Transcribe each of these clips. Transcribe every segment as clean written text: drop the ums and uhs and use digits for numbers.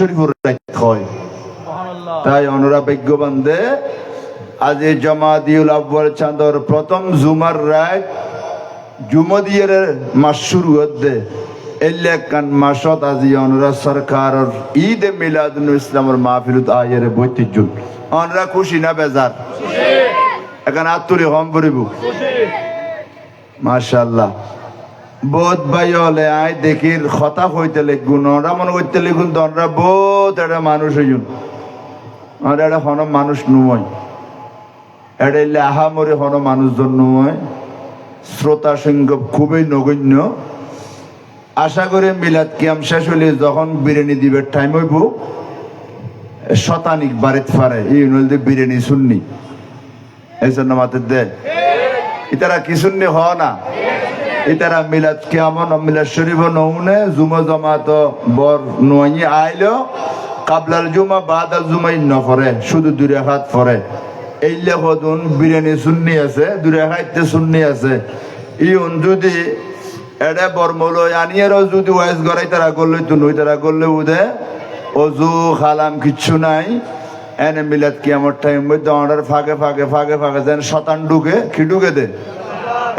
শরীফুর হয়। তাই অনরা ভাগ্যবান দে আজ এই জমাদিউল আউয়াল চাঁদর প্রথম জুমার রাত জুমদিয়ের মাস শুরু হতে এলে কান মাসত আজি অনরা সরকারের ঈদ মিলাদুল ইসলামের মাহফিলত আয়ের বৈতিহ্য অনরা খুশি না বেজার? এখন আত্মরি হম করিব মাশাআল্লাহ। বহুত ভাই হলে আয় দেখির কথা হইতে লিখুন ওরা মনে করতে লিখুন তো ওরা বহুত একটা মানুষ হইন ওরা একটা হন মানুষ নয়, এটা এলে আহামরে হন মানুষজন নয়। শ্রোতা সংখ্যা খুবই নগণ্য। আশা করি মিলাদ কিয়াম শেষ হলে যখন বিরিয়ানি দিবে টাইম হইব শতানিক বাড়িত ফারে এই নলদে বিরিয়ানি শুননি এই জন্য মাতের দে ইতারা কি শুননি হ না ইতারা মিলাদ কেমন মিলাদ শরীফ নৌনে জুমা জমাত বর নোয়াই আইলো কাবলাল জুমা বাদাল জুমাই নফরে শুধু দুই রাকাত পড়ে এই লেখুন বিরিয়ানি শুননি আছে দুই রাকাতে শুননি আছে ইউন যদি এটা বর্মল আনিয়ারও যদি ওয়াইজ গড়াই তারা করলে তো নই তারা করলে উদে অজু খালাম কিচ্ছু নাই এনে মিলাদ কি আমার টাইম মধ্যে অর্ডার ফাঁকে ফাঁকে ফাঁকে ফাঁকে যেন শতান ঢুকে কি ঢুকে দে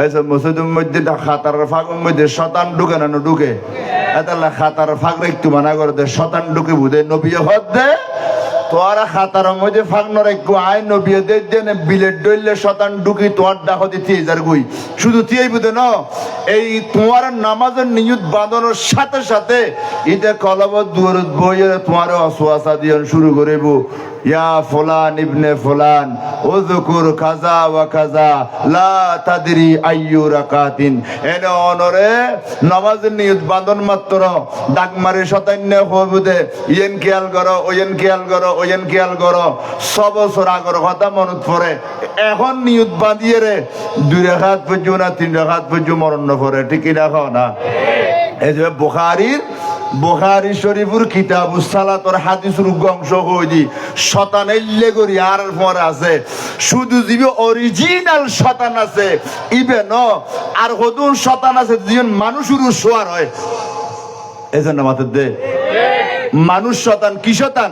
এইসব মসজিদের মধ্যে খাতার ফাঁকের মধ্যে শতান ঢুকে না ঢুকে এতালা খাতার ফাঁক একটু মানা করে দে শতান ঢুকে বুঝে নবী হদ দে তোরা খাতার মধ্যে ফাঁক নর একটু আয় নবী দে দেনে বিলেট ডইলে শতান ঢুকি তোর ডাক দিতে যার গুই শুধু তিয়েই বুঝে ন এই তোমার নামাজের নিয়ত বাঁধানোর সাথে সাথে ঈদে কলবত দুয়ারত বইয়ে তোমার অসওয়াসা দিয়ে শুরু করিব ইয়া ফুলান ইবনে ফুলান উযকুর কাযা ওয়া কাযা লা তাদরি আইয়ু রাকাতিন এনে অনরে নামাজের নিয়ত বাঁধন মাত্র ডাক মারি শতান্য হইবুদে ইয়েন খেয়াল করো ওয়েন খেয়াল করো ওয়েন খেয়াল করো সব বছর আগর কথা মনত পড়ে এখন নিয়ত বাঁধিয়ে রে দুই রাকাত পর্যন্ত না তিন রাকাত পর্যন্ত মরণ পড়ে ঠিক রাখো না এই যে বুখারী শরীফুর কিতাবুস সালাতর হাদিসের অংশ হইদি শতানাইল্লে করি আর পর আছে শুধু জীবে অরিজিনাল শতান আছে ইবেন আর হদুন শতান আছে জীবন মানুষের সোয়ার হয় এজন্য মাত্র দে মানুষ শতান কি শতান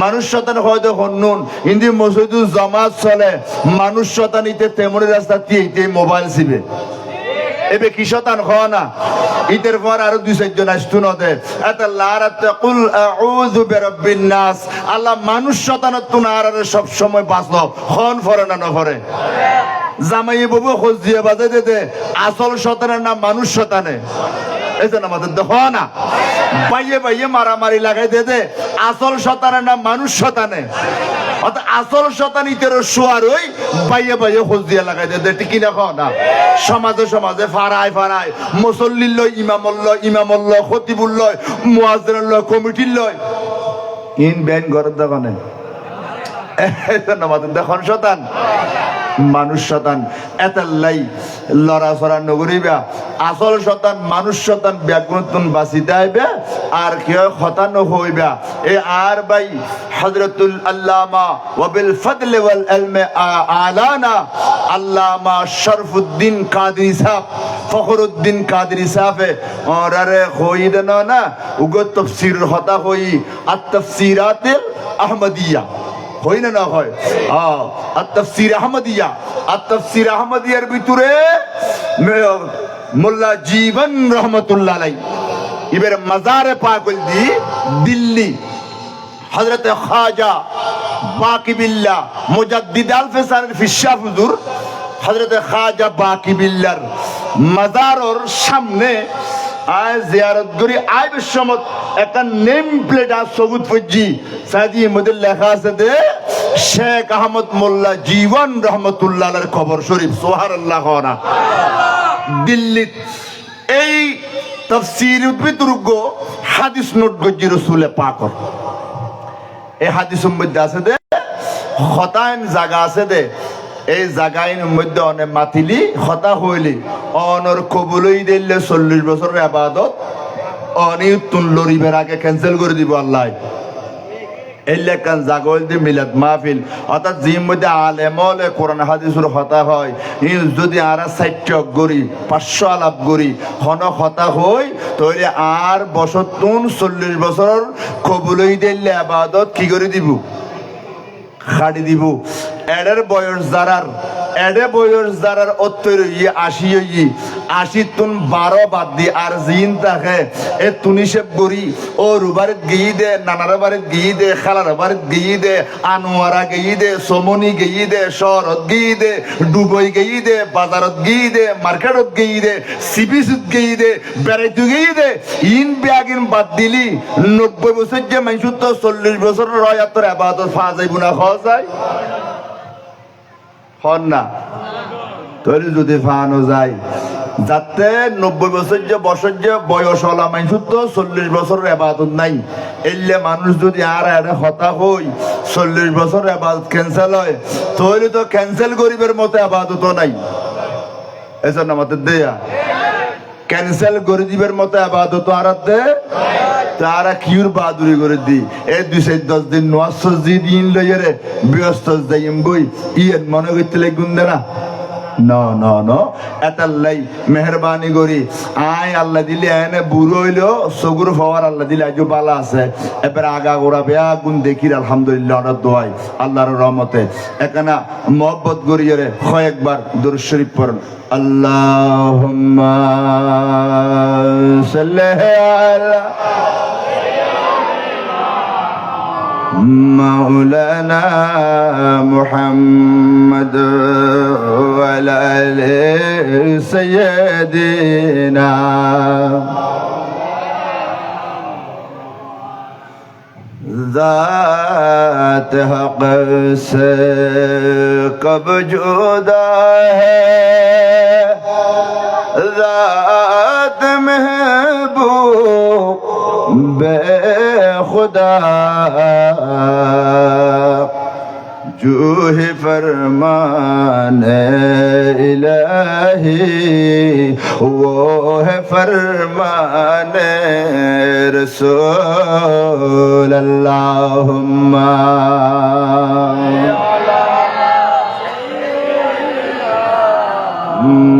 মানুষ শতান হয়তো হন্নুন হিন্দি মসজিদুল জামাত চলে মানুষ শতানিতে তেমনি রাস্তা দিয়ে মোবাইল ছিবে এবে কি শতান হওয়া না ঈদের পর আরো দুই চারজন আসতো নদে আল্লাহ মানুষ শতানত তো না আর সব সময় বাঁচলো হন ফরে না নফরে জামাই বাবু খোঁজ দিয়ে বাজে দে আসল শতানের নাম মানুষ শতানে এই জন্য আমাদের হয় না বাইয়ে বাইয়ে মারামারি লাগাই দে আসল শতানের নাম মানুষ শতানে অর্থাৎ আসল শতানিতের সোয়ার ওই বাইয়ে বাইয়ে খোঁজ দিয়ে লাগাই দে ঠিক না খাও না সমাজে সমাজে ফারায় ফারায় মুসল্লির লয় ইমামল লয় খতিবুল লয় মুয়াজ্জিন লয় কমিটির লয় ইন ব্যান ঘরের দোকানে আমাদের দেখুন শতান মানুষ শতান এতাল্লাই লড়াছড়া নগরিবা আসল শতান মানুষ শতান ব্যাগুণ বাঁচিতে আইবে আর কেউ শতান হইবা এ আর ভাই হযরতুল আল্লামা ওয়াবিল ফাদল ওয়াল ইলমে আলানা আল্লামা শরফুদ্দিন কাদরি সাহেব ফখরুদ্দিন কাদরি সাহেব ওরারে হই দেন না উগো তাফসীর হতা হই আত তাফসীরাতিল আহমদিয়া হই না না হয় তাফসীর আহমদিয়া তাফসীর আহমদিয়ার ভিতরে মোল্লা জীবন রহমতুল্লাহ আলাই এবার মাজারে পাক দি দিল্লি হযরত খাজা বাকিবিল্লাহ মুজাদ্দিদ আল ফিসার ফিশা হুজুর হযরত খাজা বাকিবিল্লাহর মাজারের সামনে আয় জিয়ারত করি আয় বিশ্বমত একটা নেম প্লেট আর সবুজ ফজি সাদি মধ্যে লেখা আছে দে শেখ আহমদ মোল্লা জীবন রহমতুল্লাহর কবর শরীফ সুবহানাল্লাহ না দিল্লি এই তাফসীর উদ্ভিদুর্গ হাদিস নোট গজি রাসূলে পাকর এই হাদিসের মধ্যে আছে দে খতাইন জায়গা আছে দে এই জায়গার মধ্যে অনেক মাতিলি হতা হইলি অনর কবুলই দিলে 40 বছরের ইবাদত অনি তুন লরিবের আগে ক্যান্সেল করে দিব আল্লাহ এলাকান জাগল দি মিলাদ মাহফিল অর্থাৎ জিম মধ্যে আলেমলে কোরআন হাদিসের হতা হয় যদি আরা 60 গরি 500 আলাপ গরি হন হতা হই তাহলে আর বছর তুন 40 বছর কবুলই দিলে আবাদত কি করে দিব খাড়ি দিব এডের বয়স যারার অত্তর 80 তুন 12 বাদ দি আর জিন থাকে এ তুনিসেব গরি ও রুবারিত গিয়ে দে নানার বাড়িত গিয়ে দে খালার বাড়িত গিয়ে দে আনোয়ারা গিয়ে দে সমনি গিয়ে দে শহরত গিয়ে দে ডুবই গিয়ে দে বাজারত গিয়ে দে মার্কেটত গিয়ে দে সিবিসুত গিয়ে দে বেড়াইতে গিয়ে দে ইন ব্যাগিন বাদ দিলি 90 বছর যে মানুষ তো 40 বছর রয় তোর আবাদত ফা যাইব না খাওয়া যায় হন না তোর যদি ফানো যায় যাতে 90 বছর যে বয়স হলা মানুষ তো 40 বছরের আবাদত নাই এলে মানুষ যদি আর এটা হতা হই 40 বছর আবাদত ক্যান্সেল হয় তাহলে তো ক্যান্সেল গরিবের মতো আবাদত নাই এসব আমাদের দেয়া ক্যান্সেল গরিবের মতো আবাদত আর তারা কিউর বাহাদুরি করে দি এই 2-10 দিন 9 দিন লইয়ে রে ব্যস্ত যাইম বই ইয়ের মনে করতে লাগুন দে না ন এতাল্লাই মেহরবানি করি আয় আল্লাহ দিলে এনে বুড়ো হইলো সগুর হওয়ার আল্লাহ দিলে আজও বালা আছে এবার আগা গোড়া বেয়া গুণ দেখির আলহামদুলিল্লাহ অর্ডার দোয়াই আল্লাহর রহমতে এখানে মহব্বত করিয়ে রে কয়েকবার দুরূদ শরীফ পড়ুন আল্লাহুম্মা সাল্লি আলা مولانا محمد وعلى آل سيدنا ذات حق سے کب جدا ہے ذات محبوب بے خدا جو ہے فرمان الہی وہ ہے فرمان رسول اللہم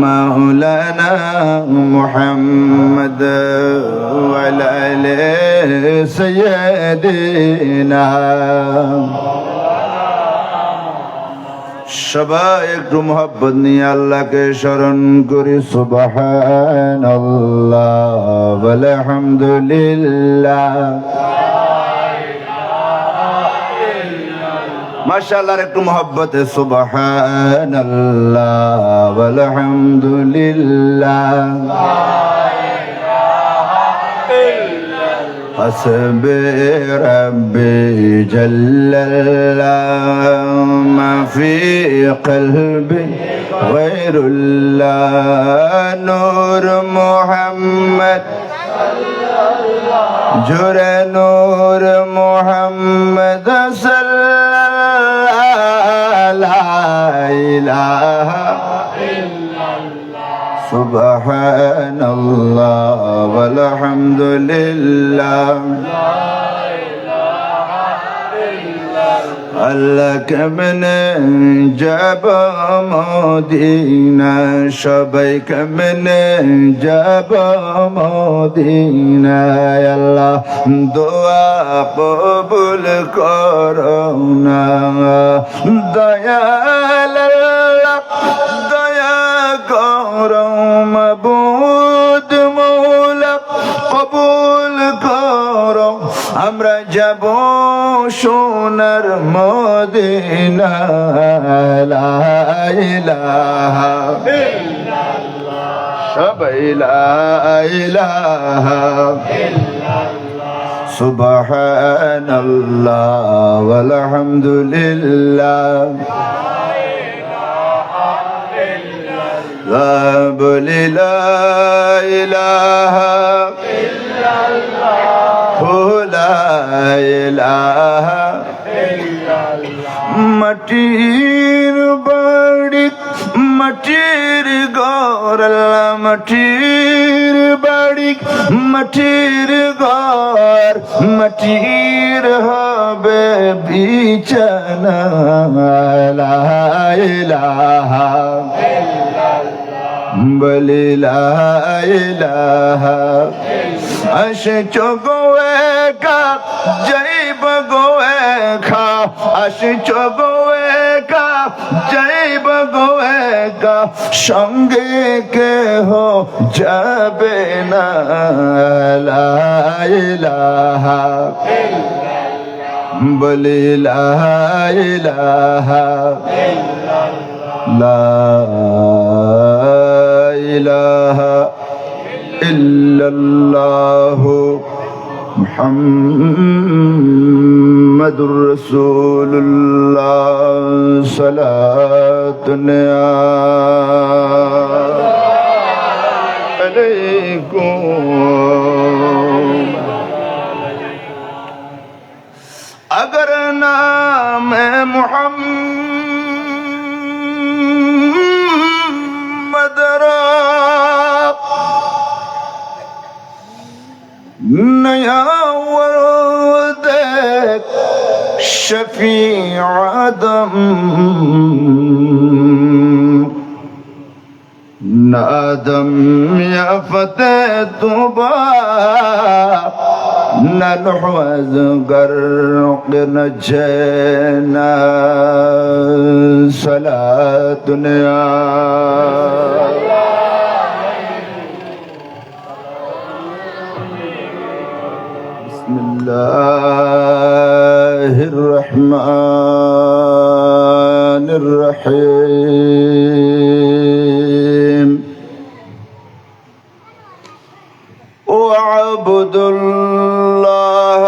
مولانا محمد وعلى آل سيدنا সবাই একটু মোহাব্বত নিয়ে আল্লাহকে স্মরণ করি সুবহানাল্লাহ আলহামদুলিল্লাহ মাশাআল্লাহ একটু মোহাব্বতে সুবহানাল্লাহ আলহামদুলিল্লাহ حسبي ربي جل الله ما في قلبي غير الله نور محمد جر نور محمد صلى لا إله سبحان الله والحمد لله আল্লাহ কেমনে যাব মদিনা সবাই কেমনে যাব মদিনায় আল্লাহ দোয়া কবুল করো না দয়াল আল্লাহ দয়া করো মাবুদ মৌলা কবুল করো আমরা যাব সোনার মদিনা লা ইলাহা ইল্লাল্লাহ সবাই লা ইলাহা ইল্লাল্লাহ সুবহানাল্লাহ ওয়ালহামদুলিল্লাহ বলি লা ইলাহা ইল্লাল্লাহ লা ইলাহা ইল্লাল্লাহ মাটির বাড়ি মাটির ঘর মাটির বাড়ি মাটির ঘর মাটির হবে বিছানা লা ইলাহা বলি লা ইলাহা আসছো গো একা যাইব গো একা আসছো গো একা যাইব গো একা সঙ্গে কেহ যাবে না লা ইলাহা বলি লা ইলাহা লা ইলাহা ইল্লাল্লাহ মুহাম্মাদুর রাসূলুল্লাহ সালাতুন আলাইকুম अगर नाम मुहम्मद नया वर्द शफी आदम नादम या फतेह तुबा नलहवज गर्क नजना सलातुन्या बिस्मिल्लाहिर्रहमानिर्रहीम वअब्दुल्लाह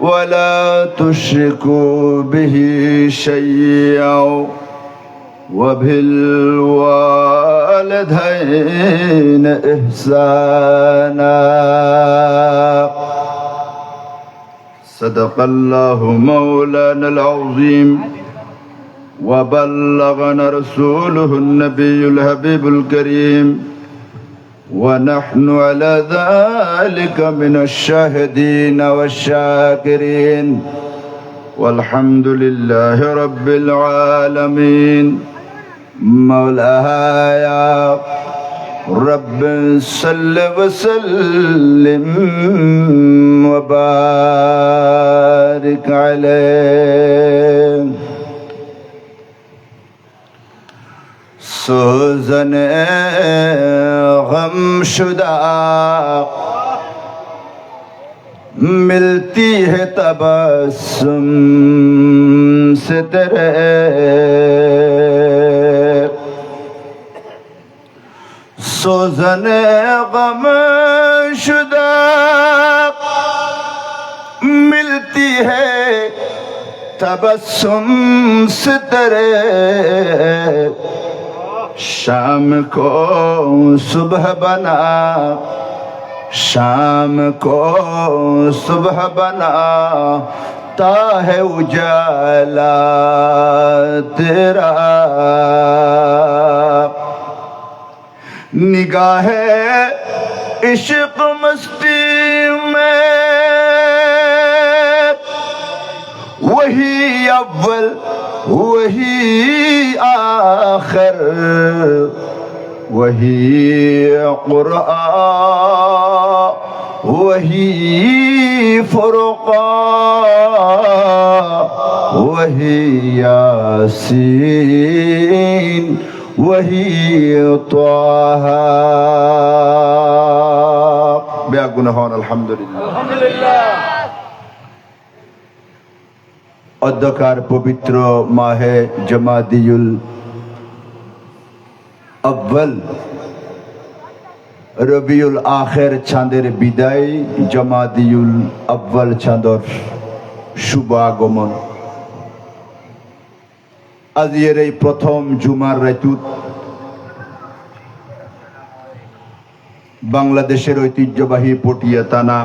वला तुश्रिकू बिही शय्या वबिलवालिदैन इहसाना सदक़ल्लाहु मौलाना अज़ीम वबल्लगना रसूलुहु नबियुल हबीबुल करीम ونحن على ذلك من الشاهدين والشاكرين والحمد لله رب العالمين مولاي رب صل وسلم وبارك عليه سوزن غم शुदा मिलती है तबस्सुम से तेरे सोज़ने गम शुदा मिलती है तबस्सुम से तेरे शाम को सुबह बना शाम को सुबह बना ता है उजाला तेरा निगाहे इश्क मस्ती में वही अव्वल वही आखिर वही कुरान वही फुरक़ान वही यासीन वही त्वाहा बेगुनाह अल्हम्दुलिल्लाह অধ্যকার পবিত্র মাহে জমাদিউল আউয়াল রবিউল আখির চাঁদের বিদায় জমাদিউল আউয়াল চাঁদর শুভ আগমন আজির এই প্রথম জুমার রাতুত বাংলাদেশের ঐতিহ্যবাহী পটিয়া থানা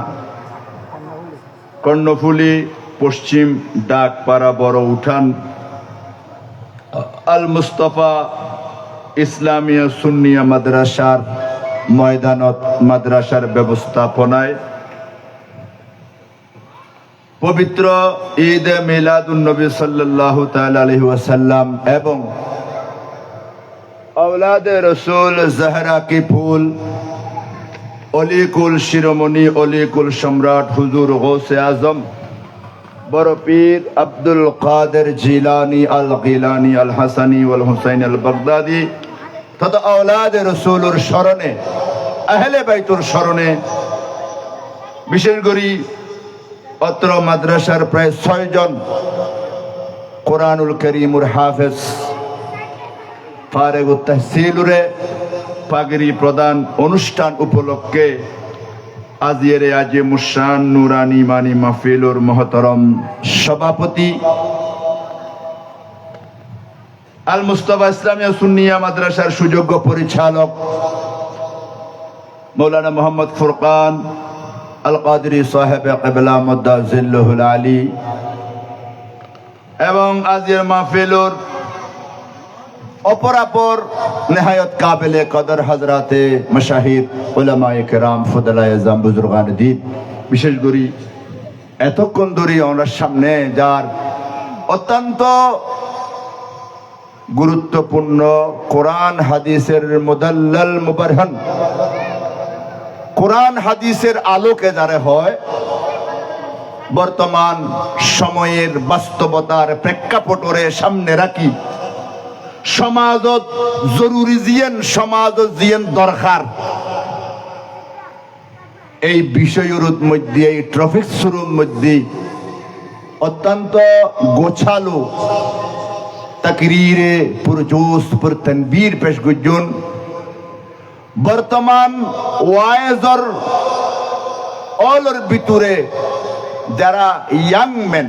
কর্ণফুলী পশ্চিম ডাকপাড়া বড় উঠান আল মুস্তাফা ইসলামিয়া সুন্নিয়া মাদ্রাসার ময়দানত মাদ্রাসার ব্যবস্থাপনায় পবিত্র ঈদ মিলাদুন নবী সাল্লাল্লাহু তাআলা আলাইহি ওয়াসাল্লাম এবং औलादे रसूल जहरा की फूल अलीकुल शिरोमणि अलीकुल सम्राट हुजूर गौसे आजम बड़ो पीर अब्दुल कादिर जिलानी अल गिलानी अल हसनी वल हुसैन अल बगदादी तथा औलादे रसूलुर शरणे अहले बैतुर शरणे विशेष करी अत्र माद्रासार प्राय 6 जन कुरानुल करीमुर हाफिज ফারেগ তাহসিলুরে পাগড়ি প্রদান অনুষ্ঠান উপলক্ষে আজিয়ের আজি মুশান নুরানি মানি মাহফিলুর মহতরম সভাপতি আল মুস্তাফা ইসলামিয়া সুন্নিয়া মাদ্রাসার সুযোগ্য পরিচালক মৌলানা মোহাম্মদ ফুরকান আল কাদরি সাহেব কিবলা মুদাজিল্লুল আলী এবং আজিয়ের মাহফিলুর অপরাপর নেহায়ত কাবিলে কদর হযরতে মাশাহিদ উলামায়ে কেরাম ফুদালায়ে আযম বুজুর্গান দ্বীন বিশেষ করে এতক্ষণ ধরে ওনার সামনে যার অত্যন্ত গুরুত্বপূর্ণ কোরআন হাদিসের মুদাল্লাল মুবারহান কোরআন হাদিসের আলোকে যারা হয় বর্তমান সময়ের বাস্তবতার প্রেক্ষাপটরে সামনে রাখি সমাজত জরুরি জিয়ান সমাজত জিয়ান দরকার এই বিষয়ের মধ্যে এই ট্রাফিক শুরুর মধ্যে অত্যন্ত গোছালো তাকরীরে পুরজোশ পুর তনবীর পেশ গুজন বর্তমান ওয়াইজর অলর ভিতরে যারা ইয়াং মেন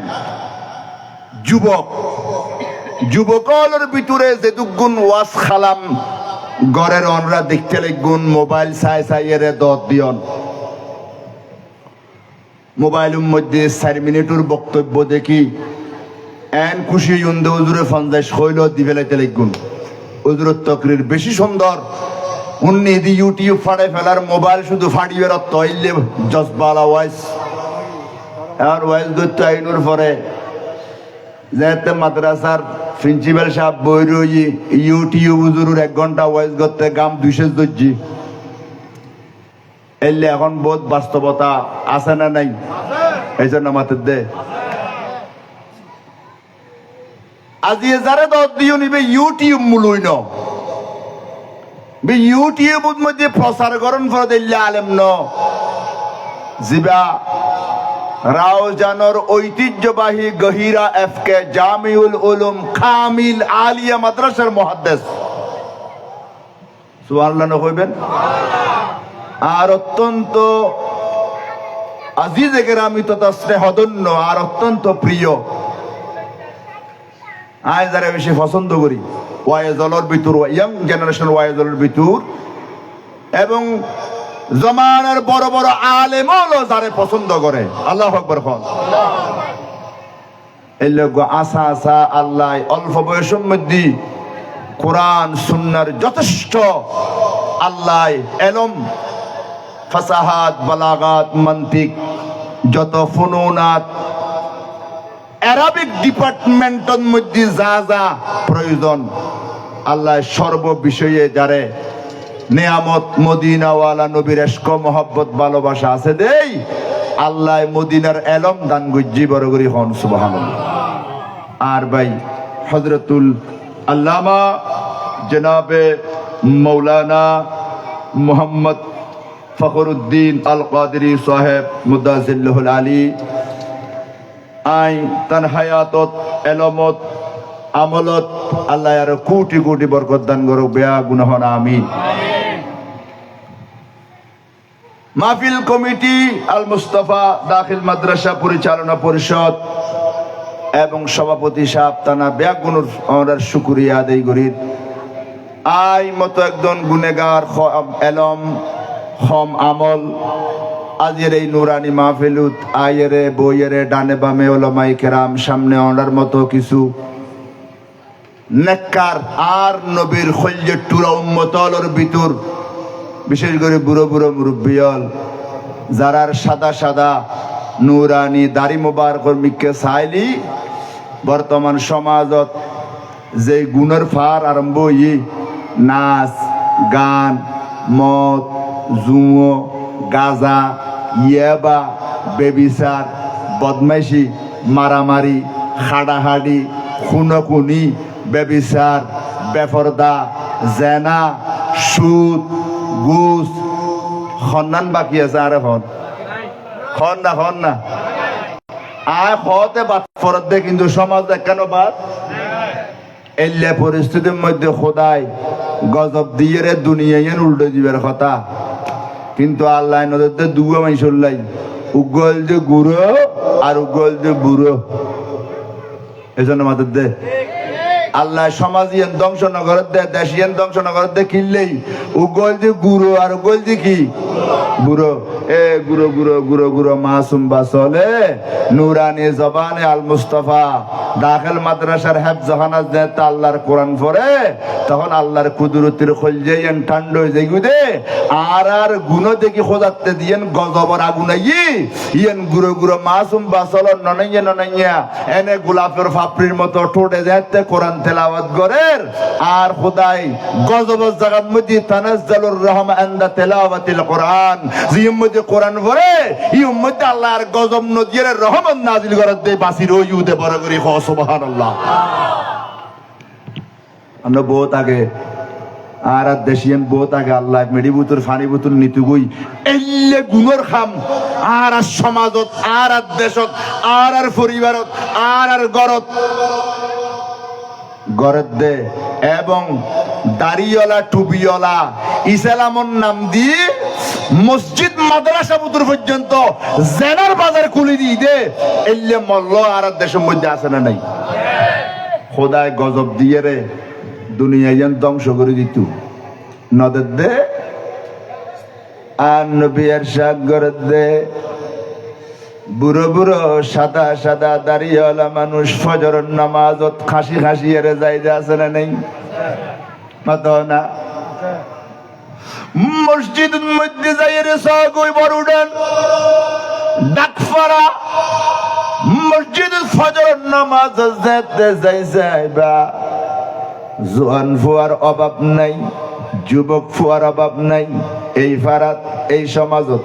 যুবকলের ভিতরে যে দুগুণ ওয়াজ খালাম গড়ের অনরা দেখতে লাগুন মোবাইল চাই এর দত দিয়ন মোবাইলের মধ্যে 4 মিনিটের বক্তব্য দেখি এন খুশি ইন্দে হুজুরে 50 কইল দিবে লাইতে লাগুন হুজুরের তাকরীর বেশি সুন্দর উন্নি দি ইউটিউব ফাড়ে ফেলার মোবাইল শুধু ফাড়িয়ে তইলে জজবালা ওয়াইজ আর ওয়াইজ করতে আইনুর পরে যেতে মাদ্রাসার প্রিন্সিপাল সাহেব বই রই ইউটিউব হুজুরের 1 ঘন্টা ওয়াইজ করতে গাম 200 দজ্জি এলে এখন বহুত বাস্তবতা আছে না নাই এই জন্য মাতে দে আজি যারে দত দিও নিবে ইউটিউব মুলুই ন বে ইউটিউব মধ্যে প্রচার করন ফর দিল্লা আলেম ন জিবা রাউজানোর ঐতিহ্যবাহী গহিরা এফকে জামিউল উলুম কামিল আলিয়া মাদ্রাসার মুহাদ্দিস সুবহানাল্লাহ কইবেন আর অত্যন্ত আজিজে কেরামি তথা স্নেহধন্য আর অত্যন্ত প্রিয় আয় যারা বেশি পছন্দ করি ওয়াইজলের ভিতর ইয়াং জেনারেশন ওয়াইজলের ভিতর এবং জমানার বড় বড় আলেম হলো যারে পছন্দ করে আল্লাহু আকবার বল এই লোক আসা আসা আল্লাহ অল্প বয়সের মধ্যে কোরআন সুন্নাহর যথেষ্ট আল্লাহ এলম ফাসাহাত বালাগাত মান্তিক যত ফুনুনাত আরবিক ডিপার্টমেন্টের মধ্যে যা যা প্রয়োজন আল্লাহ সর্ব বিষয়ে যারে নিয়ামত মদিনাওয়ালা নবীর ইশক মোহাব্বত ভালোবাসা আছে দেই আল্লাহ মদিনার এলম দান গুজি বড় করি হন সুবহানাল্লাহ আর ভাই হযরতুল আল্লামা জনাবে মাওলানা মুহাম্মদ ফখরুদ্দিন আল কাদরি সাহেব মুদাজিল্লুল আলী আই তান হায়াতত এলমত আমলত আল্লাহ আর কোটি কোটি বরকত দান করুক বেয়া গুনাহ না আমিন মাহফিল কমিটি আল মুস্তাফা দাখিল মাদ্রাসা পরিচালনা পরিষদ এবং সভাপতি সাহেব তানা বেয়া গুণর আমরা শুকরিয়া আদায় করি আই মতো একজন গুনেগার এলম হম আমল আজের এই নুরানি মাহফিলুত আয়েরে বইয়েরে ডানে বামে ওলামায়ে কেরাম সামনে ওনার মতো কিছু নেককার আর নবীর খলজে টুরা উম্মতলর ভিতর বিশেষ করে বুড়ো বুড়ো মুরব্বিয়ল যারার সাদা সাদা নুরানি দাড়ি মোবারকর মিকে চাইলি বর্তমান সমাজত যে গুণের ফার আরম্ভ হই নাচ গান মদ জুয়ো গাজা ইয়েবা বেবিচার বদমাইশি মারামারি হাডাহাডি খুনখুনি বেবিচার বেফরদা জেনা সুদ ঘুষ সন্ধান বাকি আছে আরে খন না আয় হতে বাদ ফরত দে কিন্তু সমাজ কেন বাদ এল্লে পরিস্থিতির মধ্যে খোদাই গজব দিয়ে রে দুনিয়ায় উল্টো জীবের কথা কিন্তু আল্লাহ নদীতে দুগো মাইসল্লাই উগল যে গুরু আর উগল যে বুড়ো এই জন্য মাদের দে আল্লাহ সমাজ ইয়ান ধ্বংস নগরের দে দেশ ইয়ান ধ্বংস নগরের দে কিনলেই উগল যে গুরু আর উগল যে কি বুড়ো এ গুরু গুরু গুরু গুরু মাসুম বাসলে নুরানি জবানে আল মুস্তাফা দাখিল মাদ্রাসার হেফজখানা যেতে আল্লাহর কোরআন পড়ে তখন আল্লাহর কুদরতির খলজে ইয়ান ঠান্ডা হয়ে যাই গুদে আর গুণ দেখি খোঁজাতে দিয়েন গজবর আগুনাই ইয়ান গুরু গুরু মাসুম বাসল ননাইয়া এনে গোলাপের ফাপড়ির মতো ঠোঁটে যেতে কোরআন তেলাওয়াত করেন আর খোদাই গজবর জায়গার মধ্যে তানাজ্জালুর রহমা ইনদা তেলাওয়াতিল কোরআন যে মধ্যে কোরআন পড়ে এই মধ্যে আল্লাহর গজব নদীর রহমত নাজিল করে দে বাসির ওই উদে বড় করে সুবহানাল্লাহ আমরা বহুত আগে আর দেশিয়ান বহুত আগে আল্লাহ মেডি বুতুর ফানি বুতুর নীতি গই এল্লে গুণর খাম আর সমাজত আর দেশত আর পরিবারত আর গরত গরত দে এবং দাড়িওয়ালা টুপিওয়ালা ইসলামর নাম দিয়ে মসজিদ মাদ্রাসা বুতুর পর্যন্ত জেনার বাজার খুলে দিয়ে দে এল্লে মল্ল আর দেশের মধ্যে আছে না নাই খোদায় গজব দিয়ে রে দুনিয়া যেন ধ্বংস করে দিত নদের দে আর নবীর সাগর দে বুড়ো বুড়ো সাদা সাদা দাড়িওয়ালা মানুষ ফজরের নামাজত খাসি খাসি এরে যাই আছে না নেই মাত না মসজিদের মধ্যে যাই রে সাগই বড় উড়ান ডাকফারা মসজিদের ফজরের নামাজ যেতে যাইবা জোয়ান ফুয়ার অভাব নাই যুবক ফুয়ার অভাব নাই এই ফারাত এই সমাজত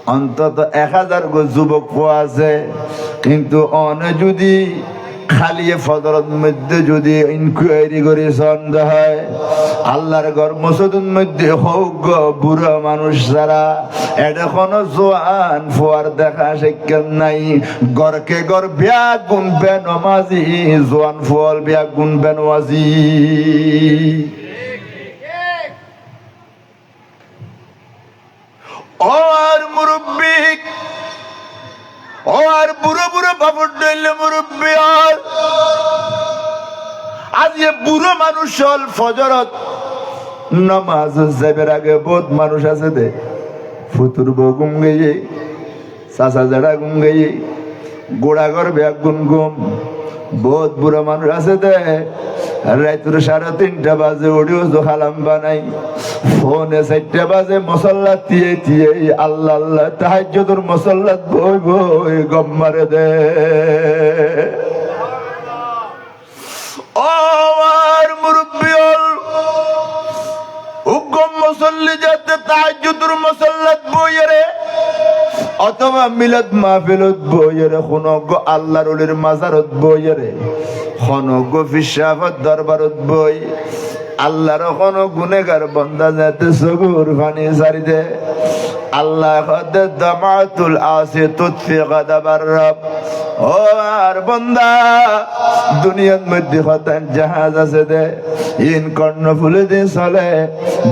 অন্তত 1000 গো যুবক ফুয়া আছে কিন্তু অনে যদি খালি ফজরের মধ্যে যদি ইনকোয়ারি করে সন্দেহ হয় আল্লাহর ঘর মসজিদের মধ্যে হোক গো বুড়ো মানুষ যারা এটা কোনো জোয়ান ফুয়ার দেখা শিক্ষণ নাই গরকে গর বিয়া গুনবে নমাজি জোয়ান ফুয়াল বিয়া গুনবে নমাজি ও আর মুরব্বী ও আর বুড়ো বুড়ো বাবুর ডইলে মুরব্বী আর আজ এ বুড়ো মানুষ হল ফজরত নামাজ যাবার আগে বহুত মানুষ আছে দে ফুতুর বউ গুম গেয়ে চাচা জাড়া গুম গেয়ে গোড়াঘর ব্যাগ গুন গুম বহুত বুড়ো মানুষ আছে দে রাত্রে 3:30 বাজে ওডিও খালাম বানাই ফোনে 4 বাজে মসল্লা দিয়ে আল্লাহ আল্লাহ তাহাজ্জুদের মসল্লাত বই বই গম মারে দে ও আর মুরব্বিয়ল হুকুম মুসল্লি যাতে তাহাজ্জুদের মসল্লাত বই রে অথবা মিলাদ মাহফিলত বই রে কোনগ আল্লাহর ওলির মাজারত বই রে কোনগ ফিসাফত দরবারত বই আল্লাহর কোন গুনেগার বান্দা যাতে সগুর পানি সারি দে আল্লাহ কদ দামাতুল আসি তুতফি গাদাবার রব ও আর বান্দা দুনিয়ার মধ্যে হতান জাহাজ আছে দে ইন কর্ণ ফুলে দে চলে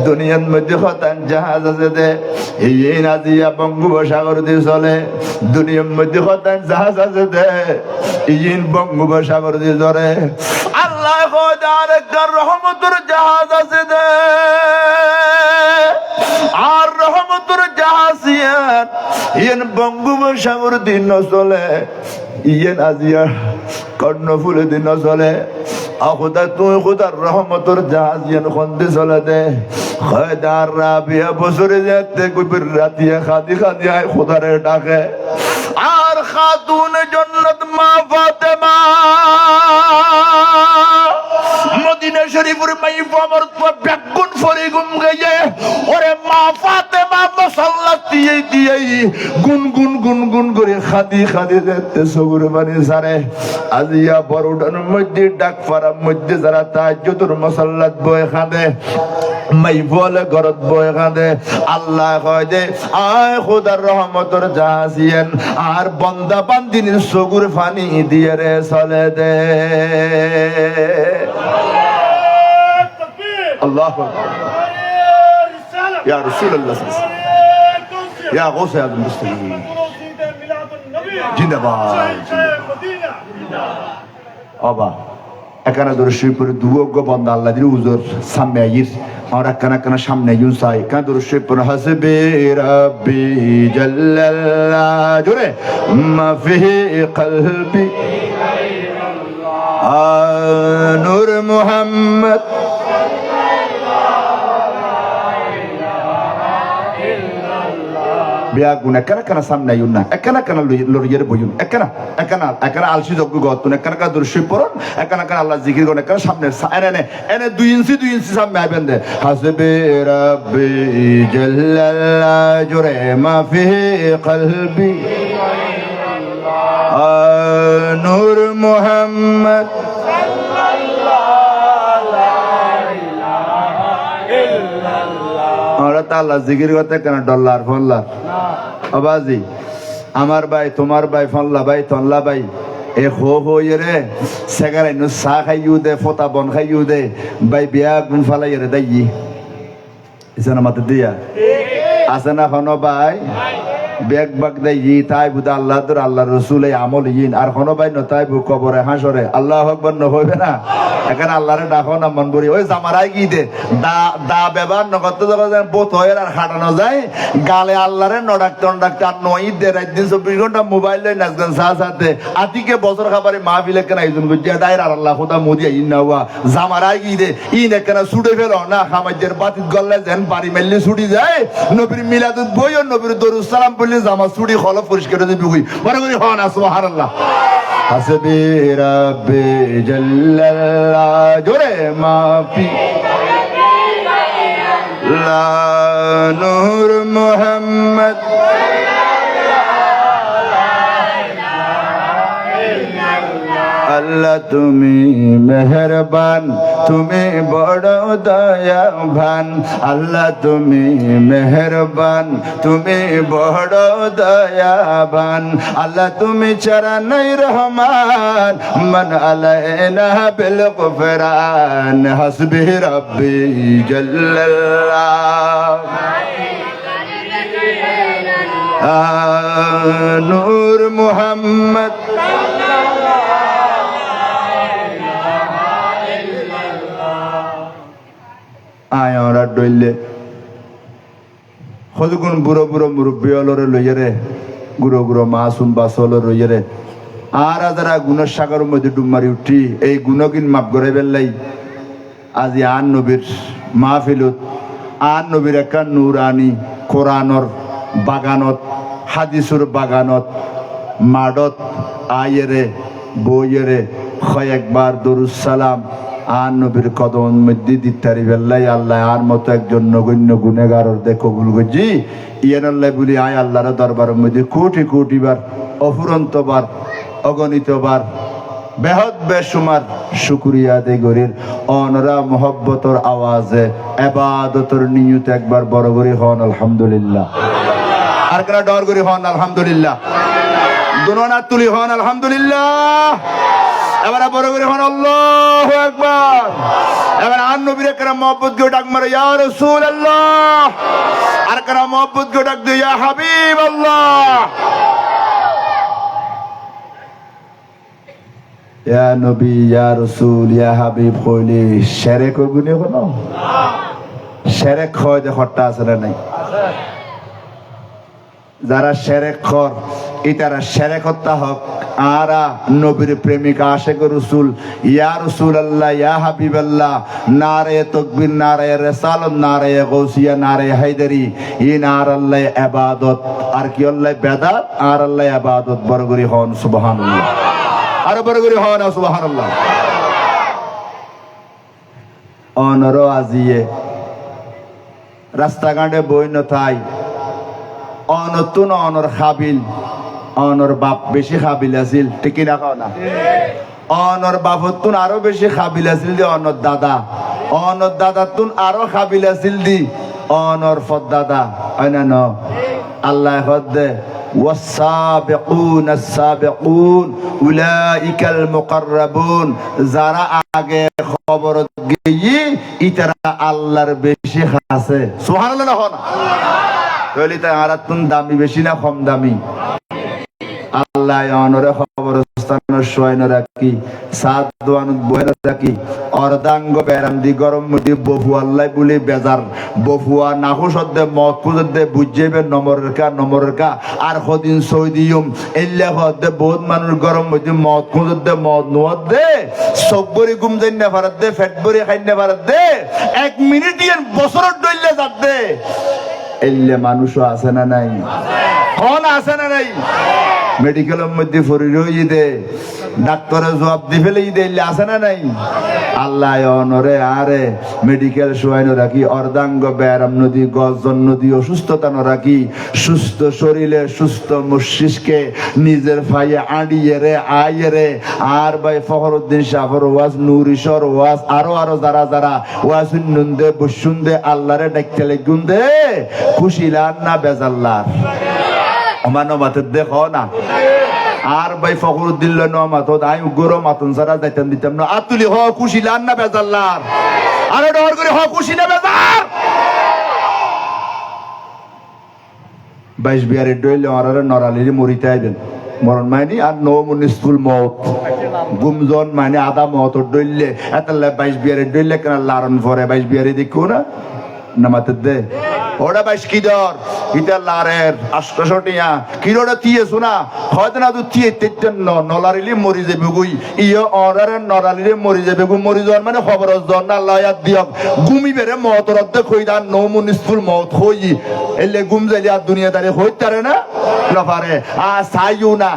দুনিয়ার মধ্যে হতান জাহাজ আছে দে ইন আজিয়া বঙ্গোপসাগর দিয়ে চলে দুনিয়ার মধ্যে হতান জাহাজ আছে দে ইন বঙ্গোপসাগর দিয়ে ধরে আল্লাহ খোদার একটা রহমতের জাহাজ আছে দে আর রহমতের জাহাজ ইয়েন বঙ্গোপসাগর দিন চলে ইয়েন আজিয়া কর্ণফুলে দিন চলে খুদা তুই খুদার রহমতর জাহাজ যেন খন্দি চলে দে খয়দার রাবিয়া বছরে যেতে কবির রাতিয়া খাদি খাদি আয় খুদারে ডাকে আর খাতুন জান্নাত মা ফাতেমা মদিনা শরীফের মাইফ আমার তো বেগুন ফরি গুম গয়ে ওরে মা ফাতেমা মাসাল্লাহ দিয়ে গুন গুন গুন গুন করে খাদি খাদি যেতে সগুর বানি সারে আজিয়া বড়ডানোর মধ্যে ডাক ফারার মধ্যে যারা তাহাজ্জুদের মাসাল্লাত বয় খাদে মাই বলে গরত বয় খাদে আল্লাহ কয় দে আয় খোদার রহমতের জাহাজিয়ান আর বান্দা বান্দিনীর সগুর পানি দিয়ে রে চলে দে আল্লাহু ইয়া রাসূলুল্লাহ ইয়া গৌসে আল মুসলিমিন জিন্দাবাদ আবা এখানে দর্শকপুরে দুয়োগ্য বন্ধ আল্লাহ দিল উজোর সামনে আইস আর একখানা সামনে আইন সাই এখানে দর্শকপুর হাসবে রাব্বি জাল্লাল্লাহ জোরে মাফিহি কলবি নূর Muhammad biya guna kana kana samna yunna ekana kana loriyere boyun ekana alsi joggu gotun ekana ka durshi poron ekana kana Allah zikir gon ekana samne ene 2 inci samme abende hasbe rabbi jalla jure ma fi qalbi nur muhammad আল্লাহ জিকির করতে কেন dollar ফল্লার আবাজি আমার ভাই তোমার ভাই ফল্লা ভাই তল্লা ভাই এ হো রে সেগারাই নু চা খাইও দে ফটা বন খাইও দে ভাই বিয়া গুণ ফালাই রে দাই ইসানা মাতে দিয়া আছে না হনো ভাই বেগ বাগ দেই তাই বুদা আল্লাহ তোর আল্লাহ রসুল এই আমল ইন আর হনো ভাই নতাই বু কবরে হাসরে আল্লাহ আকবার ন হইবে না এখানে আল্লাহরে ডাকো না মন বলি ওই জামারাই কি দে দা ব্যবহার নগতে যখন বোত হয়ে আর খাটানো যায় গালে আল্লাহরে নডাক্তার আর নয় দে রাত দিন 24 ঘন্টা মোবাইল লই নাচগান সাথে আতিকে বছর খাবারে মাহফিলে কেন আয়োজন করছে দায়ের আর আল্লাহ খোদা মোদি ইন না হওয়া জামারাই কি দে ইন এখানে ছুটে ফেলো না খামাজের বাতিত গল্লে যেন বাড়ি মেললে ছুটি যায় নবীর মিলাদুত বই ও নবীর দরুদ সালাম বললে জামা ছুটি খল পরিষ্কার দিবি কই বড় করে হন সুবহানাল্লাহ হাসবি রাব্বি জাল্লাল্লাহ জোরে মাফি লা নূর মুহাম্মদ আল্লাহ তুমি মেহেরবান তুমি বড় দয়াবান আল্লাহ তুমি মেহেরবান তুমি বড় দয়াবান আল্লাহ তুমি ছাড়া নাই রহমান মান আলাইনা বিল গুফরান হাসবি রাব্বি জাল্লাল্লাহ নূর মুহাম্মদ আয় ওরা ডইলে কতক্ষণ বুড়ো বুড়ো মুরব্বী অলরে লইয়ারে গুড়ো গুড়ো মাসুম বাসল রইয়ারে আর যারা গুণের সাগরের মধ্যে ডুব মারি উঠি এই গুণকিন মাপ করে বেললাই আজি আন নবীর মাহফিলত আন নবীর একটা নুরানি কোরআনর বাগানত হাদিসুর বাগানত মাডত আয়েরে বইয়েরে কয়েকবার দরুদ সালাম আর নবীর কদম মধ্যে দিতারি বেল্লাই আল্লাহ আর মতো একজন নগণ্য গুনেগারর দে কবুল করছি ইয়ান আল্লাহ বলি আয় আল্লাহর দরবারের মধ্যে কোটি কোটি বার অফুরন্ত বার অগণিত বার বেহদ বেসুমার শুকরিয়া দে গরির অনরা মোহব্বতর আওয়াজে ইবাদতর নিয়ত একবার বড় করে হন আলহামদুলিল্লাহ আর কেন ডর করে হন আলহামদুলিল্লাহ দুনোনা তুলি হন আলহামদুলিল্লাহ এবারে বড় করে হন আল্লাহু আকবার এবার আর নবীর একরা মহব্বত কে ডাক মারে ইয়া রাসূলুল্লাহ আর একরা মহব্বত কে ডাক দে ইয়া হাবিবাল্লাহ ইয়া নবী ইয়া রাসূল ইয়া হাবিব কইলে শিরক গুনে কোন শিরক হয় যে হট্টা আছে না নাই যারা শিরক কর এটারা শিরক হত্যা হক আরা নবীর প্রেমিকা আশেক রসুল ইয়া রসুল আল্লাহ ইয়া হাবিব আল্লাহ নারে তকবীর নারে রিসালাত নারে গৌসিয়া নারে হায়দারি ই নার আল্লাহ ইবাদত আর কি আল্লাহ বেদাত আর আল্লাহ ইবাদত বড় করে হন সুবহানাল্লাহ আর বড় করে হন সুবহানাল্লাহ অনর আজিয়ে রাস্তাঘাটে বই নথাই অনতুন অনর খাবিল অনর বাপ বেশি খাবিল আছিল ঠিক না কও না অনর বাপতুন আরো বেশি খাবিল আছিল দি অনর দাদা তুন আরো খাবিল আছিল দি অনর ফদাদা হয় না ন আল্লাহ হদে والسابقون السابقون اولئك المقربون যারা আগে খবর গিয়ে ইতারা আল্লাহর বেশি আছে সুবহানাল্লাহ না হন তাহলে তা আরাতুন দামি বেশি না কম দামি আল্লাহ অনরে খবর স্থান শোয়ন রাখি সাত দোয়ান বইন রাখি অর্ধাঙ্গ বেরাম দি গরম মুদি বফু আল্লাহ বলি বেজার বফুয়া নাহু সদ্দে মত কুজদে বুঝেবে নম্বরের কা আর কদিন সৌদিয়ম এল্লা হদে বহুত মানুষ গরম মুদি মত কুজদে মত নোয়াদ দে সবরি গুম দেন না পারত দে ফেট বরি খাইন না পারত দে এক মিনিট ইয়ান বছর ডইলে যাত দে এল্লা মানুষও আছে না নাই কোন আছে না নাই মেডিকেলের মধ্যে ফরিরই দে ডাক্তারে জবাব দি ফেলে দে আছে না নাই আল্লাহ অনরে আরে মেডিকেল সোয়াইন রাখি অর্ধাঙ্গ ব্যায়াম নদী গজন নদী অসুস্থতা ন রাখি সুস্থ শরীরে সুস্থ মস্তিষ্কে নিজের ফাইয়ে আড়িয়ে রে আইয়ে রে আর ভাই ফখরুদ্দিন শাহর ওয়াজ নুরিশর ওয়াজ আরো যারা ওয়াজ নুন্দে বসুন্দে আল্লাহরে ডাকতে লাগুন দে খুশি লান না বেজাল্লার আমানো মাতে দেখো না আর ভাই ফখরুদ্দিন নমাত আই গরো মাতন সারা যাইতাম দিতাম না আতুলি হ খুশি লান না বেজাল্লার আরে ডর করে হ খুশি না বেজার 22 বিয়ারে ডইলে আরে নরালির মরিতে আইবেন মরণ মাইনি আর নো মুনিসফুল মত গুমজন মানে আদা মত ডইলে এতলে 22 বিয়ারে ডইলে কেন লারন ভরে 22 বিয়ারে দেখো না নামাতে দে ওটা বাইশ কি দর ইটা লারের 800 টিয়া কিরোটা তিয়ে শোনা হয়তো না তুই তিয়ে তেতেন নলারিলি মরি যাবে গুই ইয়ে অর্ডারে নলারিলি মরি যাবে গু মরি যাওয়ার মানে খবর জন আল্লাহ ইয়াদ দিয়ক গুমি বেরে মতর অর্ধে কই দা নো মুনিসফুল মত হই এলে গুম যাইলে আর দুনিয়াদারি হইতে পারে না না পারে সাইও না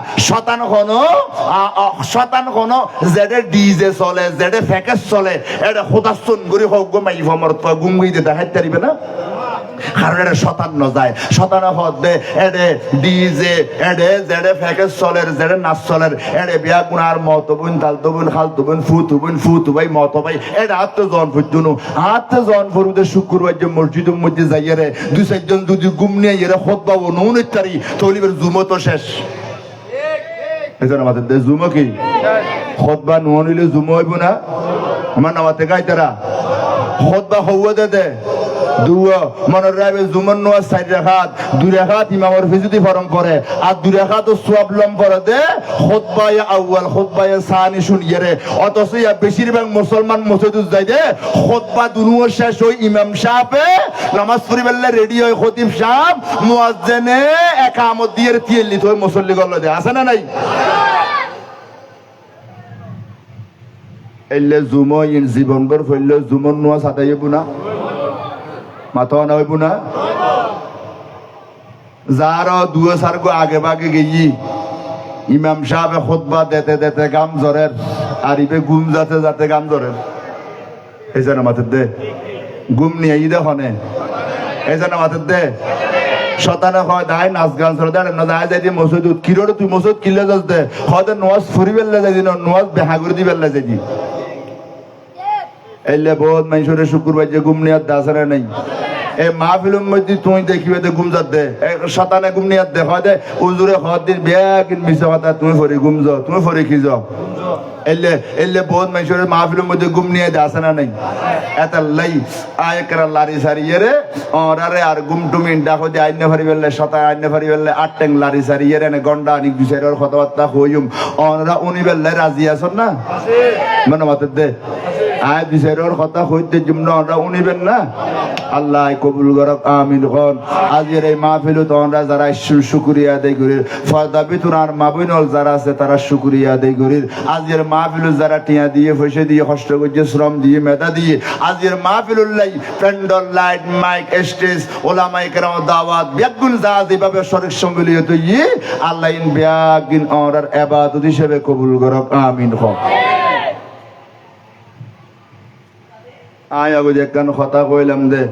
শতান কোনো যেডে ডিজে চলে যেডে ফ্যাকেজ চলে এটা খোদাসন গরি হোক গো মাই ফমর তো গুম গই দে দেখাইতে পারিবে না কারণ এটা শতান নজায় শতানা হদে এডে ডিজে এডে যেডে ফ্যাকেজ চলের যেডে নাচ চলের এডে বিয়া গুনার মত বুন তাল তো বুন খাল তো বুন ফুতু ভাই মত ভাই এটা হাতে জন ফুটুনো হাতে জন ফুরুদে শুক্রবার যে মসজিদের মধ্যে যাইয়ে রে 2-4 জন যদি গুম নিয়ে এরা খোদবা ও নৌনিতারি তলিবের জুমো তো শেষ এজন্য আমাদের দেশ জুমো কি খোদবা নুনিলে জুমো হইব না আমার নামাতে গাইতারা খোদবা হওয়া দে দুয়া মনের রাবে জুমন নোয়া 4 রাকাত 2 রাকাত ইমামের ফিজুদি ফরম করে আর 2 রাকাত সওয়াব লম করে দে খুতবায়ে আউয়াল খুতবায়ে সানি শুনিয়ে রে অথচ ইয়া বেশিরভাগ মুসলমান মসজিদে যাই দে খুতবা দুনুয়া শেষ হই ইমাম সাহেবে নামাজ পড়িবেলে রেডি হয় খতিব সাহেব মুয়াজ্জিনে ইকামত দিয়ে তিয়েলি তো মুসল্লি গল্ল দে আছে না নাই এলে জুমো ইন জীবনভর ফেললে জুমন নোয়া সাদাইব না মাথা না হইব না যার দুয়ে সারগো আগে বাগে গেই ইমাম সাহেব খুতবা দেতে গাম জরের আর ইবে গুম যাতে গাম জরের এই জন্য মাথার দে গুম নিয়ে ই দেখনে এই জন্য মাথার দে শতানে হয় দায় নাচ গান চলে দেয় না দায় যাই দিয়ে মসজিদ কিরোড়ে তুই মসজিদ কিলে যাস দে হয়তো নোয়াজ ফুরি বেললে যাই দিন নোয়াজ বেহাগুড়ি দি বেললে যাই দি এলে বহুত মানুষের শুক্রবার যে গুম নিয়ে দাসারে নাই এ মাহফিলের মধ্যে তুই দেখিবে দে গুম যাত দে শতানে গুম নিয়ে দে হয় দে উজুরে হদ দিন বিয়া কিন মিশা কথা তুমি ফরি গুম যাও তুমি ফরি কি যাও এলে বহুত মানুষের মাহফিলের মধ্যে গুম নিয়ে দে আসে না নাই এত লাই আয় করা লারি সারিয়ে রে আরে আর গুম টুমি ডাকো দিয়ে আইনে ফারি বেললে শতা আইনে ফারি বেললে 8 ট্যাং লারি সারিয়ে রে গন্ডা আনি দুসের কথাবার্তা হইম ওরা উনি বেললে রাজি আছেন না মানে মাতে দে আয় দুসের কথা হইতে জুমনা ওরা উনিবেন না আল্লাহ কবুল করক আমিন হন। আজকের এই মাহফিল তোমরা যারা শুকরিয়া আদায় করি, ফয়দা বিতুরার মাবিনল যারা আছে তারা শুকরিয়া আদায় করি। আজকের মাহফিল যারা টিয়া দিয়ে পয়সা দিয়ে কষ্ট করছে, শ্রম দিয়ে, মেধা দিয়ে আজকের মাহফিলুল্লাহ প্যান্ডল, লাইট, মাইক, স্টেজ, ওলামায়ে কেরাম, দাওয়াত বেগুন যা যেভাবে শরীক সম্মিলিত আল্লাহ ইন বেয়াগিন অরার ইবাদত হিসেবে কবুল করক আমিন হন। আগে একখান কথা কইলাম দে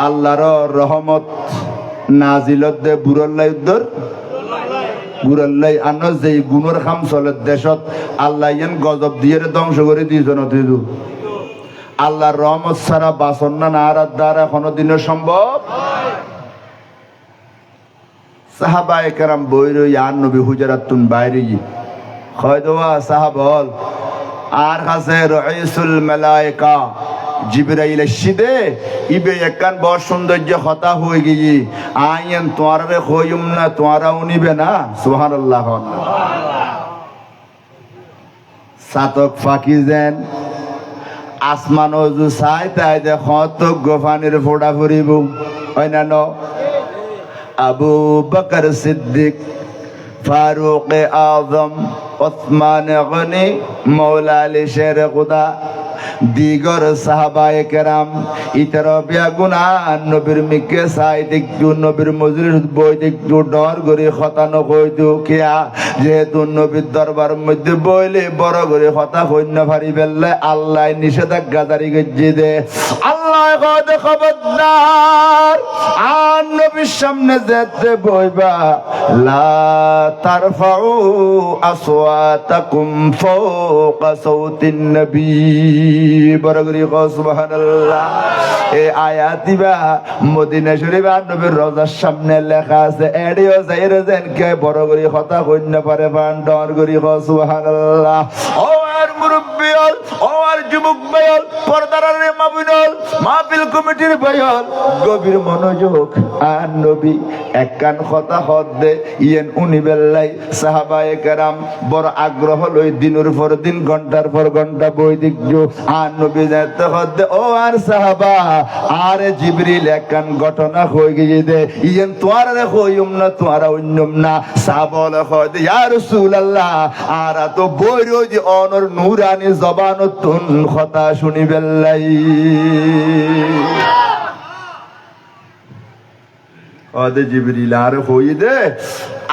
আল্লাহর রহমত নাজিলত দে বুরল্লাই উদ্দর বুরল্লাই আনো যে গুণের খাম চলে দেশত আল্লাহ ইয়ান গজব দিয়ে ধ্বংস করে দিয়েছ নদীদু। আল্লাহর রহমত ছাড়া বাসন না আর দ্বারা কোনোদিনও সম্ভব। সাহাবায়ে কেরাম বইর ইয়ান নবী হুজরাতুন বাইরে হয় দোয়া সাহাবল আর কাছে রাইসুল মালায়েকা জিবরাইল এসিদে ইবে একখান বড় সৌন্দর্য হতা হয়ে গিয়ে আইন তোয়ারে কইম না তোয়ারা উনিবে না সুবহানাল্লাহ। সাতক ফাঁকি যেন আসমান অজু চাই তাই যে হতক গোফানির ফোড়া ফুরিব হয় না ন। আবু বকর সিদ্দিক, ফারুক আজম, ওসমান গনি, মৌলা আলী শের খুদা দিগর সাহাবায়ে কেরাম ইতর বেগুনা নবীর মিকে সাই দেখু নবীর মজলিস বই দেখু ডর করে খতানো কইতো কিয়া যেহেতু নবীর দরবার মধ্যে বইলে বড় করে কথা কইনা ভারি বেললে আল্লাহ নিষেধাজ্ঞা জারি গজ্জি দে। আল্লাহ কদ খবরদার আর নবীর সামনে যেতে বইবা লা তারফাউ আসওয়াতাকুম ফাওকা সাউতিন নবী বরগরি সুবহানাল্লাহ। এই আয়াত দিবা মদিনা শরীফ আর নবীর রওজার সামনে লেখা আছে এডিও যাইরে যেন কে বড় করে কথা কইনা পারে বান ডর করি সুবহানাল্লাহ। ও আর মুরব্বিয়ল, ও আর যুবক ভাইয়ল, পর্দার মাবিনল, মাহফিল কমিটির ভাইয়ল গভীর মনোযোগ আর নবী একখান কথা হদ দে ইয়েন উনি বেল্লাই সাহাবায়ে কেরাম বড় আগ্রহ লই দিনের পর দিন ঘন্টার পর ঘন্টা বই দেখছো আর নবী যাতে হদ দে ও আর সাহাবা আর জিবরিল একখান ঘটনা হয়ে গিয়ে দে ইয়েন তোয়ারে হইম না তোয়ারা অন্যম না সাহাবল হদ ইয়া রাসূলুল্লাহ আর তো বইরো যে অনর নূরানি জবানতুন কথা শুনি বেল্লাই ওদে জিবরিল আর হই দে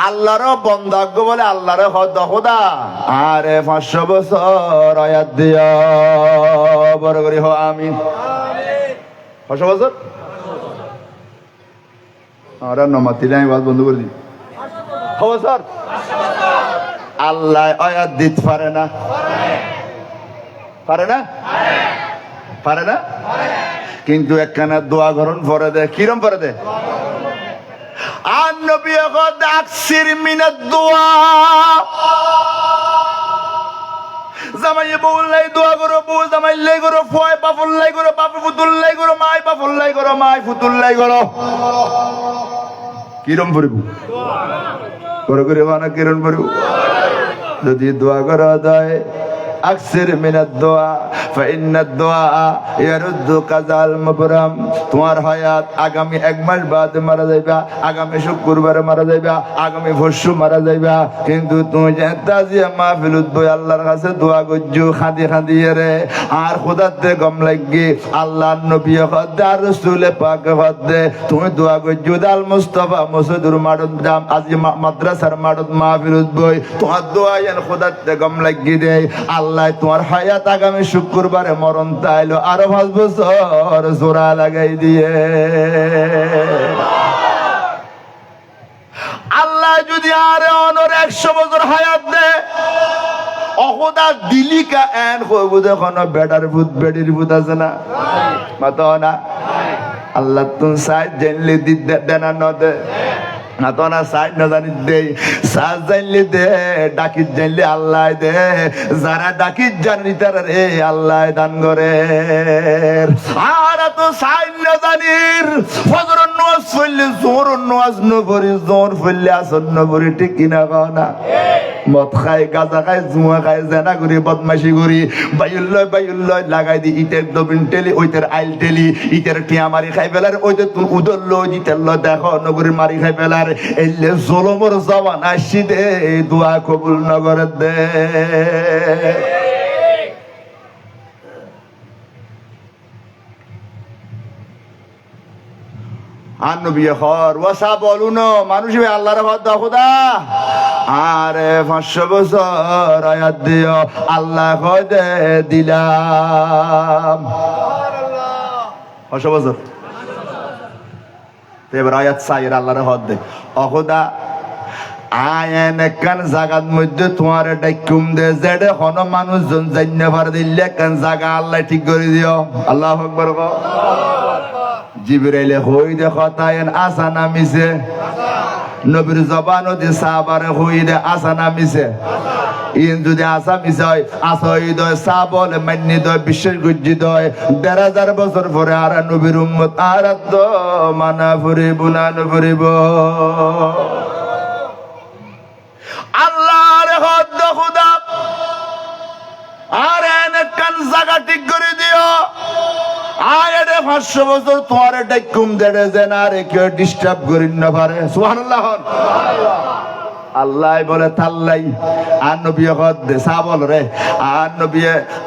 আল্লাহর বন্দাগ্য বলে আল্লাহর হদ খোদা আরে 500 বছর আয়াত দিয়া বড় করে হ আমিন। 500 বছর আরে নমাতিলে আমি বাদ বন্ধ করে দি 500 বছর আল্লাহ আয়াত দিত পারে না পারে না পারে না কিন্তু একখানা দোয়া গ্রহণ পরে দে কিরম পরে দে আর নবী কদ আকসির মিনাদ দুআ জামাই বউলাই দোয়া করো বউ জামাই লাই করো ফয় বাফুল্লাই করো বাপু ফুতুল্লাই করো মাই বাফুল্লাই করো মাই ফুতুল্লাই করো কিরম পড়িব করে করে বানা কিরম পড়িব যদি দোয়া করা যায় আকসির মিনাদ দুআ ফাইন্নাদ দুআ ইয়ারুদ্দু কাযাল মুবরাম। তোমার হায়াত আগামী 1 মাস বাদে মারা যাইবা, আগামী শুক্রবারে মারা যাইবা, আগামী পরশু মারা যাইবা, কিন্তু তুমি যে তাজিয়া মাহফিলত বই আল্লাহর কাছে দোয়া করছো খাদি খাদি রে আর খোদাতে গম লাগি আল্লাহর নবী খদ্দে আর রাসূল পাক খদ্দে তুমি দোয়া করছো দাল মুস্তাফা মসুদুর মাদুদ দাম আজি মাদ্রাসার মাদুদ মাহফিলত বই তোমার দোয়া এন খোদাতে গম লাগি দে আল্লাহ তোমার হায়াত আগামী শুক্রবারে মরণ তাইলো আরো 5 বছর জোড়া লাগাই দিয়ে আল্লাহ যদি আরে অনর 100 বছর হায়াত দে অখোদা দিলিকা এন কইব দেখুন বেটার ভূত বেডির ভূত আছে না মাতো না আল্লাহ তুম সাই জেনলি দি দেনা ন দে আতনা সাইড না জানি দে সাজ জানলে দে ডাকিত জানলে আল্লাহ দে যারা ডাকিত জানি তারা রে আল্লাহ দান করে আর তো সাইড না জানির ফজর নামাজ পড়লে জোর নামাজ ন পড়ি জোর পড়লে আসর ন পড়ি ঠিক কিনা কও না মদ খাই গাঁজা খাই জুয়া খাই জেনা করি বদমাশি করি বাইউল্লয় লাগাই দি ইটের দবিন টেলি ওইটার আইল টেলি ইটের টিয়া মারি খাই ফেলার ওইটা তুমি উদল ইটের ল দেখো নগরী মারি খাই ফেলার এলে জলমর জবান আসি দে দোয়া কবুল নগর দে আনবী হর ওয়াসা বলুন মানুষ আল্লাহর হদ খোদা আরে 500 বছর আয়াত দিও আল্লাহ খোদে দিলাম 500 বছর এবার আয়াত সাইর আল্লাহর হদ দে অখোদা আয়েন কান জাগাত মধ্যে তোমার ডাকুম দে জেডে হন মানুষজন জান্নে পার দিলে কান জাগা আল্লাহ ঠিক করে দিও আল্লাহু আকবার গো জিবরাইলে হই দে খতায়েন আসানা মিছে নবীর জবানও দি সাহাবারে হই দে আসানা মিছে ইন যদি আসা মিছে হয় আসই দয় সাবল মান্নি দয় বিশেষ গজ্জিত হয় 1000 বছর পরে আর নবীর উম্মত আর তো মানা ফুরিব না ফুরিব আল্লাহর হদ খুদা আর এন কান জায়গা ঠিক করে দিও আয়ারে 500 বছর তোমার ডাকুম দেড়ে জেনা রে কেউ ডিস্টার্ব করিন না পারে সুবহানাল্লাহ আল্লাহ বলে তাল্লাই আর নবী দে সাবল রে আর নবী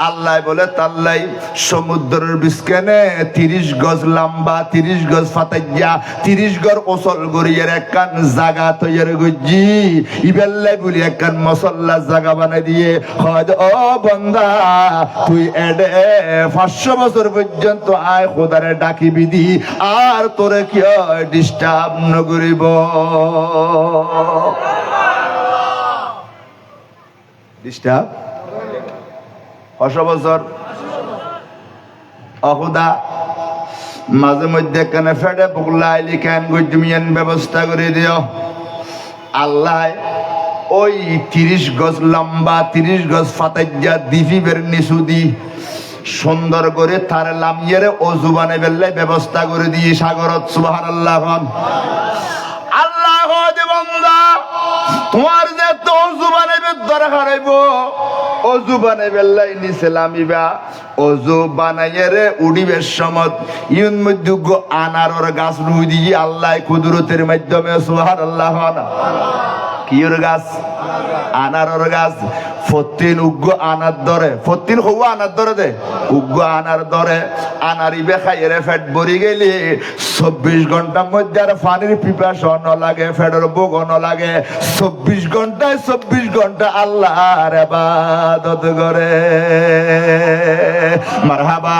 আল্লাহ বলে তাল্লাই সমুদ্রের বিস্কেনে 30 গজ লম্বা 30 গজ ফাতাইয়া 30 গজ ওসল গড়িয়ের একখান জায়গা তৈরি গজ্জি ইবেল্লাই বলি একখান মসল্লা জায়গা বানাই দিয়ে হদ ও বান্দা তুই এডে 500 বছর পর্যন্ত আয় খোদারে ডাকিবি দি আর তোরে কি ডিস্টার্ব ন করিব ডিস্টার্ব 500 বছর অখুদা মাঝে মধ্যে কেন ফেডে বুকলাইলি কেন গুজমিয়ান ব্যবস্থা করে দিও আল্লাহ ওই 30 গজ লম্বা 30 গজ ফাতাইয়া দিফিবের নিসুদি সুন্দর করে তার লামিয়ারে অজু বানাই বেল্লাই ব্যবস্থা করে দিয়ে সাগরত সুবহানাল্লাহ আল্লাহ দে বান্দা তোমার যে তো অজু বানাইবে দরকার হইব অজু বানাইবে লাই নিচে লামিবা অজু বানাইয়ে রে উড়িবে সমত ইউন মধ্যে আনারর গাছ রুই দিয়ে আল্লাহ কুদরতের মাধ্যমে সুবহানাল্লাহ কিয়র গাছ আনারর গাছ ফতিন উগ্র আনার দরে ফতিন হওয়া আনার দরে দে উগ্র আনার দরে আনারিবে খাইয়ে ফেট ভরি গেলি 24 ঘন্টার মধ্যে আর পানির পিপাসা ন লাগে ফেটের বুক ন লাগে 24 ঘন্টায় 24 ঘন্টা আল্লাহর ইবাদত করে মারহাবা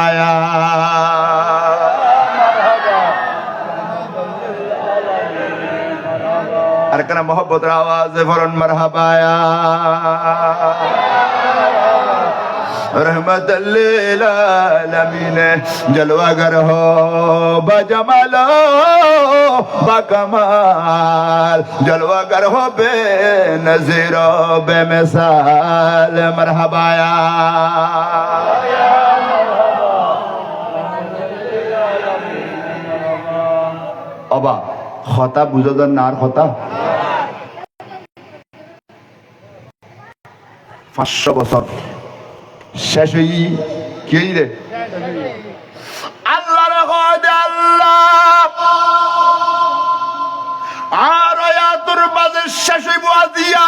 আর কেন মোহব্বতের আওয়াজে ফরন মারহাবা रहमतुल लिल आलमीन जलवागर हो बजमाल बकमाल जलवागर हो बेनज़ीर बेमिसाल मरहबा अबा खता बुझोदर नार खता 500 বছর শেষ হই কি রে আল্লাহর কদ আল্লাহ আর আয়াতুর মাঝে শেষ হইব আজিয়া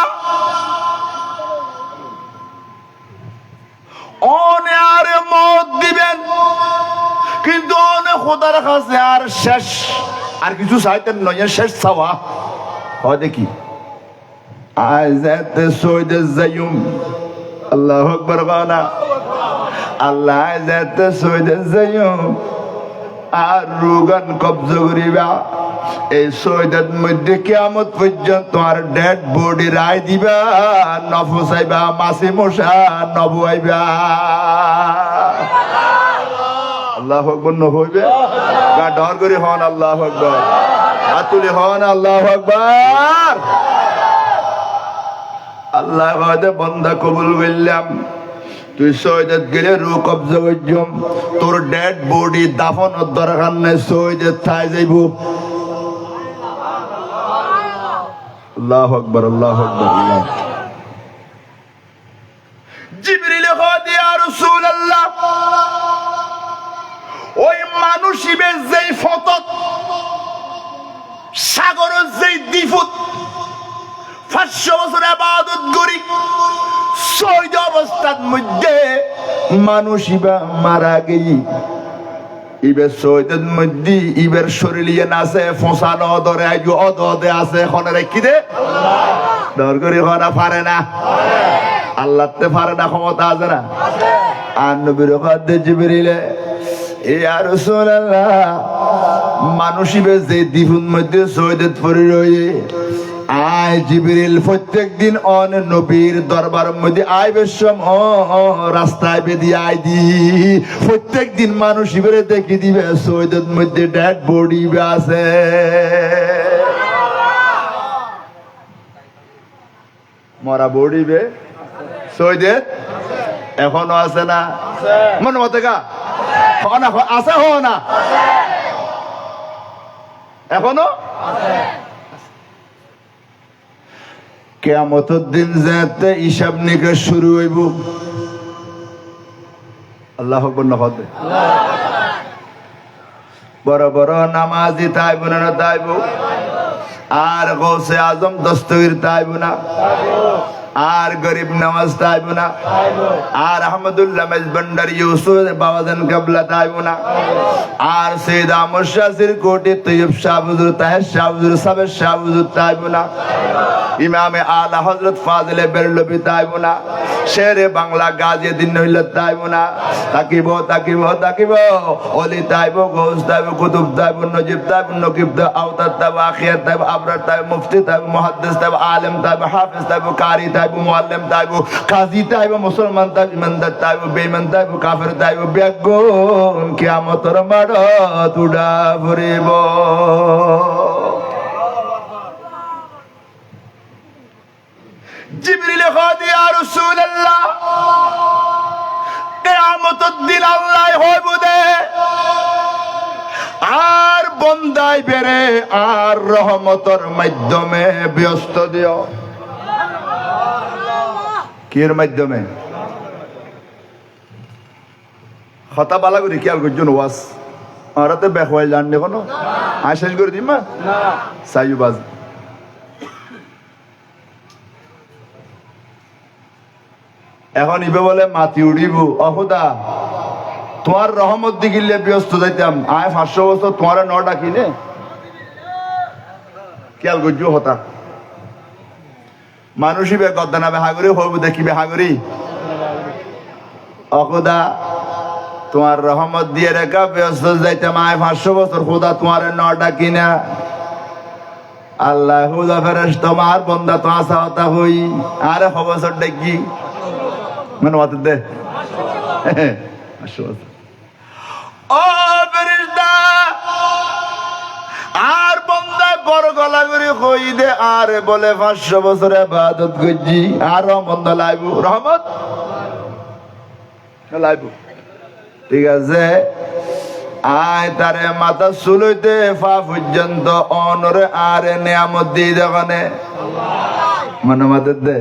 ওনে আর মত দিবেন কিন্তু ওনে খোদার কাছে আর শেষ আর কিছু চাইতেন নয় শেষ চাওয়া হয় দেখি আয়াতে সৈয়দ জায়ুম আল্লাহু আকবার গানা আল্লাহ আয়াতে সৈয়দ জায়ুম আর রুগান কবজা করিবা এই সৈয়দের মধ্যে কিয়ামত পর্যন্ত আর ডেড বডি রায় দিবা নফসাইবা মাসি মশা নবুয়াইবা আল্লাহু আকবার ন হইবে গা ডর করে হন আল্লাহু আকবার আতুলি হন আল্লাহু আকবার। আল্লাহ ওয়াদে বান্দা কবুল করলাম, তুই সৈয়দ গেলে রু কবজা করছম, তোর ডেড বডি দাফনের দরকার নেই, সৈয়দ থাই যাইব। আল্লাহু আকবার, আল্লাহু আকবার। আল্লাহ জিবরিল কয় ইয়া রাসূলুল্লাহ, ওই মানুষিবে যেই ফতত সাগরের যেই দ্বীপত 500 বছর ইবাদত করি, সৈয়দ অবস্থার মধ্যে মানুষিবা মারা গেই, ইবে সৈয়দের মধ্যে ইবের শরীরে নাছে ফসানো ধরে আইজু অদে আছে, এখন রেখি দে দর করি হনা পারে না, আল্লাহতে পারে না, ক্ষমতা আছে না। আর নবীর কাছে জিবরিলে ইয়া রাসূলুল্লাহ, মানুষিবে যে দ্বীপের মধ্যে সৈয়দ পড়ে রয়ে আয় জিবরিল প্রত্যেক দিন অন নবীর দরবার মধ্যে আইবের সময় রাস্তায় বেদি আই দি, প্রত্যেক দিন মানুষ ইবেরে দেখি দিবে সৈয়দের মধ্যে ডেড বডি আছে। মরা বডি বে সৈয়দের এখনো আছে না? মনে মতে গা আছে, হ না এখনো কিয়ামতের দিন যাতে হিসাব নিকাশ শুরু হইব। আল্লাহু আকবার না হবে। বড় বড় নামাজি তাইব না তাইব, আর গৌসে আজম দস্তগীর তাইব না, আর গরিব নওয়াজ তাইব না, আর আহমদুল্লাহ মেজবান্ডারি ইউসুফ বাবাজান কাবলা তাইব না, আর সৈয়দ আহমদ শাহজির কোটি তৈয়ব শাহ হুজুর তাহের শাহ হুজুর সাবের শাহ হুজুর তাইব না, ইমামে আলা হযরত ফাজিলে বেরলভী তাইব না, শেরে বাংলা গাজী দিন হইল তাইব না। তাকিব তাকিব তাকিব ওলি তাইব, গৌস তাইব, কুতুব তাইব, নজিব তাইব, নকিব তাইব, আওতার তাইব, আখিয়ার তাইব, আবরার তাইব, মুফতি তাইব, মুহাদ্দিস তাইব, আলেম তাইব, হাফিজ তাইব, কারি তাইব, মুআল্লিম তাইব, কাজী তাইব, মুসলমান তাইব, ইমানদার তাইব, বেঈমান তাইব, কাফের তাইব, বেগুন কিয়ামতের মাঠত উড়া ফুরিব। জিবরিল কয় ইয়া রাসূলুল্লাহ, কিয়ামতের দিন আল্লাহ হইব দে আর বন্দাই বেরে আর রহমতের মাধ্যমে ব্যস্ত দিও। কির মাধ্যমে? কথা বালা করি খেয়াল করছেন, ওয়াজ আরাতে বেখওয়াই জান নে কোনো আয় শেষ করে দিমা না সাইবাজ। এখন ইবে বলে মাতি উড়িব, অহুদা তোমার রহমত দিগিলে ব্যস্ত যাইতাম, আয় 500 বছর তোমার ন ডাকি নে খেয়াল করছো হতা মানুষই বে গদ্দানা বেহাগরি হইব দেখি বেহাগরি, অহুদা তোমার রহমত দিয়ে রেখা ব্যস্ত যাইতাম, আয় 500 বছর খুদা তোমার ন ডাকি না। আল্লাহ হুদা ফেরেশ তোমার বন্দা তো আসা হতা হই আরে বছর ডাকি মানে মাতে দে ও ফেরেশতা, আর বন্দা বড় গলা করে কই দে আর বলে 500 বছর ইবাদত করছি আর রহমত লাইব, রহমত লাইব। ঠিক আছে, আয় তারে মাথা চুলইতে পা পর্যন্ত অনরে আর নিয়ামত দিয়ে দেখানে মানে মাতে দে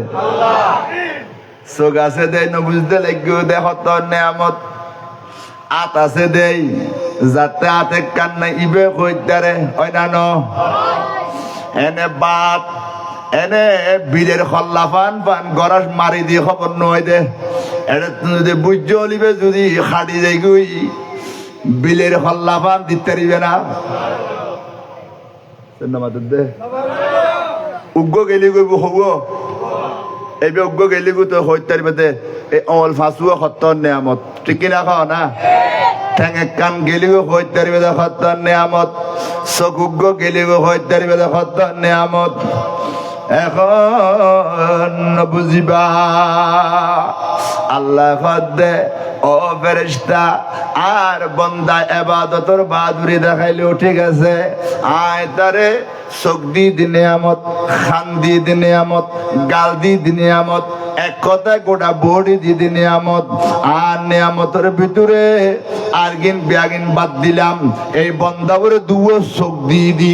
চোখ আছে দেয় ন বুঝতে লাগবে দেখ তোর নিয়ামত, আত আছে দেই যাতে আতে কান্না ইবে কইতারে ওই না ন এনে বাপ এনে বীরের খল্লা পান পান গরাস মারি দিয়ে খবর নয় দে, এটা যদি বুঝ লিবে যদি খাটি যাই গুই বিলের খল্লা পান দিতে পারিবে না। দে উগ্র গেলি গইব হব এইবে উগ্র গেলি গো তো হইতে পারিবে এই অল ফাঁসুয়া সত্তর নিয়ামত ঠিক কিনা খাও না, ঠেঙে কান গেলি গো হইতে পারিবে সত্তর নিয়ামত, চকুগ্য গেলি গো হইতে পারিবে সত্তর নিয়ামত। এখন বুঝিবা আল্লাহ খদ্দে ও ফেরেশতা আর বন্দা ইবাদতের বাহাদুরি দেখাইলেও ঠিক আছে, আয় তারে চোখ দি নিয়ামত, খান দি নিয়ামত, গাল দি নিয়ামত, এক কথায় গোটা বডি দি নিয়ামত। আর নিয়ামতের ভিতরে আরগিন বিয়াগিন বাদ দিলাম, এই বন্দাবরে দুয়ো চোখ দিয়ে দি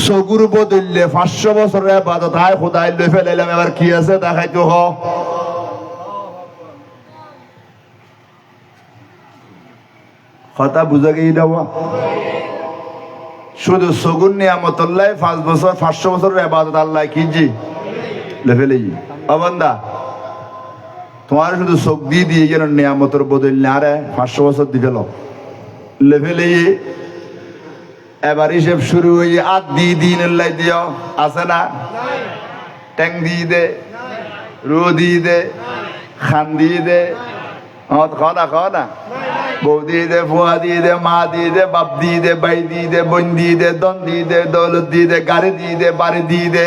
চকুর বদললে 500 বছরের ইবাদত হায় খোদাই লই ফেলাইলাম, এবার কি আছে দেখাইতো হ। কথা বুঝা গিয়ে দেওয়া শুধু সগুন নিয়ামত আল্লাহ 5 বছর 500 বছরের ইবাদত আল্লাহ কি জি লেভেলে অবন্দা তোমার শুধু চোখ দিয়ে দিয়ে যেন নিয়ামতের বদল না রে 500 বছর দিয়ে গেল লেভেলে। এবার হিসেব শুরু হয়ে আর দিয়ে দিন আল্লাহ দিও আছে না, ট্যাং দিয়ে দে, রু দিয়ে দে, খান দিয়ে দে, খাওয়া না বউ দিয়ে দে, ফুয়া দিয়ে দে, মা দিয়ে দে, বাপ দিয়ে দে, ভাই দিয়ে দে, বোন দিয়ে দে, দন দিয়ে দে, দৌলত দিয়ে দে, গাড়ি দিয়ে দে, বাড়ি দিয়ে দে।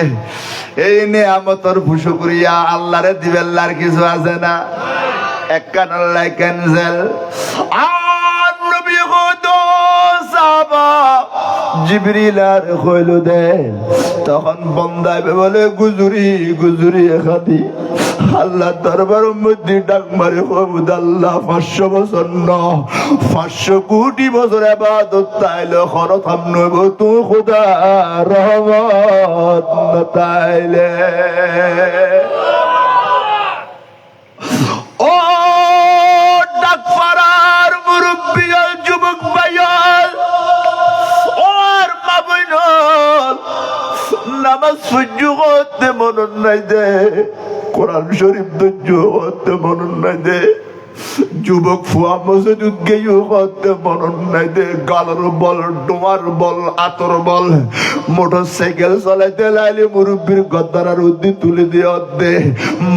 এই নিয়ামতর ফুসু করিয়া আল্লাহরে দিবেল্লার কিছু আছে না, এক কান আল্লাহ ক্যান্সেল। আর নবী হতো সাহাবা জিবরিল আর কইল দে, তখন বন্দাইবে বলে গুজুরি গুজুরি খাদি আল্লাহ দরবারের মধ্যে ডাক মারে কবুদ আল্লাহ 500 বছর ন 500 কোটি বছর ইবাদত তাইলে খরতাম নব তুই খোদা রহমত তাইলে। ও ডাক পাড়ার মুরব্বী যুবক ভাইয়াল ওর মা বইনল, নামাজ সহ্য করতে মন নাই দে, কোরআন শরীফ ধৈর্য করতে মন নাই দে, যুবক ফুয়া মসজিদ গেও করতে মন নাই দে, গালর বল, ডোমার বল, আতর বল, মোটর সাইকেল চালাইতে লাইলে মুরব্বীর গদ্দারার উদ্দি তুলে দিয়ে দে,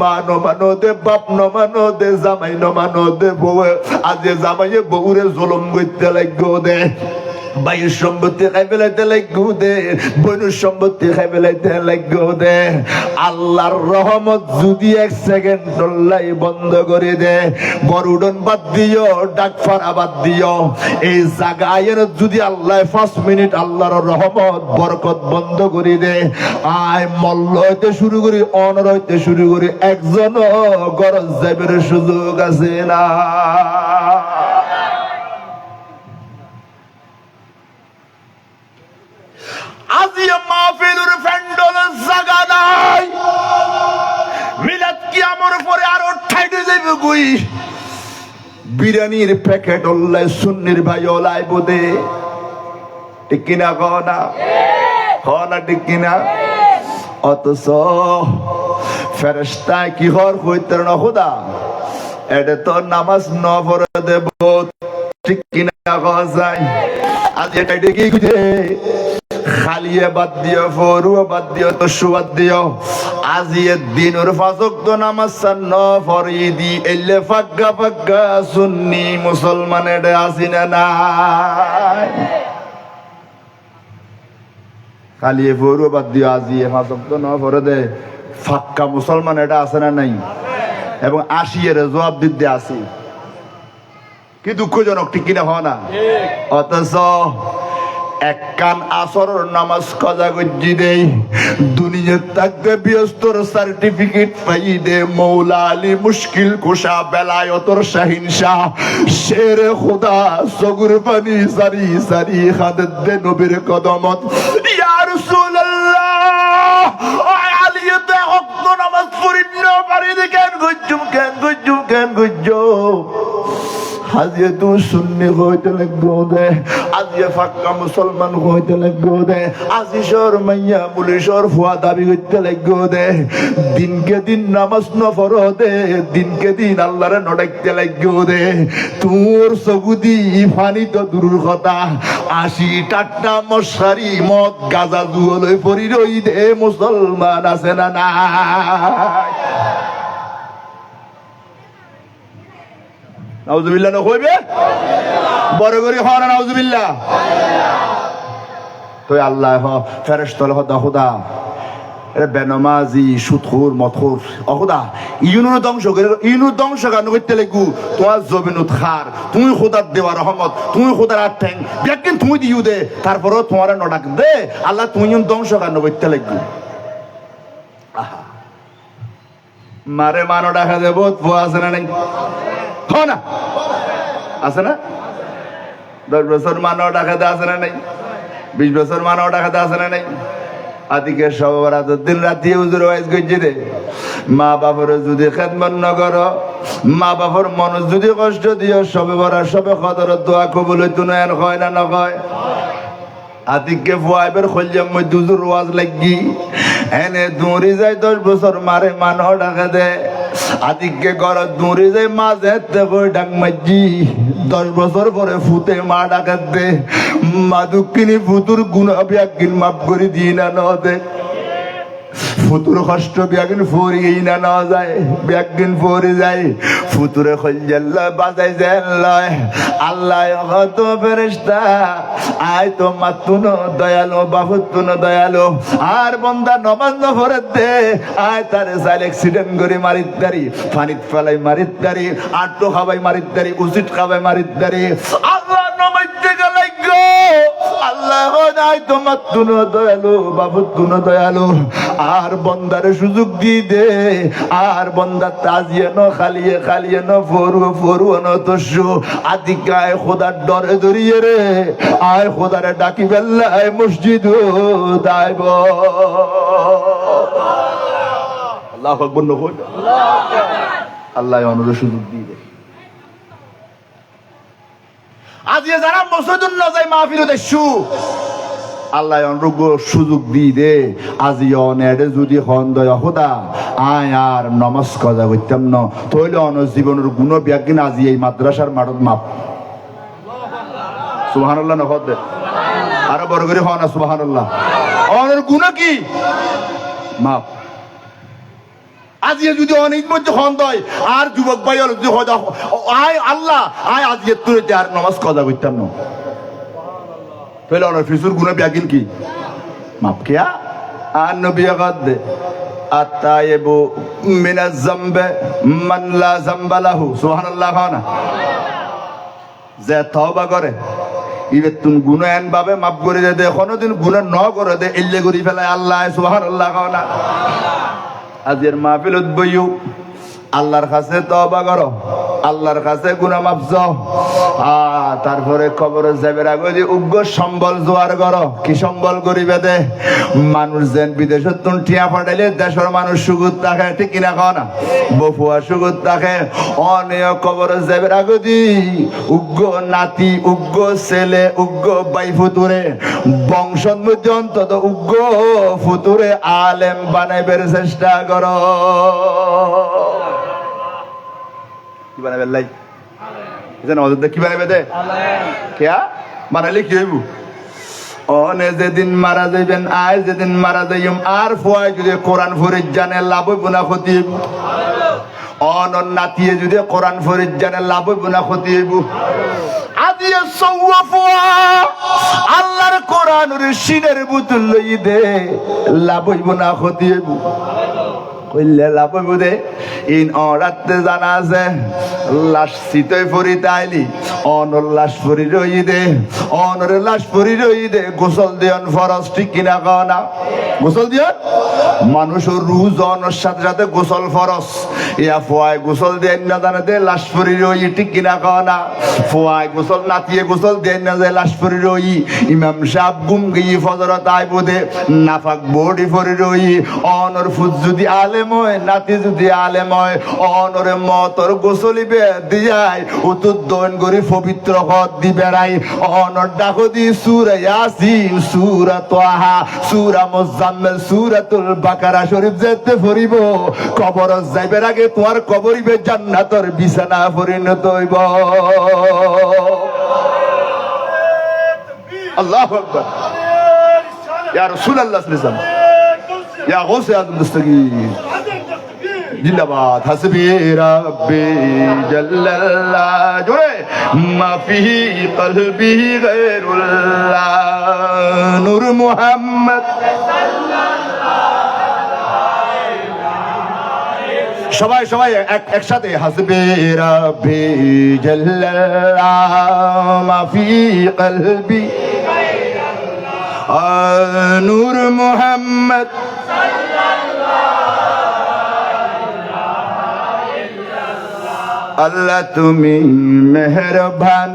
মা নমানো দে, বাপ নমানো দে, জামাই নমানো দে, বউ আজ জামাইয়ে বউরে জলম করতে লাগবে দে, ভাইয়ের সম্পত্তি খাই ফেলাইতে লাগবে দে, বোনের সম্পত্তি খাই ফেলাইতে লাগবে দে। আল্লাহর রহমত যদি 1 সেকেন্ড আল্লাহ বন্ধ করে দে, গরুডন বাদ দিও, ডাকফারা বাদ দিও, এই জায়গায় যদি আল্লাহ 5 মিনিট আল্লাহর রহমত বরকত বন্ধ করে দে, আয় মল্ল হইতে শুরু করি অনর হইতে শুরু করি একজন গরজ যাইবের সুযোগ আছে না। আজিয়া মাহফিলুর ফ্যান্ডল জায়গা নাই, মিলাদ কিয়ামর পরে আরো ঠাইতে যাইবে কই, বিরিয়ানির প্যাকেট অল্লাই সুন্নির ভাই ওলাই বোদে, ঠিক কিনা কও না, কও না ঠিক কিনা। অথচ ফেরেশতা কি হর কইতে না খোদা, এটা তো নামাজ ন পড়ে দেব, ঠিক কিনা কও যায়। আজ এটা কি কইতে খালিয়ে বাদ দিও, ফরুয়া বাদ দিও, তসু বাদ দিও, আজিয়ে দিনের 5 ওয়াক্ত নামাজ ন পড়ি দি এলে ফাগ্গা ফাগ্গা সুন্নি মুসলমানের আসিনা নাই, খালিয়ে ফরুয়া বাদ দিও, আজিয়ে 5 ওয়াক্ত ন পড়ে দে ফাক্কা মুসলমান এটা আছে না নাই, এবং 80 এর জবাব দিতে আসি, কি দুঃখজনক ঠিক কিনা হয় না। অথচ এক কান আসর নামাজ কাজা গজ্জি দেই, দুনিয়া থাকতে ব্যস্তর সার্টিফিকেট পাই দে, মৌলা আলী মুশকিল কুশা বেলায়তর শাহিনশাহ শেরে খোদা সগুর পানি সারি সারি খাদত দে নবীর কদমত, ইয়া রাসূলুল্লাহ আলিয়াতে ওয়াক্ত নামাজ পড়ি না পারি দে, কেন গজ্জুম কেন গজ্জুম কেন গজ্জুম, আজিয়ে তুই সুন্নি হইতে লাগবে দে, আজিয়ে ফাক্কা মুসলমান হইতে লাগবে দে, আজি সর মাইয়া পুলিশর ফুয়া দাবি হইতে লাগবে দে, দিনকে দিন নামাজ ন পড়ো দে, দিনকে দিন আল্লাহরে নডাইতে লাগবে দে, তোর সগুদি ফানি তো দূর কথা, 80 টাট্টা মশারি মদ গাজা জুয়লৈ পরি রই দে মুসলমান আছে না না। নাউজুবিল্লাহ না কইবে বড় করে হয় না নাউজুবিল্লাহ। তো আল্লাহ ফেরেশতা খোদা খোদা এটা বেনমাজি সুৎখোর মতখোর অখুদা ইউনুর ধ্বংস করে ইউনুর ধ্বংস কেন করতে লাগু তোমার জমিনুত খার তুমি খোদার দেওয়া রহমত তুমি খোদার আর ঠ্যাং একদিন তুমি দিও দে তারপরও তোমার নডাক দে আল্লাহ তুমি ধ্বংস কেন করতে লাগু আহা মারে মানো ডাকা দেব আছে না নাই হ না আছে না 10 বছর মানো ডাকাতে আছে না নাই 20 বছর মানো ডাকাতে আছে না নাই আদিকে সবার দিন রাতি হুজুর ওয়াইজ গজ্জি দে মা বাবার যদি খেদমত ন করো মা বাবার মন যদি কষ্ট দিও সবে বড় সবে কদর দোয়া কবুল হইতো না হয় না নয় আদিকে ফুয়াইবের খলজাম মধ্যে হুজুর ওয়াজ লাগি এনে দৌড়ি যায় 10 বছর মারে মানো ডাকা দে আদিকে ঘর দৌড়ি যায় মাঝে কই ডাক মাজি 10 বছর পরে ফুতে মা ডাকাত দে মা দুঃখিনী ফুতুর গুণা বিয়াকিন মাফ করে দিই না দে ফুতুর কষ্ট বিয়াকিন ফরিয়েই না যায় বিয়াকিন ফরি যায় ফুতুরে খলজাল্লা বাজাই যায় আল্লাহ কত ফেরেশতা আয় তো মাতুন দয়ালো বাবুতুন দয়ালো আর বান্দা নমাজ না পড়ে দে আয় তারে সাইল অ্যাক্সিডেন্ট করে মারিত দারি পানিত ফেলাই মারিত দারি আটো খাবাই মারিত দারি উচিত খাবাই মারিত দারি আল্লাহ নমাইতে গেলাই গো আল্লাহ আয় তো মাতুন দয়ালো বাবুতুন দয়ালো আর বন্দারে সুযোগ দি দে আর বন্দা তাজিয়ে ন খালিয়ে ন ফরু ন তসু আদিকায় খোদার ডরে ধরিয়ে রে আয় খোদারে ডাকি বেল্লায় মসজিদ দাইব আল্লাহু আকবার নকই আল্লাহ অনুরোধ সুযোগ দি দে আজিয়ে যারা মসজিদুন না যায় মাহফিল দেশু আল্লাহ অনুরোধ সুযোগ দি দে আজি অনেডে যদি খন্দয় খোদা আয় আর নমাজ কাজা করতাম না তইলে অন জীবনের গুণ ব্যাগিন আজি এই মাদ্রাসার মাঠত মাপ সুবহানাল্লাহ নখদ দে আরো বড় করে হন সুবহানাল্লাহ অনের গুণ কি মাপ আজি যদি অনেক মধ্যে খন্দয় আর যুবক ভাই যদি আয় আল্লাহ আয় আজি তুই আর নমাজ কাজা করতাম না তাহলে অনেক ফিসুর গুণে ব্যাগিন কি মাপ কিয়া আর নবী দে আতায়েবু মিনাজ যামবে মান লা যামবা লাহু সুবহানাল্লাহ না যে তওবা করে ইবে তুন গুনাহ এন ভাবে মাফ করে দে কোনদিন গুনাহ ন করে দে ইল্লে করি ফেলায় আল্লাহ সুবহানাল্লাহ না আজের মাহফিলত বইও আল্লাহর কাছে তওবা করো আল্লাহর কাছে গুনাহ মাফ চাও তারপরে কবরে যাবের আগে যে উগ্র সম্বল জোয়ার করো কি সম্বল করিবে দে মানুষ যেন বিদেশত তুন টিয়া পাঠাইলে দেশের মানুষ সুগুত থাকে ঠিক কিনা কও না বফুয়া সুগুত থাকে অনেক কবরে যাবের আগে দি উগ্র নাতি উগ্র ছেলে উগ্র বাই ফুতুরে বংশর মধ্যে অন্তত উগ্র ফুতুরে আলেম বানাইবার চেষ্টা করো কি বানাবে লাই জানো ওদের কি বানাবে দে কেয়া বানাইলে কি হইব অনে যেদিন মারা যাইবেন আয় যেদিন মারা যাইম আর ফুয়াই যদি কোরআন ফরিদ জানে লাভ হইব না ক্ষতি হইব অন নাতিয়ে যদি কোরআন ফরিদ জানে লাভ হইব না ক্ষতি হইব আদিয়ে সৌয়া ফুয়া আল্লাহর কোরআনের সিনের বুতুল লই দে লাভ হইব না ক্ষতি হইব কইলে লাভ হইব দে ইন অরাতে জানা আছে লাশ সিতই ফরিতে আইলি অনর লাশ ফরি রই দে অনর লাশ ফরি রই দে গোসল দিয়ন ফরজ ঠিক কিনা কও না গোসল দিয়ন মানুষের রোজ অনর সাথে সাথে গোসল ফরজ ইয়া ফুয়ায় গোসল দেন না জানে দে লাশ ফরি রই ঠিক কিনা কও না ফুয়ায় গোসল নাতিয়ে গোসল দেন না যে লাশ ফরি রই ইমাম সাহেব গুম গিয়ে ফজরত আইব দে নাফাক বডি ফরি রই অনর ফুজ যদি আলেম হয় নাতি যদি আলেম হয় অনরে মতর গোসলিবে দিয়াই উতুদ দন গরি পবিত্র হদ দি বেড়াই অনর ডাকো দি সূরা ইয়াসিন সূরা তাহা সূরা মুজাম্মিল সূরাতুল বাকারা শরীফ যেতে পড়িব কবর যাইবার আগে তোমার কবরিবে জান্নাতের বিছানা পরিণত হইব আল্লাহু আকবার ইয়া রাসূলুল্লাহ সাল্লাল্লাহু আলাইহি ওয়াসাল্লাম ইয়া গাউসে আযম দস্তগীর জিন্দাবাদ হাসবি রাব্বি জাল্লাল্লাহ জোরে মাফি কলবি গায়রুল্লাহ নূর মুহাম্মদ সাল্লাল্লাহু সবাই সবাই একসাথে হাসবে রাব্বি জাল্লাল্লাহ মা ফি কলবি নূর মুহাম্মদ আল্লাহ তুমি মেহেরবান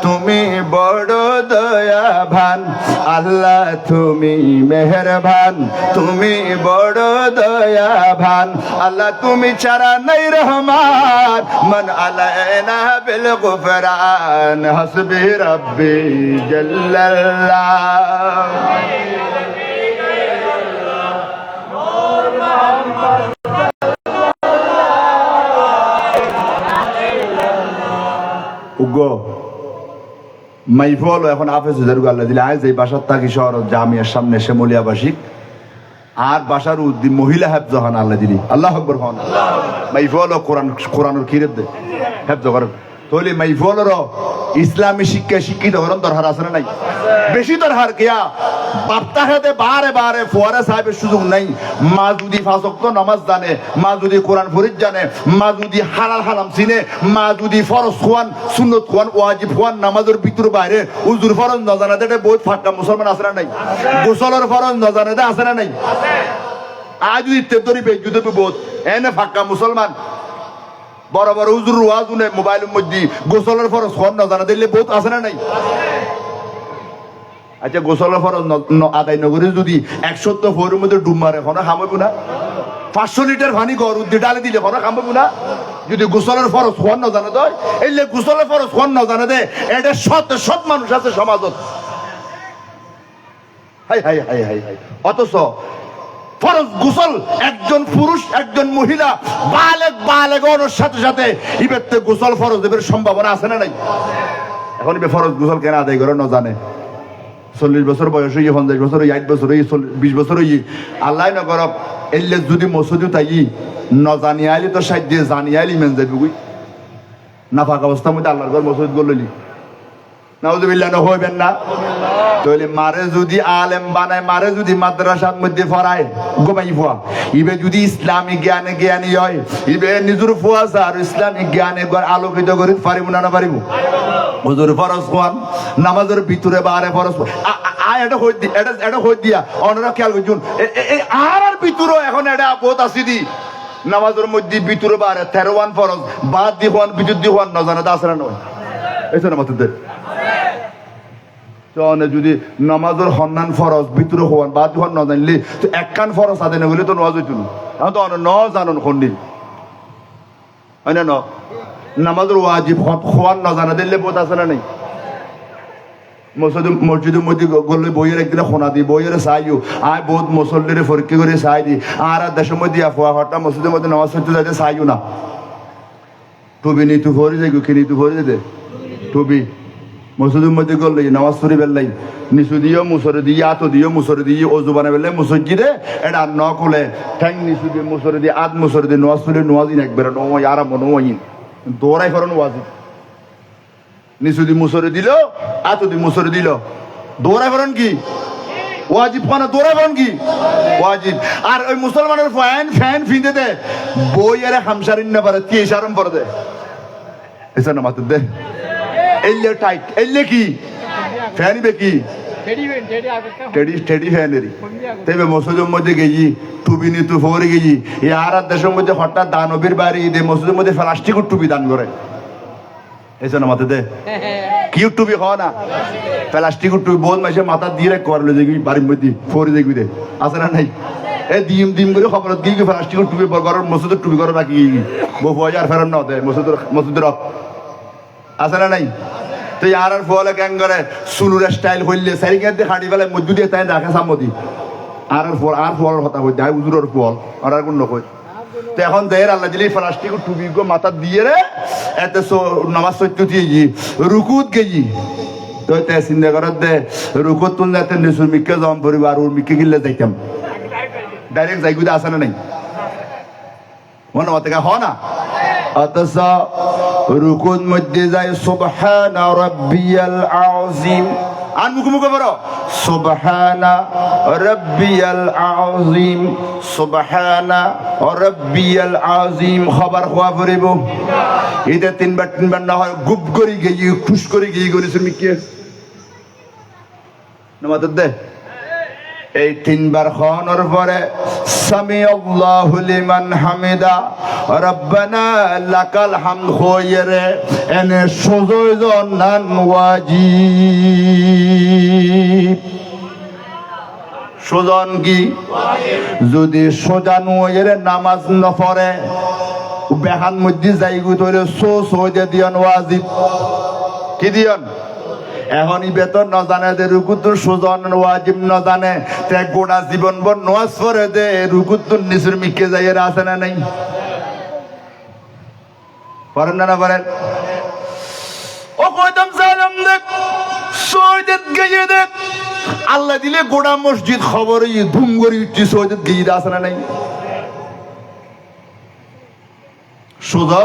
তুমি বড় দয়াবান আল্লাহ তুমি মেহেরবান তুমি বড় দয়াবান আল্লাহ তুমি ছাড়া নাই রহমান মান আলাইনা বিল গুফরান হাসবি রাব্বি জাল্লাল্লাহ উগো মাইফল এখন হাফেজ হুজুর আল্লাহ দিলে আজ এই বাসার থাকি শহর জামিয়ার সামনে শ্যামলিয়া বাসিক আর বাসার উদ্দিন মহিলা হেফজ হন আল্লাহ দিলি আল্লাহ আকবর হন মাইফল কোরআনের খিরের দে হেফজ করেন তাহলে মাইফলের ইসলামী শিক্ষায় শিক্ষিত করেন দরকার আছে না নাই বেশি দরকার কিয়া বাপ্তাহেতে বারে বারে ফোয়ারা সাহেবের সুযোগ নাই মা যদি পাঁচ ওয়াক্ত নামাজ জানে মা যদি কোরআন ফরিদ জানে মা যদি হালাল হারাম চিনে মা যদি ফরজ খোয়ান সুন্নত খোয়ান ওয়াজিব খোয়ান নামাজের ভিতর বাইরে উজুর ফরজ না জানে দে বহুত ফাঁকা মুসলমান আছে না নাই গোসলের ফরজ না জানে দে আছে না নাই আজ যদি তেতরি বেজুদে বহুত এনে ফাঁকা মুসলমান বড় বড় উজুর ওয়াজ উনে মোবাইলের মধ্যে গোসলের ফরজ খোয়ান না জানা দিলে বহুত আছে না নাই আচ্ছা গোসলের ফরজ আদায় নগরে যদি 100 ফোরের মধ্যে ডুব মারে কোনো খামাবো না 500 লিটার পানি গর উদ্দি ডালে দিলে কোনো খামাবো না যদি গোসলের ফরজ খোয়ান না জানে দেয় এলে গোসলের ফরজ খোয়ান না জানে দে এটা সৎ মানুষ আছে সমাজত high high high high high অথচ ফরজ গোসল একজন পুরুষ একজন মহিলা বালেগ ওর সাথে সাথে ইবেতে গোসল ফরজ দেবের সম্ভাবনা আছে না নাই এখন ইবে ফরজ গোসল কেন আদায় করে না জানে 40 বছর বয়স হয়ে 50 বছর 8 বছর 20 বছর হয়ে আল্লাহ না করব এলে যদি মসজিদে তাই ন জানি আইলি তো সাইড দিয়ে জানি আইলি মেন যাবি কই না ফাঁকা অবস্থার মধ্যে আল্লাহর ঘর মসজিদ গললি নাউযুবিল্লাহ না হইবেন না তাহলে মারে যদি আলেম বানায় মারে যদি মাদ্রাসার মধ্যে পড়ায় গোমাই ফুয়া ইবে যদি ইসলামিক জ্ঞানী হয় ইবে নিজের ফুয়া আর ইসলামিক জ্ঞানে আলোকিত করে পারিব না পারিব হুজুর ফরজ কোন নামাজের ভিতরে বারে ফরজ এটা হই দিয়া অন্যরা খেয়াল করছুন আর ভিতরে এখন এটা বহুত আসি দি নামাজের মধ্যে ভিতরে বারে 13 ফরজ বাদ দি হন বিদ্যুৎ দি হন না জানা দাসরা নয় এইসব নামাজদের যদি নামাজের হন্নান ফরজ ভিতরে হওয়ান বাদ হন না জানলে তো একখান ফরজ আদায় না হলে তো নওয়াজ হইতো না এখন তো ন জানুন খন্ডিল হয় না নামাজের ওয়াজিব হওয়ান না জানা দিলে বোধ আছে না নাই মসজিদের মধ্যে গেলে বইয়ের একদিনে শোনা দি বইয়ের চাইও আয় বহুত মুসল্লির পরীক্ষা করে চাই দি আর দেশের মধ্যে আফোয়া হঠাৎ মসজিদের মধ্যে নামাজ পড়তে যাইতে চাইও না টুবি নি তু ভরে যাই কিনি তু ভরে যেতে টুবি মসজিদের মধ্যে গেলে নামাজ পড়ি বেললাই নিচু দিও মুসরে দিয়ে আতো দিও মুসরে দিয়ে অজু বানাই বেললে মুসজ্জি দে এটা ন খুলে ঠ্যাং নিচু দিয়ে মুসরে দিয়ে আধ মুসরে দিয়ে নোয়াজ পড়লে নোয়াজিন একবারে নয় আরাম নয়িন দৌড়াই ফেরন ওয়াজিব নিচু দিয়ে মুসরে দিল আতো দিয়ে মুসরে দিল দৌড়াই ফেরন কি ওয়াজিব মানে দৌড়াই ফেরন কি ওয়াজিব আর ওই মুসলমানের ফ্যান ফিঁদে দে বই আরে হামসারিন না পারে কি ইশারম পড়ে দে এসা না মাতুর দে এলে টাইট এলে কি ফ্যান বে কি টেডি ফ্যানেরই তেবে মসজিদের মধ্যে গেছি টুপি নি তু ফোরে গেছি এই আর দেশের মধ্যে হঠাৎ দানবীর বাড়ি দে মসজিদের মধ্যে প্লাস্টিকের টুপি দান করে এসে না মাথাতে কি টুপি খাওয়া না প্লাস্টিকের টুপি বহুত মাসে মাথা দিয়ে করলো দেখবি বাড়ির মধ্যে ফোরে দেখবি দে আছে না নাই এ ডিম করে খবর গিয়ে প্লাস্টিকের টুপি ঘরের মসজিদের টুপি করে রাখি বহু হাজার ফেরত না দে মসজিদের আছে না নাই তো আর ফলে কেন করে সুলুর স্টাইল হইলে সাইকেল দিয়ে হাঁটি ফেলে মধ্যে দিয়ে তাই রাখা সামদি আর ফল হতা হই যায় উজুরের ফল আর কোন নকই তো এখন দেহের আল্লাহ দিলে প্লাস্টিক টুপি গো মাথা দিয়ে রে এতে নামাজ সত্যি দিয়ে রুকুত গেছি তো তে চিন্তা করার দে রুকুত তুললে এতে নিচুর মিক্কে জম পড়িব আর ওর মিক্কে গিলে যাইতাম ডাইরেক্ট যাই গুদে আসে না নাই মনে মতে হ না অথচ রুকুর মধ্যে যায় সুবহান রাব্বিয়াল আযীম আর মুখে মুখে পড়ো সুবহানা রাব্বিয়াল আযীম, সুবহানা রাব্বিয়াল আযীম। খবর খোয়া পড়িব এটা তিনবার না হয় গুপ করি গিয়ে খুশ করে গিয়ে করেছ কি নামাজ দে। এই তিনবার খাওয়ানোর পরে সামি আল্লাহু লিমান হামিদা রব্বানা লাকাল হামদ হইরে এনে সুজুদন নান ওয়াজিব। সুজন কি যদি সোজানো হইরে নামাজ না পড়ে বেহান মধ্যে যাইগু তৈরি সো দিয়ন ওয়াজিব কি দিয়ন। এখন ই বেতন ন জানে যে রুকুতুর সুজন ওয়াজিব ন জানে তে গোটা জীবন ভর নামাজ পড়ে দে রুকুতুর নিচুর মিকে যাইয়ের আছে না নাই পড়েন না পড়েন ও কইতাম সালাম দেখ সৈয়দ গিয়ে দেখ আল্লাহ দিলে গোটা মসজিদ খবর ধুম করে উঠছি সৈয়দ গিয়ে আছে না নাই সুদা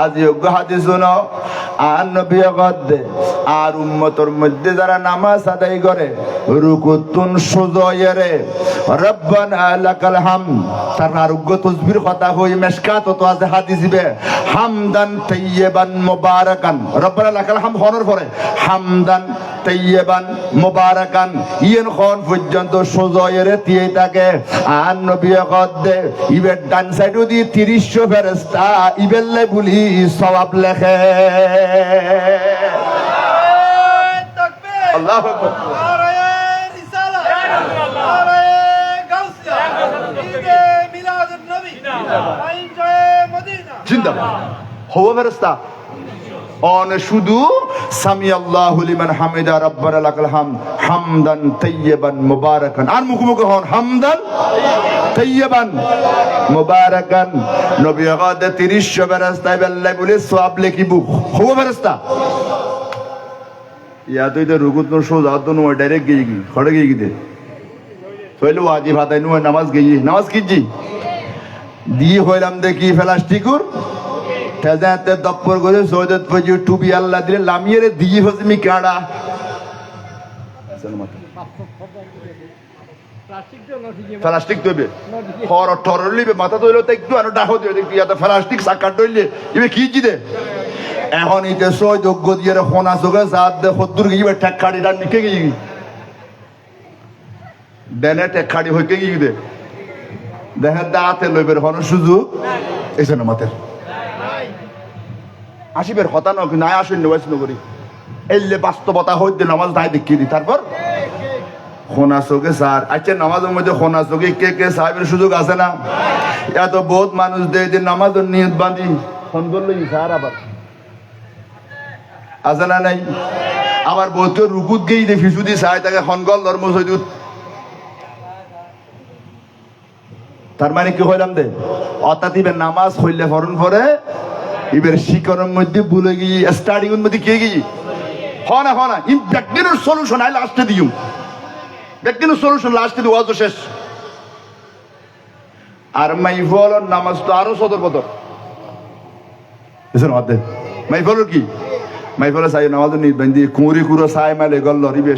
আজ যোগ্য হাদিস শোনো আর নবী গদ্দে আর উম্মতর মধ্যে যারা নামাজ আদায় করে রুকুতুন সুজয়রে রব্বানা লাকাল হামদ তার আরোগ্য তাসবির কথা হই মেশকাত তো আছে হাদিসে হামদান তাইয়্যিবান মুবারাকান রব্বানা লাকাল হামদ হনর পরে হামদান তাইয়্যিবান মুবারাকান ইয়েন খন পর্যন্ত সুজয়রে দিয়ে থাকে আর নবী গদ্দে ইবের ডান সাইডে দিয়ে ৩০০ ফেরেশতা ইবেল্লে বলি সওয়াব লেখে আল্লাহু আকবার নারে রিসালাত নারে গাউসিয়া ঈদে মিলাদুন নবী আইনজয়ে মদিনা জিন্দাবাদ হওয়া ফেরেশতা অন শুধু সামি আল্লাহু লিমান হামিদা রব্বানা লাকাল হামদ হামদান তাইয়্যিবান মুবারাকান আর মুখে হন হামদান তাইয়্যিবান মুবারাকান নবী গাদে ৩০০ ফেরেশতা আল্লাহ বলে সওয়াব লিখিব হওয়া ফেরেশতা ইয়া তো এটা রুকুত নো সোজা তো নো ডাইরেক্ট গিয়ে খড়ে গিয়ে দে হইলো ওয়াজিব হাতাই নো নামাজ গিয়ে নামাজ কিজি দিয়ে হইলাম দেখি প্লাস্টিকুর তেজাতে দপ্পর করে সৈয়দ ফজি টুবি আল্লাহ দিলে লামিয়ে রে দিয়ে হজমি কাড়া প্লাস্টিক দেবে হর টর লিবে মাথা তৈলো তো একটু আরো ডাহ দিয়ে দেখবি এত প্লাস্টিক সাকার দইলে ইবে কি জিদে এখন ইতে সৈয়দ যোগ্য দিয়ে হোনা চোখে জাত দে সত্তর গিয়ে ঠেক খাড়ি ডান নিকে গিয়ে দেনে ঠেক খাড়ি হইকে গিয়ে দে দেখেন দাঁতে লইবের হন সুযোগ এসে না মাতের আসিবের হতা ন নাই আসেন ওয়াইস নগরী এলে বাস্তবতা হইতে নামাজ নাই দেখিয়ে দি তারপর খোনা চোখে স্যার আচ্ছা নামাজের মধ্যে খোনা চোখে কে কে সাহেবের সুযোগ আছে না এত বহুত মানুষ দেয় যে নামাজের নিয়ত বাঁধি ফোন করলে স্যার আবার আছে না নাই আবার বহুত রুকুত গেই দেখি যদি চাই তাকে খনগল ধর্ম সৈদুত তার মানে কি হইলাম দে অর্থাৎ ইবের নামাজ হইলে ফরন পরে ইবের শিকরের মধ্যে ভুলে গিয়ে স্টার্টিং এর মধ্যে কে গিয়ে হনা ইন ব্যাকগ্রাউন্ড সলিউশন আই লাস্টে দিউ ব্যাকগ্রাউন্ড সলিউশন লাস্টে দিও তো শেষ আর মাইফল নামাজ তো আরো সদর বদর এসন হতে মাইফল কি মাইফল সাই নামাজ নি বন্দি কুরি কুরো সাই মালে গল লরিবে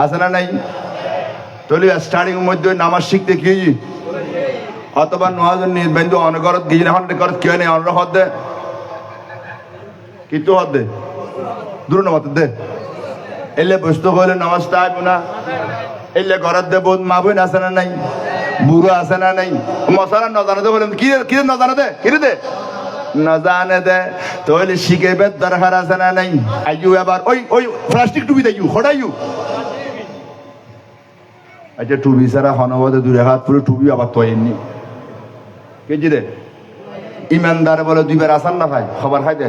আছে না নাই তলি স্টার্টিং এর মধ্যে নামাজ শিখতে কি অথবা নহাজন নির্বান্ধ অনগরত গিয়ে এখন করত কেউ নেই অনর হদ দে কিন্তু হদ দে দূর নামাজ দে এলে বস্তু হইলে নামাজটা আইব না এলে ঘরত দে বহুত মা বোন আছে না নাই বুড়ো আছে না নাই মশারা নজানে দে বলেন কি নজানে দে কি দে নজানে দে তাহলে শিখেবে দরকার আছে না নাই আইউ এবার ওই প্লাস্টিক টুপি দেয়ু হটাইউ আচ্ছা টুপি ছাড়া হনবদে দূরে হাত পুরো টুপি আবার তো এমনি কেজি দে ইমানদার বলে দুইবার আসান না ভাই খবর খাই দে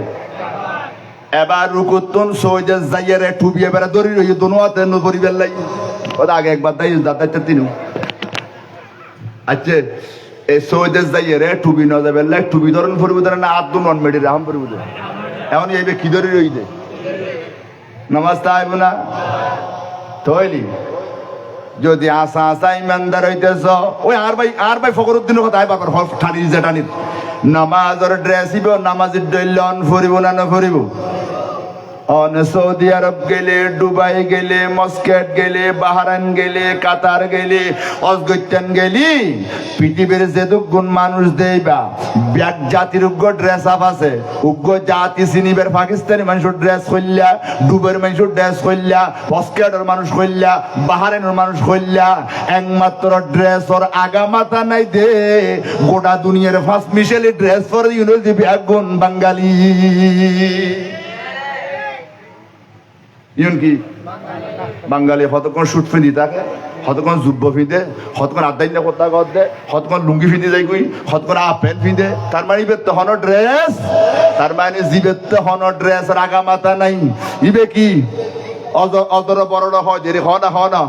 এবার রুকুতুন সৈয়দ যাইয়ারে টুবি এবারে দড়ি রই দোনো হাতে নপরি বেলাই ওটা আগে একবার দাই দাদাইতে তিনু আচ্ছা এই সৈয়দ যাইয়ারে টুবি ন যাবে লাই টুবি ধরন পরিব না আদ নন মেডি রাম পরিব দে এখন এইবে কি দড়ি রই দে নামাজ তাইব না তইলি যদি আসা ইমানদার হইতেছ ওই আর ভাই ফকরুদ্দিনের কথা আইবা কর টানি যে টানি নামাজের ড্রেস নামাজের ডইলন ফুরিব না না ফুরিব সৌদি আরব গেলে, দুবাই গেলে, মস্কেট গেলে, বাহারাইন গেলে, কাতার গেলে, অজগৈত্যান গেলি, পৃথিবীর যে দুগুণ মানুষ দেইবা ব্যাগ জাতির উগ্র ড্রেস আপ আছে। উগ্র জাতি সিনিবের পাকিস্তানি মানুষের ড্রেস হইলা, দুবের মানুষের ড্রেস হইলা, মস্কেটের মানুষ হইলা, বাহারাইনের মানুষ হইলা, একমাত্র ড্রেস ওর আগা মাথা নাই দে গোটা দুনিয়ার ফার্স্ট মিশেলি ড্রেস ফর ইউনিভার্সিটি ব্যাগুন বাঙালি। কি বাঙালি কতক্ষণ শুট ফিঁদি থাকে, কতক্ষণ যুব্ব ফিঁদে, কতক্ষণ আদান্য কথা দে, কতক্ষণ লুঙ্গি ফিঁদে যাই কই, কতক্ষণ হাফ প্যান্ট ফিঁদে। তার মানে ইবে তো হন ড্রেস, তার মানে জিবে তো হন ড্রেস আর আগা মাথা নাই। ইবে কি অজর বড় হয় যে হনা হনা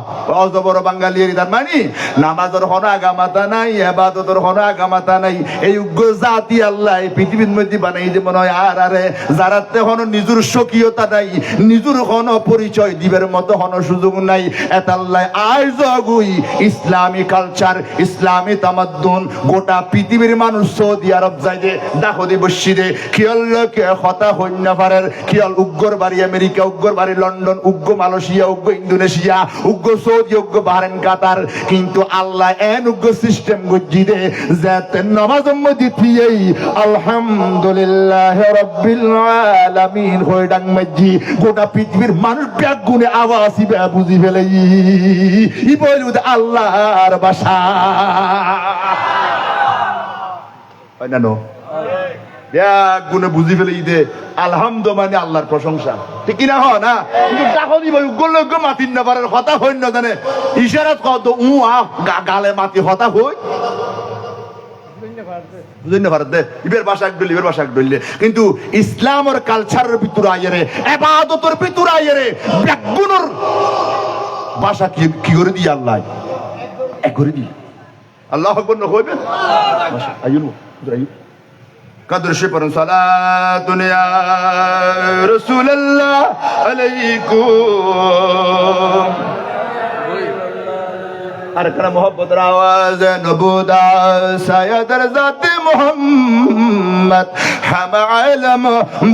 অজ বড় বাঙালি। তার মানে নামাজের হন আগা মাথা নাই, এবাদতের হন আগা মাথা নাই। এই উগ্র জাতি আল্লাহ পৃথিবীর মধ্যে বানাই যে মনে হয় আর আরে যারাতে হন নিজের স্বকীয়তা নাই, নিজের হন পরিচয় দিবের মতো হন সুযোগ নাই। এত আল্লাহ আজ গুই ইসলামী কালচার, ইসলামী তামাদ্দুন গোটা পৃথিবীর মানুষ সৌদি আরব যাই যে দাখদি বসিরে খেয়াল কে হতা হইন্য পারের খেয়াল উগ্র বাড়ি আমেরিকা, উগ্র বাড়ি লন্ডন, উগ্র মালয়েশিয়া, উগ্র ইন্দোনেশিয়া, উগ্র সৌদি, উগ্র বাহরাইন, কাতার। কিন্তু আল্লাহ এন উগ্র সিস্টেম গজ্জি দে যাতে নামাজ দিতিয়েই আলহামদুলিল্লাহ রাব্বিল আলামিন হই ডাং মাজি গোটা পৃথিবীর মানুষ ব্যাগ গুনে আওয়াজই বে বুঝি ফেলে ই বলুদ আল্লাহর ভাষা হয় না নো ব্যাগ গুনে বুঝি ফেলে দে আলহামদুলিল্লাহ মানে আল্লাহর প্রশংসা, ঠিক কি না? হ না কিন্তু ডাকনি ভাই উগ্র মাতির না পারে হতা হই না জানে ইশারাত কত গালে মাতি হতা হই বুঝেন না ভারত দে ইবের ভাষা এক ডলি, ইবের ভাষা এক ডলি। কিন্তু ইসলামের কালচারের ভিতরে আইরে, ইবাদতের ভিতরে আইরে ব্যাগুনের ভাষা কি করে দি আল্লাহ এক করে দি আল্লাহ আকবার না হইবে আইয়ুন আইয়ুন قدر شبر صلاة يا رسول الله عليكم أركنا محبت رواز نبودا سيدر ذات محمد حم علم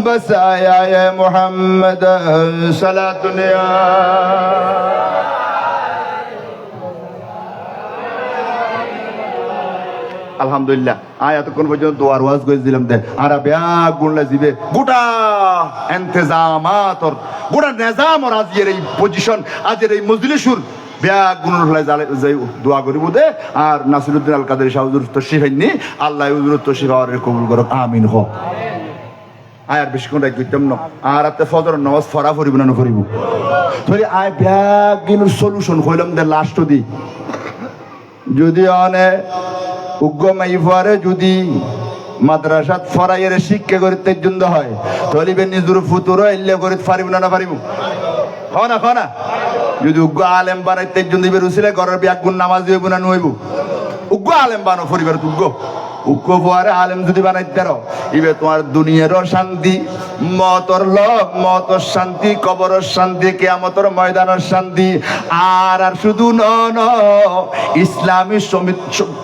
بسايا يا محمد صلاة يا আলহামদুলিল্লাহ আয়াত কোন পর্যন্ত দোয়ার ওয়াজ করে দিলাম দে আর ব্যাগ গুণলা জিবে গোটা ইন্তজামাত আর গোটা নিজাম আর আজের এই পজিশন আজের এই মজলিসুর ব্যাগ গুণর হলাই যাই দোয়া করিব দে। আর নাসিরউদ্দিন আল কাদের শাহ হুজুর তশরিফ আইনি, আল্লাহ হুজুর তশরিফ আর কবুল করুক, আমিন। হ আয়ার বেশি কোন রাখতাম না আর আতে ফজর নামাজ ফরা পড়িব না পড়িব ধরে আয় ব্যাগ গুণর সলিউশন কইলাম দে লাস্ট দি যদি অনে উগ্র মাইফারে যদি মাদ্রাসাত ফরাইয়ের শিক্ষা করিতে জন্য হয় তলিবে নিজুর ফুতুর এল্লে করিতে পারিব না পারিব না না যদি উগ্র আলেম বানাইতে জন্য রুসিলে ঘরের ব্যাগ গুণ নামাজ হইব না নইব উগ্র আলেম বানো পরিবার উগ্র ফুয়ারে আলেম যদি বানাইতে রো ইবে তোমার দুনিয়ারও শান্তি, মতর লোক মতর শান্তি, কবরের শান্তি, কিয়ামতের ময়দানের শান্তি। আর শুধু ন ইসলামী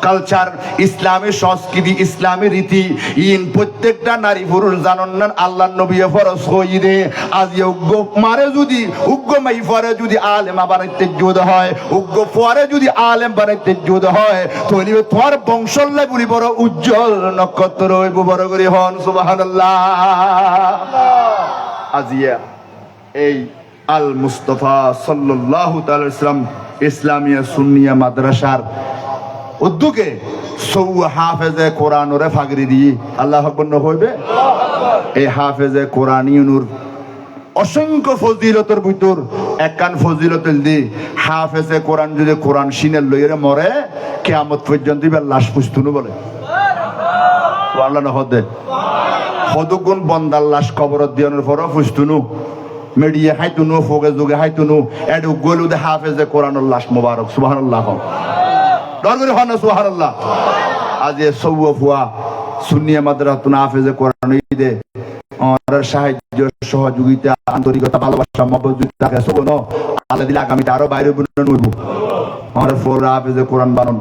কালচার, ইসলামী সংস্কৃতি, ইসলামী রীতি ইন প্রত্যেকটা নারী পুরুষ জানন না আল্লাহর নবী ফরজ হই দে। আজ উগ্র মারে যদি উগ্র মাই ফরে যদি আলেম বানাইতে যুদ হয়, উগ্র ফুয়ারে যদি আলেম বানাইতে যুদ হয় তৈরি তোমার বংশল্লাই বলি বড় উজ্জ্বল নক্ষত্র হইব বড় করে হন সুবহানাল্লাহ। আজিয়া এই আল মুস্তাফা সাল্লাল্লাহু তাআলা ইসলাম ইসলামিয়া সুন্নিয়া মাদ্রাসার উদ্যোগে সৌ হাফেজে কোরআন ওরে ফাগরি দিয়ে আল্লাহ আকবার হইবে। এই হাফেজে কোরআনিয়নুর অসংখ্য ফজিলতের ভিতর একখান ফজিলতের দি হাফেজে কোরআন যদি কোরআন সিনের লইরে মরে কিয়ামত পর্যন্ত ইবার লাশ পুছতুনো বলে আল্লাহ নহদে সদগুণ বন্দার লাশ কবরত দিয়ানোর পরও পুছতুনো মেডিয়া হাইতুনো ফোগে যোগে হাইতুনো এডু গলু দে হাফেজে কোরআনের লাশ মোবারক সুবহানাল্লাহ ডর করে হন সুবহানাল্লাহ। আজ এ সৌয়া ফুয়া সুন্নিয়া মাদ্রাসাতুন হাফেজে কোরআন দে আমার সাহায্য সহযোগিতা আন্তরিকতা ভালোবাসা মহব্বত শোনো আল্লাহ দিলে আগামীতে আরো বাইরে নইব আমার ফোর হাফেজে কোরআন বানন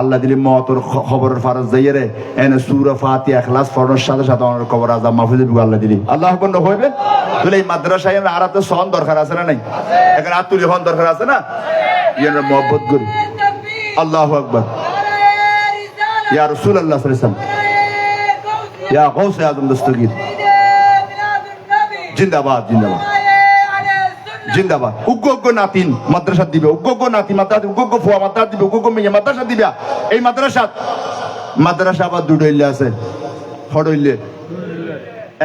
আল্লাহ দিলে মতর খবরের ফারজ যাইরে এনে সূরা ফাতিহা ইখলাস পড়ার সাথে সাথে আমার কবর আযাব মাহফুজ আল্লাহ দিলি আল্লাহ আকবার হইবে। তাহলে এই মাদ্রাসায় আর তো সন দরকার আছে না নাই? এখানে আতুলি হন দরকার আছে না? ইয়ার মহব্বত করি। আল্লাহু আকবার। ইয়া রাসূলুল্লাহ সাল্লাল্লাহু আলাইহি ওয়াসাল্লাম, ইয়া গাউসে আজম দস্তগীর, জিন্দাবাদ জিন্দাবাদ জিন্দাবাদ। উগ্র নাতিন মাদ্রাসা দিবে, উগ্র নাতি মাদ্রাসা, উগ্র ফুয়া মাদ্রাসা দিবে, উগ্র মেয়ে মাদ্রাসা দিবে। এই মাদ্রাসা আবার দুডইলে আছে, হড়ইলে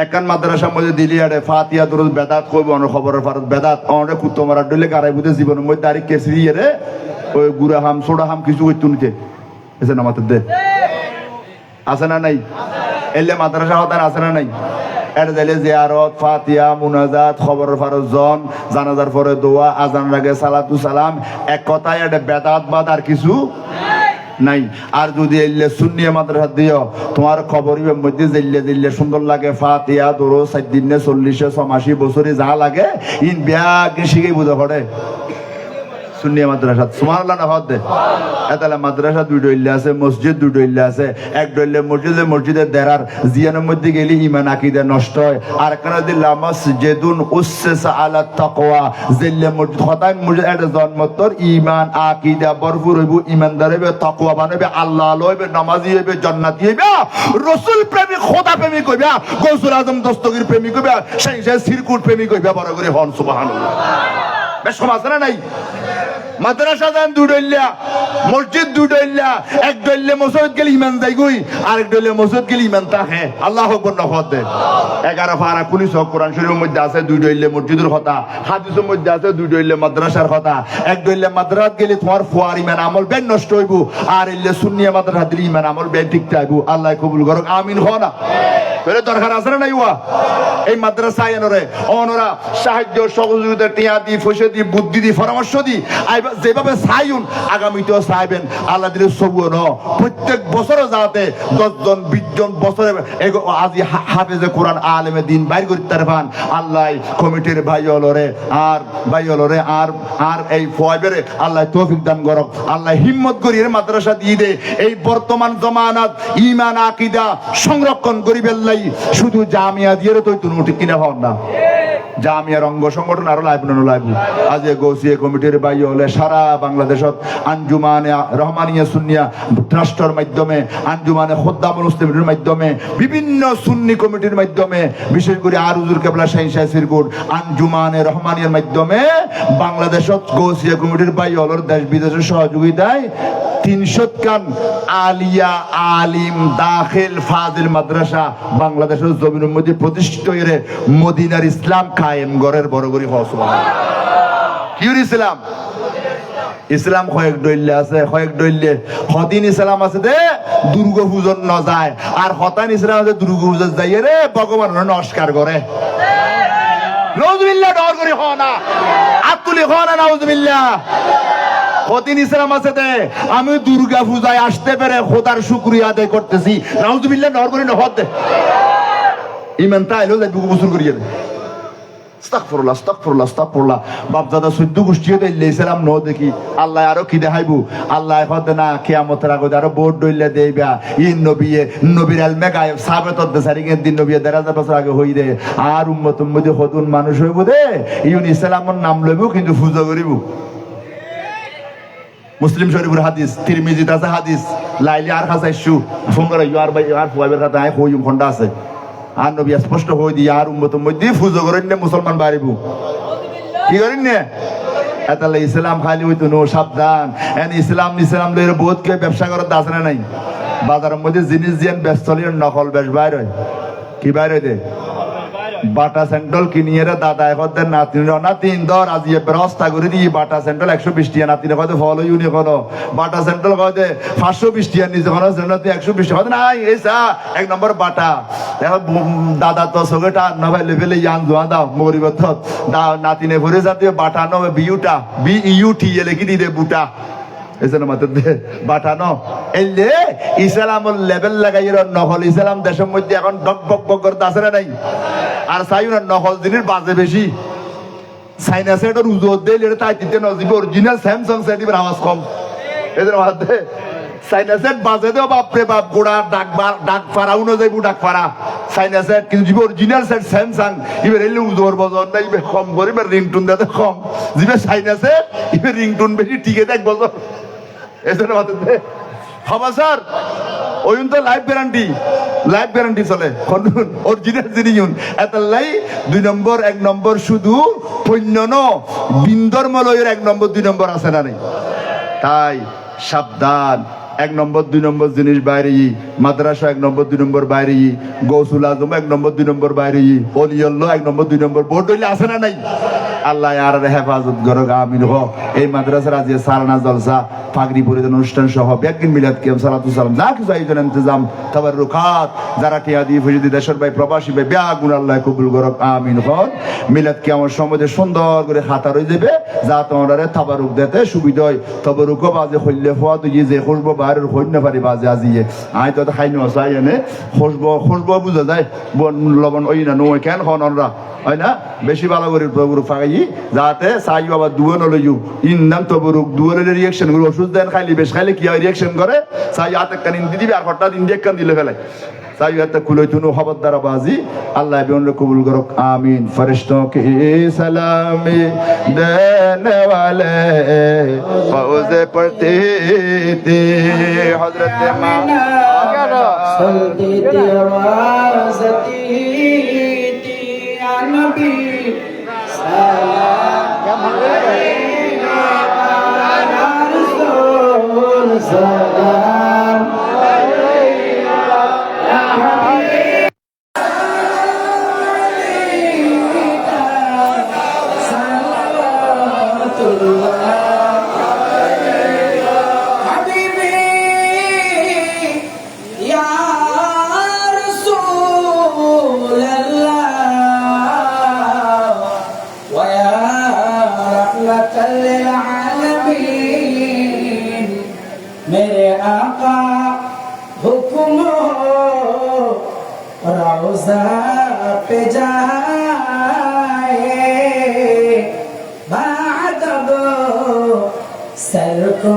একান মাদ্রাসার মধ্যে দিলি আরে ফাতিহা দুরুদ বেদাত কইব, অন খবরের ফারত বেদাত, অনে কুত্তো মারা ডইলে গারাই বুঝে জীবনের মধ্যে আরে কেসরি রে ওই গুড়া হাম সোডা হাম কিছু কইতো নিতে এসে নামাতে দে আছে না নাই? এলে মাদ্রাসা হতার আছে না নাই? এটা দিলে জিয়ারত, ফাতিহা, মুনাজাত, খবরের ফারত জন, জানাজার পরে দোয়া, আজান আগে সালাতু সালাম, এক কথায় এটা বেদাত বাদ আর কিছু নাই। আর যদি এলে সুন্নিয়া মাদ্রাসা দিও, তোমার খবরের মধ্যে জিল্লে দিল্লে সুন্দর লাগে, ফাতিহা দুরুদ 4 দিন 40 86 বছরে যা লাগে ইন ব্যাগ শিখে বুঝে পড়ে সুন্নিয়া মাদ্রাসা। সুবহানাল্লাহ না হদে। এতালে মাদ্রাসা দুই ডইলে আছে, মসজিদ দুই ডইলে আছে। এক ডইলে মসজিদের দেরার জিয়ানের মধ্যে গেলে ইমান আকীদা নষ্ট হয়। আর কারণে দিল্লা মসজিদুন উসসিসা আলা তাকওয়া, জিল্লে মসজিদ খতায় মসজিদ এটা জন্মতর ইমান আকীদা ভরপুর হইব, ইমানদার হইবে, তাকওয়া বানাবে, আল্লাহ লইবে, নামাজি হইবে, জান্নাতি হইবে, রাসূল প্রেমিক, খোদা প্রেমিক হইবে, গৌসুল আজম দস্তগীর প্রেমিক হইবে, সেই সিরকুট প্রেমিক হইবে। বড় করে হন সুবহানাল্লাহ। বেশ সমাজ না নাই? মাদ্রাসা যান দুডইল্লা, মসজিদ দুডইল্লা, এক ডইল্লে মসজিদ গেলে ইমান যাই গই, আরেক ডইল্লে মসজিদ গেলে ইমান থাকে। আল্লাহু আকবার নফত দে। 11 পারা পুলিশ কোরআন শরীফের মধ্যে আছে দুই ডইল্লে মসজিদের কথা, হাদিসের মধ্যে আছে দুই ডইল্লে মাদ্রাসার কথা। এক ডইল্লে মাদ্রাসাত গেলে তোমার ফুয়ার ইমান আমল বেন নষ্ট হইব, আর ইল্লে সুন্নিয়া মাদ্রাসা দিলে ইমান আমল বেন ঠিক থাকবো। আল্লাহ কবুল করুক, আমিন। হ না তোরে দরকার আছে না নাই? ওয়া এই মাদ্রাসায় এনরে অনরা সাহায্য সহযোগিতা টিয়া দি, পয়সা দি, বুদ্ধি দি, পরামর্শ দি যেভাবে চাইুন আগামীতেও চাইবেন। আল্লাহ দিলে সবু ন প্রত্যেক বছরে যাতে 10 জন 20 জন বছরে আজি হাফেজে কোরআন আলেমে দিন বাইর করতে পারবেন। আল্লাহ কমিটির ভাই হলরে আর এই ফয়বেরে আল্লাহ তৌফিক দান করক। আল্লাহ হিম্মত করিয়ে মাদ্রাসা দিয়ে দে। এই বর্তমান জমানাত ঈমান আকীদা সংরক্ষণ করিবেন লাই শুধু জামিয়া দিয়ে তো তুমি ঠিক কিনা হন না। জামিয়ার অঙ্গ সংগঠন আরো লাইব আজ গৌসিয়া কমিটির ভাই হলে সারা বাংলাদেশত আঞ্জুমানে রহমানিয়া সুন্নিয়া ট্রাস্টের মাধ্যমে, আঞ্জুমানে খোদ্দামুল মুসলিমের মাধ্যমে, বিভিন্ন সুন্নি কমিটির মাধ্যমে, বিশেষ করে আর হুজুর কেবলা শাহী সিরকুট আঞ্জুমানে রহমানিয়ার মাধ্যমে বাংলাদেশত গৌসিয়া কমিটির ভাই হলের দেশ বিদেশের সহযোগিতায় 300 খান আলিয়া আলিম দাখিল ফাজিল মাদ্রাসা বাংলাদেশের জমিনের মধ্যে প্রতিষ্ঠিত হয়ে মদিনার ইসলাম কায়েম গড়ের বড় করি হওয়া। কিউর ইসলাম? ইসলাম কয়েক দইলে আছে, কয়েক দইলে হদিন ইসলাম আছে দে দুর্গা পূজন ন যায়, আর হতান ইসলাম আছে দুর্গা পূজন যাই রে ভগবান নমস্কার করে। নাউজুবিল্লাহ ডর করি হ না, আতুলি হ না, নাউজুবিল্লাহ। হদিন ইসলাম আছে দে আমি দুর্গা পূজায় আসতে পেরে খোদার শুকরিয়া আদায় করতেছি। নাউজুবিল্লাহ ডর করি না হদ ইমান তাইলো যাই দুর্গা বছর করিয়ে দে। আস্তাগফিরুল্লাহ আস্তাগফিরুল্লাহ আস্তাগফিরুল্লাহ। বাপদাদা 14 গোষ্ঠীও দিলে ইসলাম ন দেখি আল্লাহ আরো কি দেখাইবো। আল্লাহ হদ না কিয়ামতের আগে আরো বোর্ড দইলে দেইবা ইন নবিয়ে নবীর আলমে গায়েব সাবেত দে সারিগের দিন নবিয়ে 1000 বছর আগে হই দে। আর উম্মতের মধ্যে হতুন মানুষ হইব দে ইউন ইসলামের নাম লইব কিন্তু পূজা করিব। মুসলিম শরীফের হাদিস, তিরমিজিতে আছে হাদিস, লাইলি আর হাসাইছু ফোন করে আর ভাই আর ফুয়াবের কথা আই কইম ফোনটা আছে। আর নবী স্পষ্ট হয়ে দিয়ে আর উম্মতের মধ্যে পূজা করেন না মুসলমান বাড়িব কি করেন না। এতালে ইসলাম খালি হইতো নো সাবধান। এন ইসলাম লইরে বহুত কে ব্যবসা করার আছে না নাই? বাজারের মধ্যে জিনিস জিয়ান ব্যস্তলির নকল বেশ বাইর হয়। কি বাইর হয় দে? বাটা স্যান্ডল কিনিয়ে দাদা এখন নাতিন ধর আজ ব্যবস্থা করে দিই বাটা স্যান্ডল 120 টাকা, নাতিন কত ফলো ইউনি কোনো বাটা স্যান্ডল কয়ে 520 টাকা নিজে কোনো 120 টাকা নাই। এই চা 1 নম্বর বাটা এখন দাদা তো সগেটা নভাই লেভেলে ইয়ান জোয়া দাও মরিব নাতিনে ভরে যাতে বাটা নো বিউটা বিইউটি লিখি দি দে বুটা এজন্য মাত্র দে বাটানো এলে ইসলামের লেভেল লাগাইর নকল ইসলাম দেশের মধ্যে এখন ডক বক বক করতে আছে না নাই? আর চাই না নকল জিনিস বাজে বেশি। চাইনা সেটের উজোর দিলে তাই দিতে নজিব অরিজিনাল স্যামসাং সেটির আওয়াজ কম। এদের মধ্যে সাইনাসেট বাজে দেও বাপরে বাপ গোড়া ডাক ফারাও না যাইব ডাক ফারা সাইনাসেট কিন্তু যিবি অরিজিনাল সেট স্যামসাং ইবে রেলে উজোর বজর না ইবে কম করে ইবে রিংটোন দাতে কম যিবে সাইনাসেট ইবে রিংটোন বেশি টিকে দেখ বজর এসে মাতে হবা স্যার ওই তো লাইফ গ্যারান্টি চলে অরিজিনাল জিনিস এত লাই 2 নম্বর 1 নম্বর শুধু পণ্য ন বিন্দর মলয়ের 1 নম্বর 2 নম্বর আছে না নেই তাই সাবধান 1 নম্বর 2 নম্বর জিনিস বাইরে মাদ্রাসা 1 নম্বর 2 নম্বর বাইরে গৌসুল আজম 1 নম্বর 2 নম্বর বাইরে অলিয়ল্লাহ 1 নম্বর 2 নম্বর বোর্ড হইলে আছে না নাই আল্লাহ আর হেফাজত করুক আমিন হ এই মাদ্রাসার আজ সারানা জলসা পাগড়ি পরিধান অনুষ্ঠান সহ ব্যাগিন মিলাদ কিয়াম সালাতু সালাম যা কিছু আয়োজন ইন্তজাম তাবাররুকাত যারা টিয়া দিয়ে ফজিদি দেশের ভাই প্রবাসী ভাই ব্যাগুন আল্লাহ কবুল করুক আমিন হ মিলাদ কিয়ামের সময় সুন্দর করে খাতা রয়ে যাবে যা তোমরা তাবারুক দিতে সুবিধা হয় তাবারুকও বাজে হইলে হওয়া তুই যে খুশবো বাইরের হইন না পারি বাজে আজিয়ে আই তো খাই নো চাই এনে খুশবো বুঝা যায় লবণ ওই না নয় কেন হনরা হয় না বেশি ভালো করে তবরুক ফাঁকাই যাতে চাই বাবা দুয়ে নলইউ ইন্দাম তবরুক দুয়ের রিয়াকশন করে ওষুধ দেন খাইলে বেশ খাইলে কি হয় রিয়াকশন করে চাই হাতে কান ইন্দি দিবি আর হঠাৎ ইন্দি এক কান দিলে ফেলাই চাই হাতে খুলই তুনু খবর দ্বারা বাজি আল্লাহ বিনরে কবুল করুক আমিন ফেরেশতোं के सलामी देने वाले फौजे पढ़ते थे हजरत माना चलती थी आवाज नबी सलाम अलैका या रसूल सलाम अलैका या हबीब सलावतुल्लाह अलैका हबीबी या रसूल मेरे आका हुक्म हो रोज़ा पे जाए बादब सर को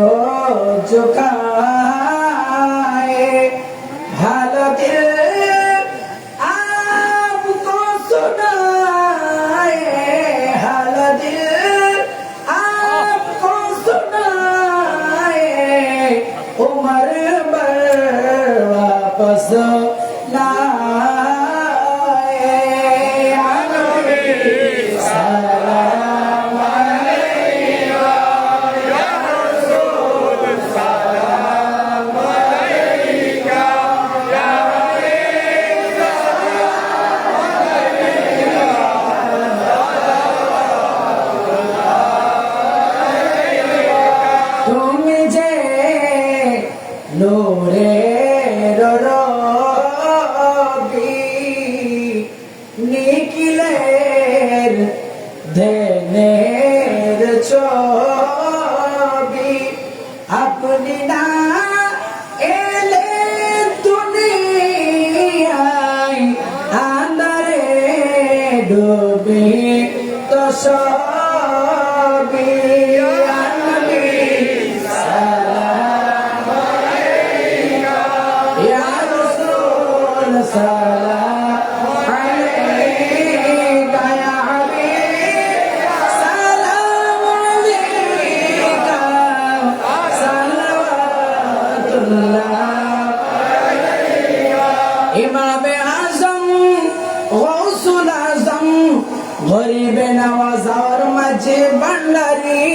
झुकाए हाल दिल आपको सुनाए हाल दिल आपको सुनाए उमर पर वापस लाए या नबी सलाम अलैका या रसूल सलाम अलैका या हबीब सलाम अलैका तुम मुझे नूरे নিখিলের ধনের ছবি আপনি না এলে দুনিয়ায় আন্ধারে ডুবে তো সবই নবী সালাম আলাইকা ইয়া রাসূল সালাম ইমামে আজম গৌসুল আজম গরিবে নওয়াজর মাঝে ভান্ডারি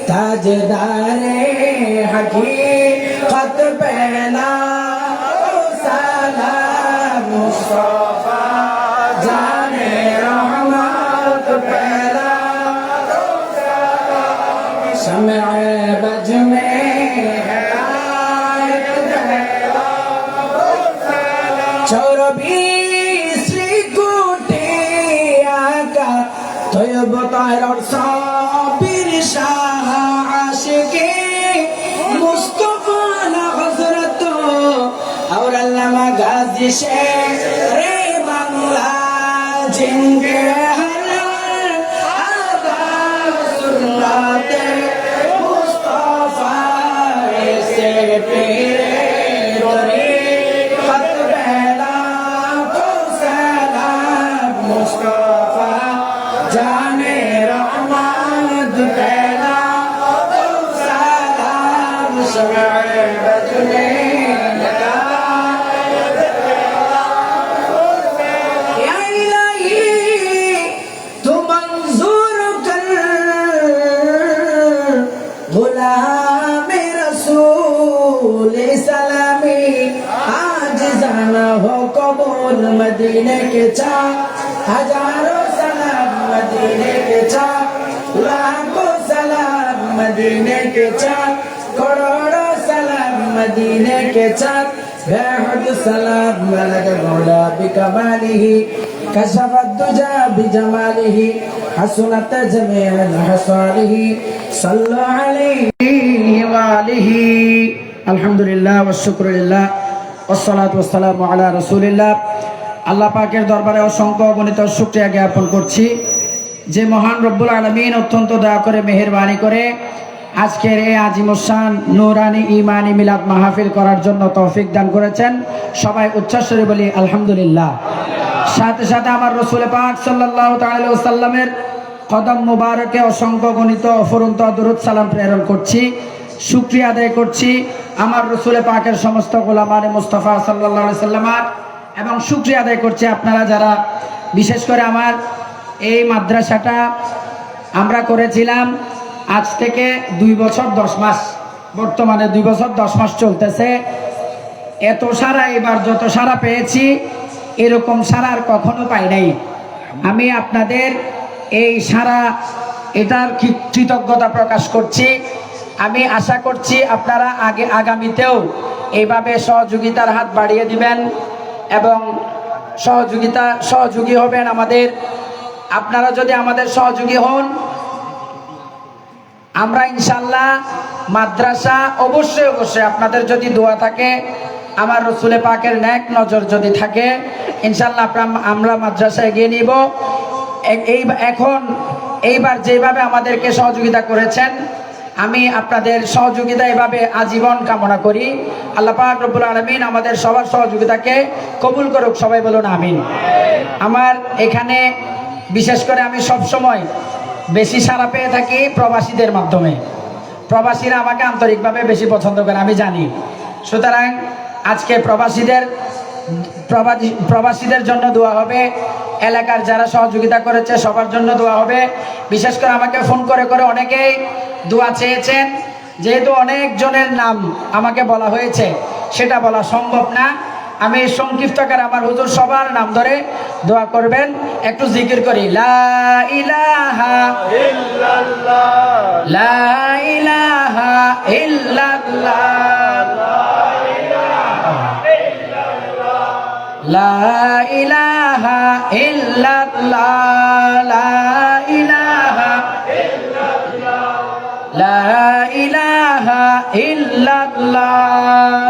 তাজদারে হকীকত পেলা সালাম মুস্তাফা জানে রহমত পেলা शम्ए बज में चौरबीसी कोटे आका तोयब ताहिर साबिर शाह आशिके मुस्तफा ना हजरत और अल्लामा गाजी शेर बांग्ला जिनके जमाना हो कबूल मदीने के चाक, हजारों सलाम मदीने के चाक, लाखों सलाम मदीने के चाक, करोड़ों सलाम मदीने के चाक, बेहद सलाम मलक मौला बिकमालिही, कशफत दुजा बिजमालिही, हसनत जमीअन हसालिही, सल्लु अलैहि वालिही। আলহামদুলিল্লাহ ওয়া শুকরুলিল্লাহ ওয়াসসালাতু ওয়াসসালামু আলা রাসূলিল্লাহ। আল্লাহ পাকের দরবারে অসংখ্য অগণিত শুকরিয়া জ্ঞাপন করছি যে মহান রব্বুল আলামিন অত্যন্ত দয়া করে মেহেরবানি করে আজকের এই আজিমুসান নূরানি ঈমানি মিলাদ মাহফিল করার জন্য তৌফিক দান করেছেন। সবাই উচ্চস্বরে বলি আলহামদুলিল্লাহ। সাথে সাথে আমার রাসূল পাক সাল্লাল্লাহু তাআলা আলাইহি ওয়াসাল্লামের কদম মুবারকে অসংখ্য গণিত অফুরন্ত দরুদ সালাম প্রেরণ করছি, শুকরিয়া আদায় করছি আমার রাসূল পাকের সমস্ত গোলামানে মুস্তাফা সাল্লাল্লাহু আলাইহি সাল্লাম, এবং শুকরিয়া আদায় করছি আপনারা যারা বিশেষ করে আমার এই মাদ্রাসাটা আমরা করেছিলাম আজ থেকে 2 বছর 10 মাস, বর্তমানে 2 বছর 10 মাস চলতেছে। এত সারা এবার যত সারা পেয়েছি এরকম সারা আর কখনো পাই নাই। আমি আপনাদের এই সারা এটার কৃতজ্ঞতা প্রকাশ করছি। আমি আশা করছি আপনারা আগামীতেও এইভাবে সহযোগিতার হাত বাড়িয়ে দিবেন এবং সহযোগী হবেন আমাদের। আপনারা যদি আমাদের সহযোগী হন, আমরা ইনশাল্লাহ মাদ্রাসা অবশ্যই আপনাদের যদি দোয়া থাকে, আমার রাসূল পাকের নেক নজর যদি থাকে, ইনশাল্লাহ আমরা মাদ্রাসা এগিয়ে নিব। এইবার যেভাবে আমাদেরকে সহযোগিতা করেছেন, আমি আপনাদের সহযোগিতা এভাবে আজীবন কামনা করি। আল্লাহ পাক রব্বুল আলামিন আমাদের সবার সহযোগিতাকে কবুল করুক, সবাই বলুন আমিন। আমার এখানে বিশেষ করে আমি সব সময় বেশি সাড়া পেয়ে থাকি প্রবাসীদের মাধ্যমে। প্রবাসীরা আমাকে আন্তরিকভাবে বেশি পছন্দ করে, আমি জানি। সুতরাং আজকে প্রবাসীদের জন্য দোয়া হবে, এলাকার যারা সহযোগিতা করেছে সবার জন্য দোয়া হবে। বিশেষ করে আমাকে ফোন করে অনেকেই দোয়া চেয়েছেন, যেহেতু অনেক জনের নাম আমাকে বলা হয়েছে সেটা বলা সম্ভব না। আমি সংক্ষিপ্ত আকারে আমার হুজুর সবার নাম ধরে দোয়া করবেন। একটু জিকির করি, লা ইলাহা ইল্লাল্লাহ, লা ইলাহা ইল্লাল্লাহ, লা ইলাহা ইল্লাল্লাহ, লা ইলাহা ইল্লাল্লাহ, লা ইলাহা ইল্লাল্লাহ,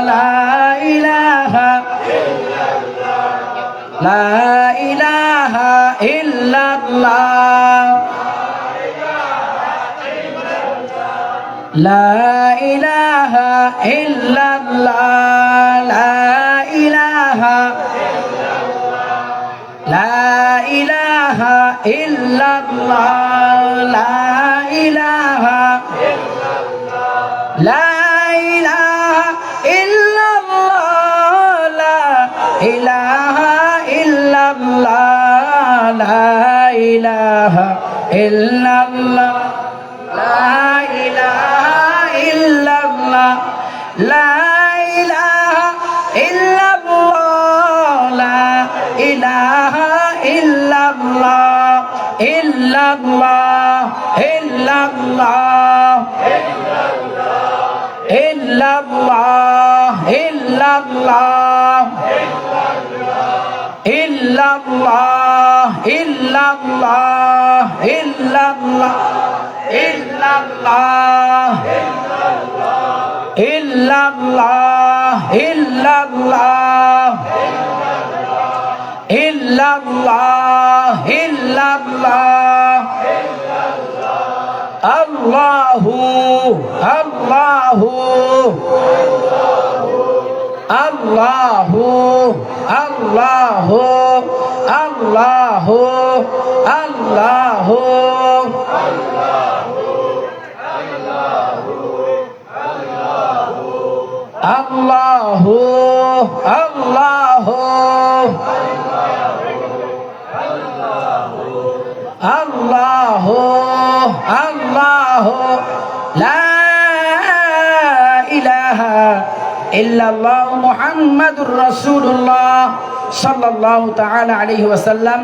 লা ইলাহা ইল্লাল্লাহ, লা ইলাহা ইল্লাল্লাহ, লা ইলাহা ইল্লাল্লাহ, লা ইলাহা লা ইলাহা ইল্লাল্লাহ, লা ইলাহা লা ইলাহা ইল্লাল্লাহ, লা ইলাহা ইল্লাল্লাহ, লা ইলাহা ইল্লাল্লাহ, লা ইলাহা ইল্লাল্লাহ, লা ইলাহা ইল্লাল্লাহ, লা ইলাহা ইল্লাল্লাহ, ইল্লাল্লাহ ইল্লাল্লাহ ইল্লাল্লাহ ইল্লাল্লাহ ইল্লাল্লাহ ইল্লাল্লাহ ইল্লাল্লাহ ইল্লাল্লাহ ইল্লাল্লাহ ইল্লাল্লাহ ইল্লাল্লাহ ইল্লাল্লাহ আল্লাহু আল্লাহু আল্লাহু আল্লাহু আল্লাহু আল্লাহু আল্লাহু আল্লাহু আল্লাহু আল্লাহু লা ইলাহা ইল্লাল্লাহু মুহাম্মাদুর রাসূলুল্লাহ সাল্লাল্লাহু তাআলা আলাইহি ওয়াসাল্লাম।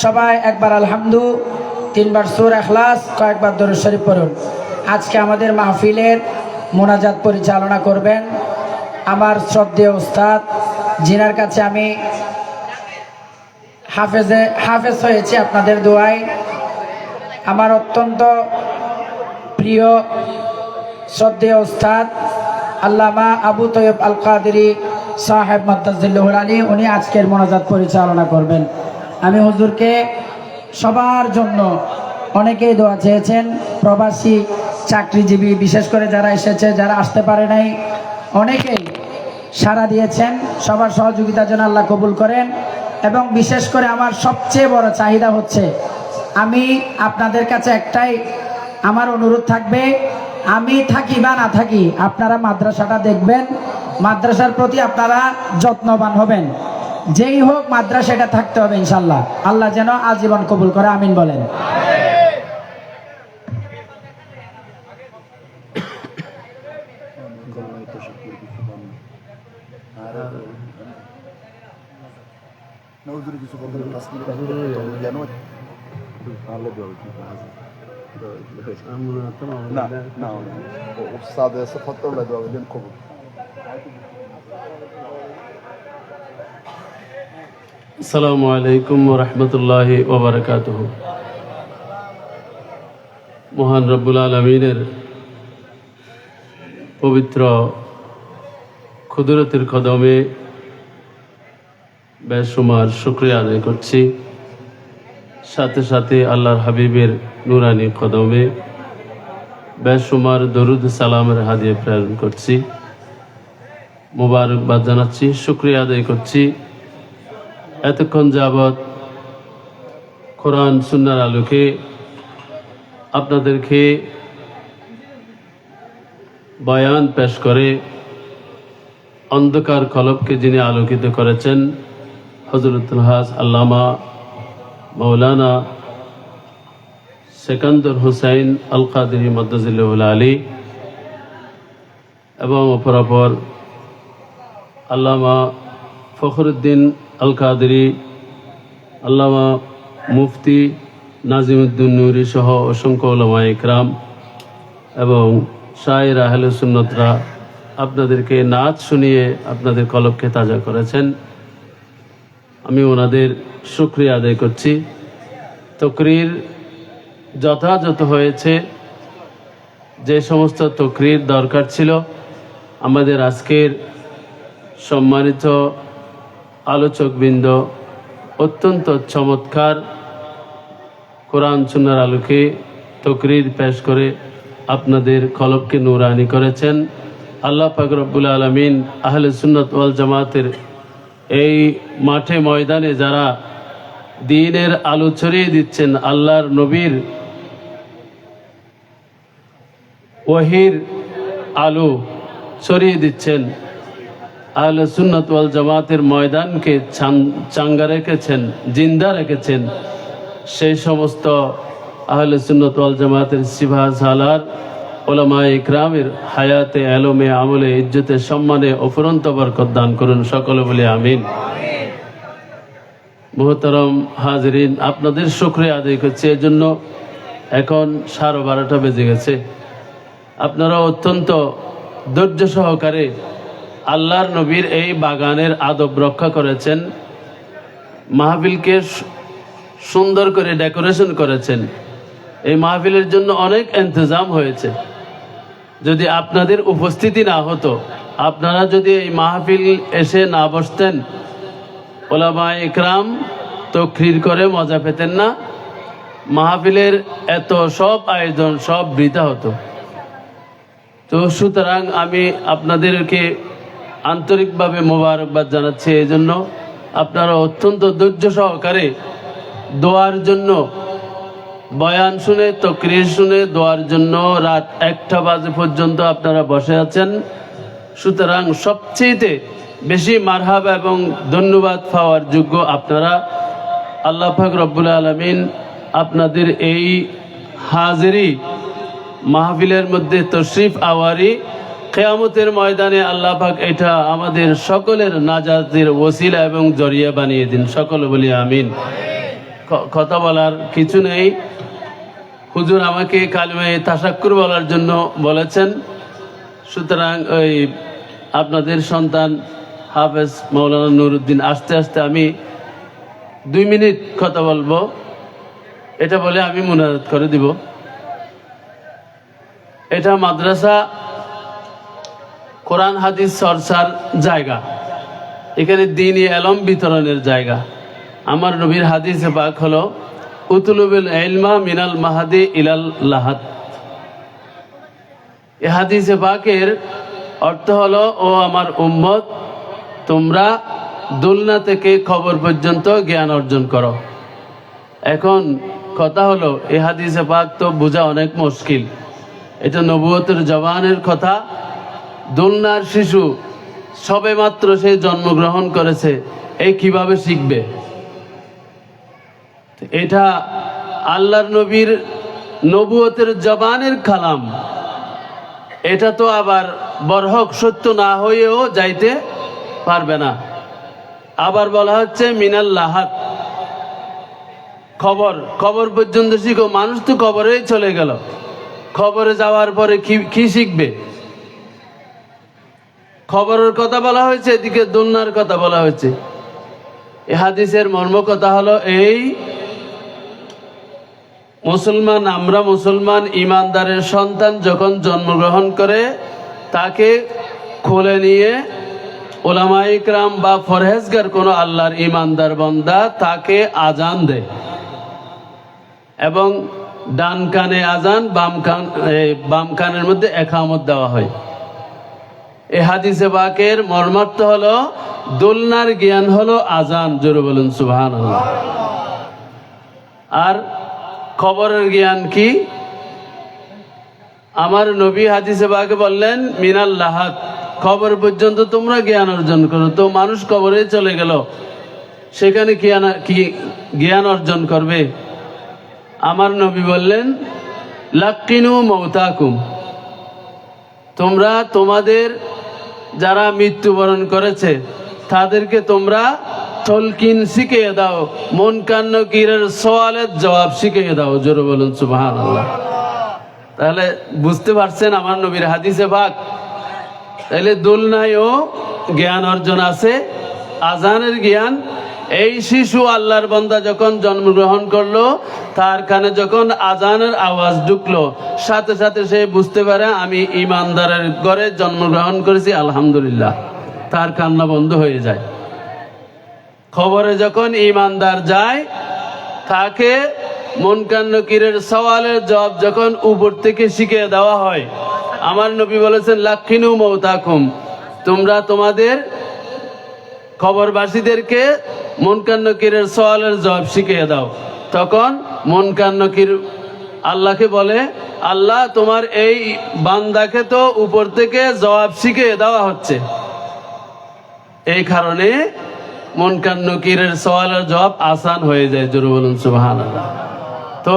সবাই একবার আলহামদু, তিনবার সূরা ইখলাস, কয়েকবার দরুদ শরীফ পড়ুন। আজকে আমাদের মাহফিলের মোনাজাত পরিচালনা করবেন আমার শ্রদ্ধেয় উস্তাদ, যিনার কাছে আমি হাফেজ হয়েছি আপনাদের দোয়ায়। আমার অত্যন্ত প্রিয় শ্রদ্ধেয় উস্তাদ আল্লামা আবু তৈয়ব আল কাদেরী সাহেব মাদ্দাজিল্লাহুল আলী, উনি আজকের মোনাজাত পরিচালনা করবেন। আমি হুজুরকে সবার জন্য, অনেকেই দোয়া চেয়েছেন, প্রবাসী চাকরিজীবী বিশেষ করে যারা এসেছে, যারা আসতে পারে নাই, অনেকেই সাড়া দিয়েছেন। সবার সহযোগিতার জন্য আল্লাহ কবুল করেন। এবং বিশেষ করে আমার সবচেয়ে বড় চাহিদা হচ্ছে, আমি আপনাদের কাছে একটাই আমার অনুরোধ থাকবে, আমি থাকি বা না থাকি আপনারা মাদ্রাসাটা দেখবেন, মাদ্রাসার প্রতি আপনারা যত্নবান হবেন। যেই হোক মাদ্রাসাটা থাকতে হবে ইনশাল্লাহ। আল্লাহ যেন আজীবন কবুল করে, আমিন বলেন। আসসালামু আলাইকুম ওয়া রাহমাতুল্লাহি ওয়া বারাকাতুহু। মহান রব্বুল আলামিনের পবিত্র কুদরতের কদমে বেশুমার শুকরিয়া আদায় করছি। সাথে সাথে আল্লাহর হাবিবের নুরানি কদমে বেশুমার দরুদ সালামের হাদিয়া প্রেরণ করছি। মোবারকবাদ জানাচ্ছি, শুকরিয়া আদায় করছি। এতক্ষণ যাবৎ কোরআন সুন্নাহর আলোকে আপনাদেরকে বয়ান পেশ করে অন্ধকার কলবকে যিনি আলোকিত করেছেন, হযরতুল হাজ আল্লামা মাওলানা সেকান্দর হুসাইন আল কাদেরী মাদ্দাজিল্লাহুল আলী, এবং অপরাপর আল্লামা ফখরুদ্দিন আল কাদেরী, আল্লামা মুফতি নাজিমুদ্দিন নুরি সহ অসংখ্য উলামা ইকরাম এবং শায়ের আহলে সুন্নতরা আপনাদেরকে নাচ শুনিয়ে আপনাদের কলবকে তাজা করেছেন। আমি ওনাদের শুকরিয়া আদায় করছি। তকরির যথাযথ হয়েছে। যে সমস্ত তকরির দরকার ছিল, আমাদের আজকের সম্মানিত আলোচকবৃন্দ অত্যন্ত চমৎকার কোরআন সুন্নাহর আলোকে তকরির পেশ করে আপনাদের কলবকে নূরানি করেছেন। আল্লাহ পাক রব্বুল আলামিন আহলে সুন্নাত ওয়াল জামাতের এই মাঠে ময়দানে যারা দ্বীনের আলো ছড়িয়ে দিচ্ছেন, আল্লাহর নবীর ওয়াহির আলো ছড়িয়ে দিচ্ছেন, আহলে সুন্নাত ওয়াল জামাতের ময়দানকে চাঙ্গা রেখেছেন, জিন্দা রেখেছেন, সেই সমস্ত আহলে সুন্নাত ওয়াল জামাতের সিফা সালার উলামা ইকরামের হায়াতে, এলমে, আমলে, ইজ্জতে, সম্মানে অফুরন্ত বরকত দান করুন। সকলে বলি আমিন। মুহতারাম হাজিরিন, আপনাদের শুকরিয়া আদায় করছি। এর জন্য এখন 12:30 বেজে গেছে। আপনারা অত্যন্ত ধৈর্য সহকারে আল্লাহর নবীর এই বাগানের আদব রক্ষা করেছেন, মাহফিলকে সুন্দর করে ডেকোরেশন করেছেন। এই মাহফিলের জন্য অনেক ইন্তজাম হয়েছে। যদি আপনাদের উপস্থিতি না হতো, আপনারা যদি এই মাহফিল এসে না বসতেন, উলামা ইকরাম তকরির করে মজা পেতেন না, মাহফিলের এত সব আয়োজন সব বৃথা হতো। তো সুতরাং আমি আপনাদেরকে আন্তরিকভাবে মোবারকবাদ জানাচ্ছি। এই জন্য আপনারা অত্যন্ত ধৈর্য সহকারে দোয়ার জন্য, বয়ান শুনে, তকরির শুনে দোয়ার জন্য রাত 1টা বাজে পর্যন্ত আপনারা বসে আছেন। সুতরাং সবচেয়ে বেশি মারহাবা এবং ধন্যবাদ পাওয়ার যোগ্য আপনারা। আল্লাহ পাক রব্বুল আলামিন আপনাদের এই হাজিরি মাহফিলের মধ্যে তশরিফ আওয়ারি কিয়ামতের ময়দানে আল্লাহ পাক এটা আমাদের সকলের নাজাতের ওসিলা এবং জরিয়া বানিয়ে দিন। সকলে বলি আমিন। কথা বলার কিছু নেই। হুজুর আমাকে কালিমায়ে তাশাক্কুর বলার জন্য বলেছেন, সুতরাং ওই আপনাদের সন্তান হাফেজ মাওলানা নুরুদ্দিন আস্তে আস্তে আমি 2 মিনিট কথা বলবো, এটা বলে আমি মুনাজাত করে দিব। এটা মাদ্রাসা কোরআন হাদিস চর্চার জায়গা, এখানে দ্বীনি ইলম বিতরণের জায়গা। আমার নবীর হাদিসে পাক হলো উতলুবুল ইলমা মিনাল মাহাদি ইলাল লাহাদ। এই হাদিসে পাকের অর্থ হলো, ও আমার উম্মত, তোমরা দোলনা থেকে খবর পর্যন্ত জ্ঞান অর্জন করো। এখন কথা হলো, এই হাদিসে পাক তো বোঝা অনেক মুশকিল। এটা নবুয়তের জবানের কথা। দোলনার শিশু সবে মাত্র সে জন্মগ্রহণ করেছে, এই কিভাবে শিখবে? এটা আল্লাহর নবীর নবুয়তের জবানের কালাম। এটা তো আবার বরহক সত্য না হয়েও যাইতে পারবে না। আবার বলা হচ্ছে মিনাল লাহাত, খবর পর্যন্ত শিখো। মানুষ তো কবরেই চলে গেল, খবরে যাওয়ার পরে কি শিখবে? খবরের কথা বলা হয়েছে, এদিকে দোলনার কথা বলা হয়েছে। এই হাদিসের মর্ম কথা হলো এই, আমরা মুসলমান ইমানদারের সন্তান যখন জন্মগ্রহণ করে, তাকে কোলে নিয়ে উলামায়ে ইকরাম বা ফরহেজগার কোনো আল্লাহর ইমানদার বান্দা তাকে আজান দেয়, এবং ডান কানে আজান, বাম কানের মধ্যে একামত দেওয়া হয়। এই হাদিসে পাকের মর্মার্থ হলো, দোলনার জ্ঞান হলো আজান। জোরে বলুন সুবহানাল্লাহ। আর খবরের জ্ঞান কি? আমার নবী হাদিসে পাকে বললেন মিনাল লাহাত, খবর পর্যন্ত তোমরা জ্ঞান অর্জন করো। তো মানুষ কবরে চলে গেল, সেখানে কি জ্ঞান অর্জন করবে? আমার নবী বললেন লাক্কিনু মৌতাকুম, তোমরা তোমাদের যারা মৃত্যুবরণ করেছে তাদেরকে তোমরা তলকিন শিখিয়ে দাও, মন কান নকিরের সওয়ালের জবাব শিখিয়ে দাও। জোরে বলুন সুবহানাল্লাহ। তাহলে বুঝতে পারছেন আমার নবীর হাদিসে পাক। তাহলে দোলনায়ও জ্ঞান অর্জন আছে, আজানের জ্ঞান। এই শিশু আল্লাহর বান্দা যখন জন্মগ্রহণ করলো, তার কানে যখন আজানের আওয়াজ ঢুকলো, সাথে সাথে সে বুঝতে পারে আমি ইমানদারের ঘরে জন্মগ্রহণ করেছি, আলহামদুলিল্লাহ। তার কান্না বন্ধ হয়ে যায়। খবরে যখন ইমানদার যায়, তাকে মুনকার নকিরের সওয়ালের জবাব যখন উপর থেকে শিখিয়ে দেওয়া হয়, আমার নবী বলেছেন লাক্কিনু মৌতাকুম, তোমরা তোমাদের খবরবাসীদেরকে মুনকার নকিরের সওয়ালের জবাব শিখিয়ে দাও। তখন মুনকার নকির আল্লাহকে বলে, আল্লাহ তোমার এই বান্দাকে তো উপর থেকে জবাব শিখিয়ে দেওয়া হচ্ছে, এই কারণে মুনকার নকিরের সওয়ালের জবাব আসান হয়ে যায়। জোরে বলুন সুবহানাল্লাহ। তো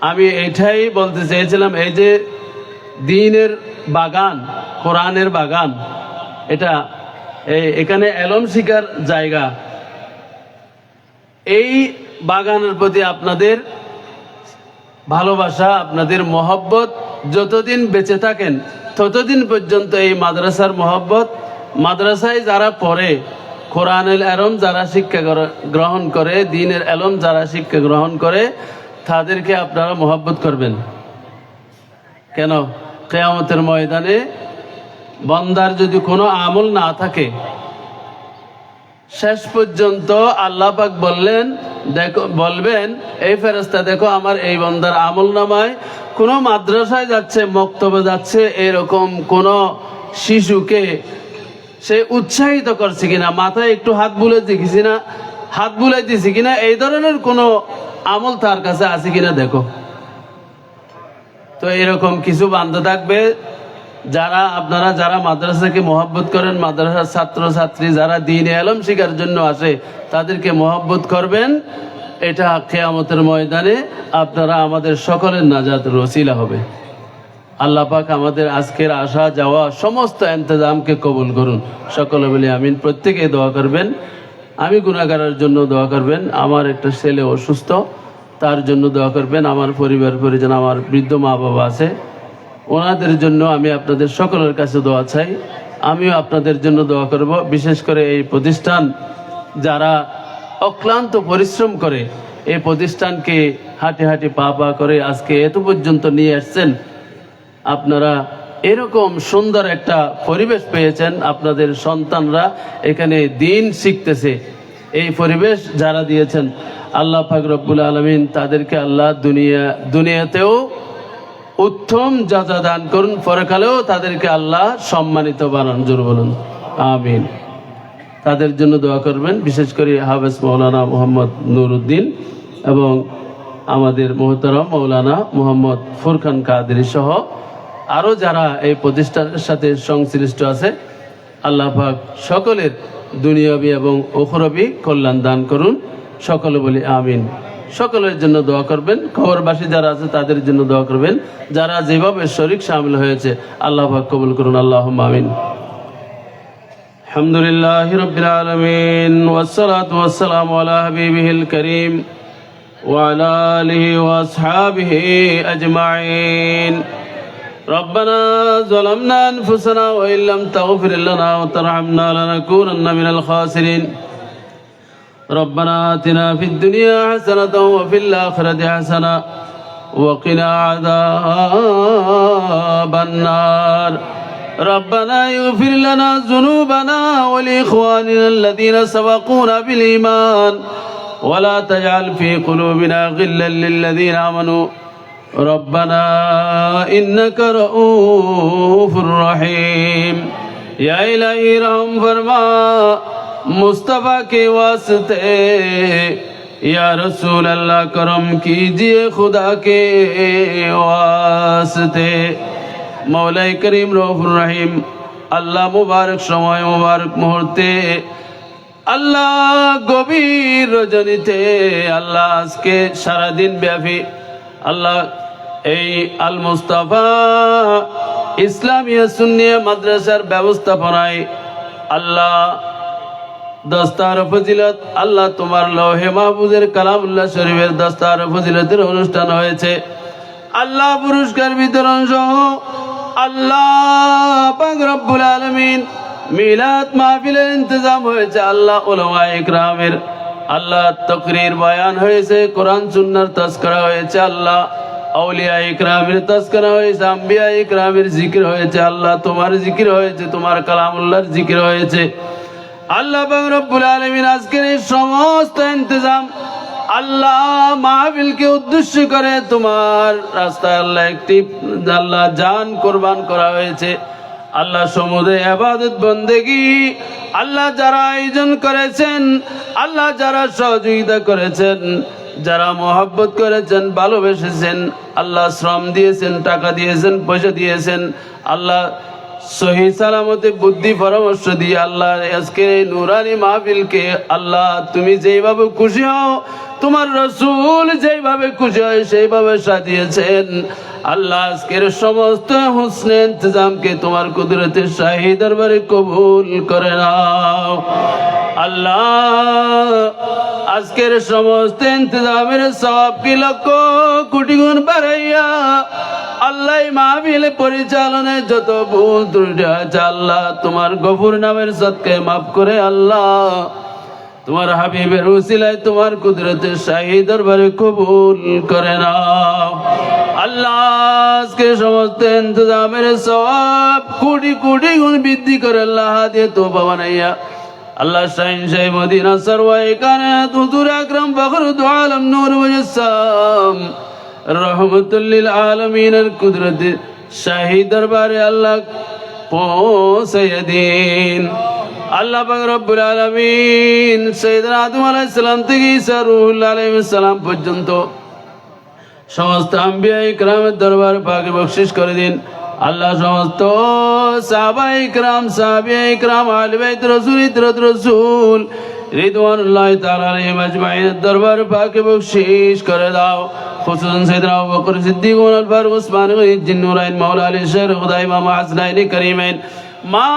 আমি এটাই বলতে চেয়েছিলাম, এই যে দ্বীনের বাগান, কোরআনের বাগান, এটা এখানে এলম শিখার জায়গা। এই বাগানের প্রতি আপনাদের ভালোবাসা, আপনাদের মহব্বত যতদিন বেঁচে থাকেন ততদিন পর্যন্ত এই মাদ্রাসার মহব্বত, মাদ্রাসায় যারা পড়ে, কোরআনের এলম যারা শিক্ষা গ্রহণ করে, দ্বীনের এলম যারা শিক্ষা গ্রহণ করে, তাদেরকে আপনারা মহব্বত করবেন। কেন? কিয়ামতের ময়দানে বান্দার যদি কোনো আমল না থাকে, শেষ পর্যন্ত আল্লাহ পাক বলবেন এই ফেরেশতা, দেখো আমার এই বান্দার আমল নামায় কোনো মাদ্রাসায় যাচ্ছে, মক্তবে যাচ্ছে, এরকম কোন শিশুকে সে উৎসাহিত করছে কিনা, মাথায় একটু হাত বুলাই দিছি কিনা, এই ধরনের কোনো আমল তার কাছে আছে কিনা দেখো। তো এরকম কিছু বান্দা থাকবে আপনারা যারা মাদ্রাসাকে মহব্বত করেন, মাদ্রাসার ছাত্র ছাত্রী যারা দ্বীন ইলম শিখার জন্য আসে, তাদেরকে মহব্বত করবেন। এটা কিয়ামতের ময়দানে আপনারা আমাদের সকলের নাজাতের ওসিলা হবে। আল্লাহ পাক আমাদের আজকের আসা যাওয়া সমস্ত ইন্তজামকে কবুল করুন। সকলে বলি আমিন। প্রত্যেকেই দোয়া করবেন। আমি গুনাহগারের জন্য দোয়া করবেন। আমার একটা ছেলে অসুস্থ, তার জন্য দোয়া করবেন। আমার পরিবার পরিজন, আমার বৃদ্ধ মা বাবা আছে, ওনাদের জন্য আমি আপনাদের সকলের কাছে দোয়া চাই। আমিও আপনাদের জন্য দোয়া করব। বিশেষ করে এই প্রতিষ্ঠান যারা অক্লান্ত পরিশ্রম করে এই প্রতিষ্ঠানকে হাঁটি হাঁটি পা পা করে আজকে এত পর্যন্ত নিয়ে আসছেন, আপনারা এরকম সুন্দর একটা পরিবেশ পেয়েছেন। আপনাদের সন্তানরা এখানে দিন শিখতেছে। এই পরিবেশ যারা দিয়েছেন আল্লাহ পাক রব্বুল আলামিন তাদেরকে আল্লাহ দুনিয়াতেও উত্তম যাজা দান করুন, পরকালেও তাদেরকে আল্লাহ সম্মানিত বানান। জোর বলুন আমিন। তাদের জন্য দোয়া করবেন। বিশেষ করে হাফেজ মৌলানা মোহাম্মদ নুরুদ্দিন এবং আমাদের মোহতারাম মৌলানা মোহাম্মদ ফুরকান কাদেরী সহ আরও যারা এই প্রতিষ্ঠানের সাথে সংশ্লিষ্ট আছে, আল্লাহ পাক সকলের দুনিয়াবি এবং উখরবি কল্যাণ দান করুন। সকলে বলি আমিন। সকলের জন্য দোয়া করবেন। খবরবাসী যারা আছে তাদের জন্য দোয়া করবেন। যারা যেভাবে শরীক শামিল হয়েছে আল্লাহ পাক কবুল করুন। আল্লাহুম্মা আমিন। আলহামদুলিল্লাহি রাব্বিল আলামিন ওয়াসসালাতু ওয়াসসালামু আলা হাবিবিহিল কারীম ওয়া আলা আলিহি ওয়া আসহাবিহি আজমাইন। ربنا ظلمنا أنفسنا وإن لم تغفر لنا وترحمنا لنكونن من الخاسرين. ربنا آتنا في الدنيا حسنة وفي الآخرة حسنة وقنا عذاب النار. ربنا اغفر لنا ذنوبنا ولإخواننا الذين سبقونا بالإيمان ولا تجعل في قلوبنا غلا للذين آمنوا ربنا إنك رؤوف رحيم. या इलाही रहम फरमा मुस्तफ़ा के वास्ते, या रसूल अल्लाह करम कीजिए खुदा के वास्ते। मौला करीम रऊफुर रहीम अल्लाह मुबारक समय मुबारक मुहूर्ते আল্লাহ গভীর রজনীতে আল্লাহ আজকে সারাদিন ব্যাপী আল্লাহ এই আল মুস্তাফা ইসলামিয়া সুন্নিয়া মাদ্রাসার ব্যবস্থাপনায় আল্লাহ দস্তার ফজিলত আল্লাহ তোমার লৌহে মাহফুজের কালামুল্লাহ শরীফের দস্তার ফজিলতের অনুষ্ঠান হয়েছে। আল্লাহ পুরস্কার বিতরণ সহ আল্লাহ পাক রব্বুল আলামিন মিলাদ মাহফিলের ইন্তজাম হয়েছে। আল্লাহ উলামায়ে ইকরামের আল্লাহ তাকরীর বয়ান হয়েছে, কোরআন সুন্নাহর তাজকিরা হয়েছে, আল্লাহ আউলিয়া ইকরামের তাজকিরা হয়েছে, আম্বিয়া ইকরামের জিকির হয়েছে, আল্লাহ তোমার জিকির হয়েছে, তোমার কালামুল্লাহর জিকির হয়েছে। আল্লাহ পাক রব্বুল আলামিন আজকের এই সমস্ত ইন্তজাম আল্লাহ মাহফিলকে উদ্দেশ্য করে তোমার রাস্তায় আল্লাহ একটি আল্লাহ জান কোরবান করা হয়েছে। আল্লাহ সমুদয় ইবাদত বন্দেগী আল্লাহ যারা আয়োজন করেছেন, আল্লাহ যারা সহযোগিতা করেছেন, যারা মহব্বত করেছেন, ভালোবেসেছেন, আল্লাহ শ্রম দিয়েছেন, টাকা দিয়েছেন, পয়সা দিয়েছেন, আল্লাহ সহি সালামতে বুদ্ধি পরামর্শ দিয়ে আল্লাহ আজকে নুরানি মাহফিলকে আল্লাহ তুমি যেইভাবে খুশি হও, তোমার রসুল যেইভাবে খুশি হয় সেইভাবে সাজিয়েছেন। আল্লাহ আজকের সমস্ত হুসনে ইন্তজামকে তোমার কুদরতের শাহী দরবারে কবুল করে নাও। আল্লাহ আজকের সমস্ত ইন্তজামের সওয়াব কি লক্ষ কোটি গুণ বাড়াইয়া আল্লাহ মাহফিল পরিচালনায় যত ভুল ত্রুটি আছে আল্লাহ তোমার গফুর নামের সদকায় মাফ করে আল্লাহ তোমার হাবিবের উসিলায় তোমার কুদরতের শাহী দরবারে কবুল করে নাও। আল্লাহ আজকে সমস্ত ইন্তজামের সওয়াব কোটি কোটি গুণ বৃদ্ধি করে আল্লাহ দিয়ে তোবা বানাইয়া আল্লাহ শাহিন শাহী মদিনা সরওয়ায়ে কায়নাত হুজুর আকরাম ফখরুদ আলম নূর মুজাসসাম রহমতুল লিল আলামিনের কুদরতের শাহী দরবারে আল্লাহ পৌঁছে দিন। আল্লাহ পাক রব্বুল আলামিন সাইয়েদনা আদম আলাইহিস সালাম থেকে ঈসা রূহুল্লাহ আলাইহিস সালাম পর্যন্ত সমস্ত আম্বিয়া ইকরামের দরবারে পাকে বখশিশ করে দিন। আল্লাহ সমস্ত সাহাবা ইকরাম, সাহাবিয়া ইকরাম, আহলে বাইত রাসূল, ইতরাত রাসূল রিদওয়ানুল্লাহি তাআলা আলাইহিম আজমাইনের দরবার পাকে বখশিশ করে দাও। খুসুসান সাইয়েদনা আবু বকর সিদ্দিক ওয়াল ফারুক উসমান গনি জিন্নুরাইন মাওলা আলী শের খুদা ইমাম হাসানাইন কারীমাইন মা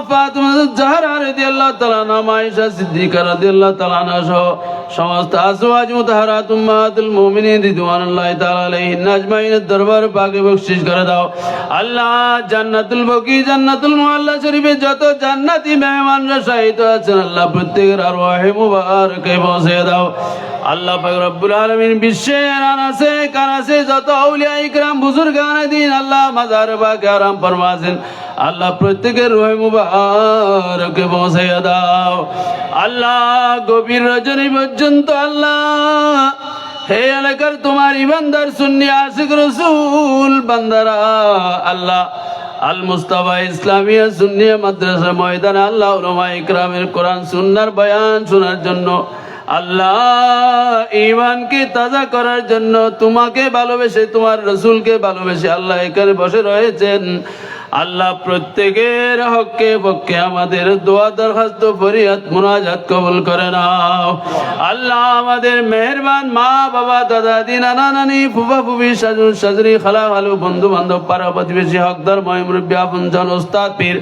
ফাতিমা জাহরা রাদিয়াল্লাহু তাআলা আনহা মা আয়েশা সিদ্দিকা রাদিয়াল্লাহু তাআলা আনহা সহ সমস্ত আজওয়াজ মুতাহহারাত উম্মাহাতুল মুমিনিন রিদওয়ানুল্লাহি তাআলা আলাইহিন আজমাইনের দরবার পাকে বখশিশ করে দাও। আল্লাহ জান্নাতুল বকি জান্নাতুল মুআল্লা শরীফে যত জান্নাতি মেহমানরা শাহিদ আছেন আল্লাহ প্রত্যেকের আরওয়াহে মুবারকে পৌঁছে দাও। আল্লাহ পাক রব্বুল আলামিন বিশ্বের আনাসে কানাসে যত আউলিয়া ইকরাম বুজুর্গান দিন আল্লাহ মাজার পাকে আরাম ফরমাছেন আল্লাহ প্রত্যেকের রূহে মুবারকে পৌঁছে দাও। আল্লাহ গভীর রজনী পর্যন্ত আল্লাহ হে এলাকার তোমার ইমানদার সুন্নি আশিক রাসূল বান্দারা আল্লাহ আল মুস্তাফা ইসলামিয়া সুন্নিয়া মাদ্রাসা ময়দানে আল্লাহ উলামা ইকরামের কোরআন সুন্নাহর বয়ান শোনার জন্য আল্লাহ ঈমানকে তাজা করার জন্য তোমাকে ভালোবেসে তোমার রাসূলকে ভালোবেসে আল্লাহ এখানে বসে রয়েছেন। আল্লাহ প্রত্যেকের হককে পক্ষে আমাদের দোয়া দরখাস্ত ফরিয়াদ মুনাজাত কবুল করে নাও। আল্লাহ আমাদের মেহেরবান মা বাবা দাদা দাদি নানা নানি ফুফা ফুফি শাশুড় শাশুড়ি খালা খালু বন্ধু বান্ধব পাড়া প্রতিবেশী হকদার ময় মুরব্বী আপনজন ওস্তাদ পীর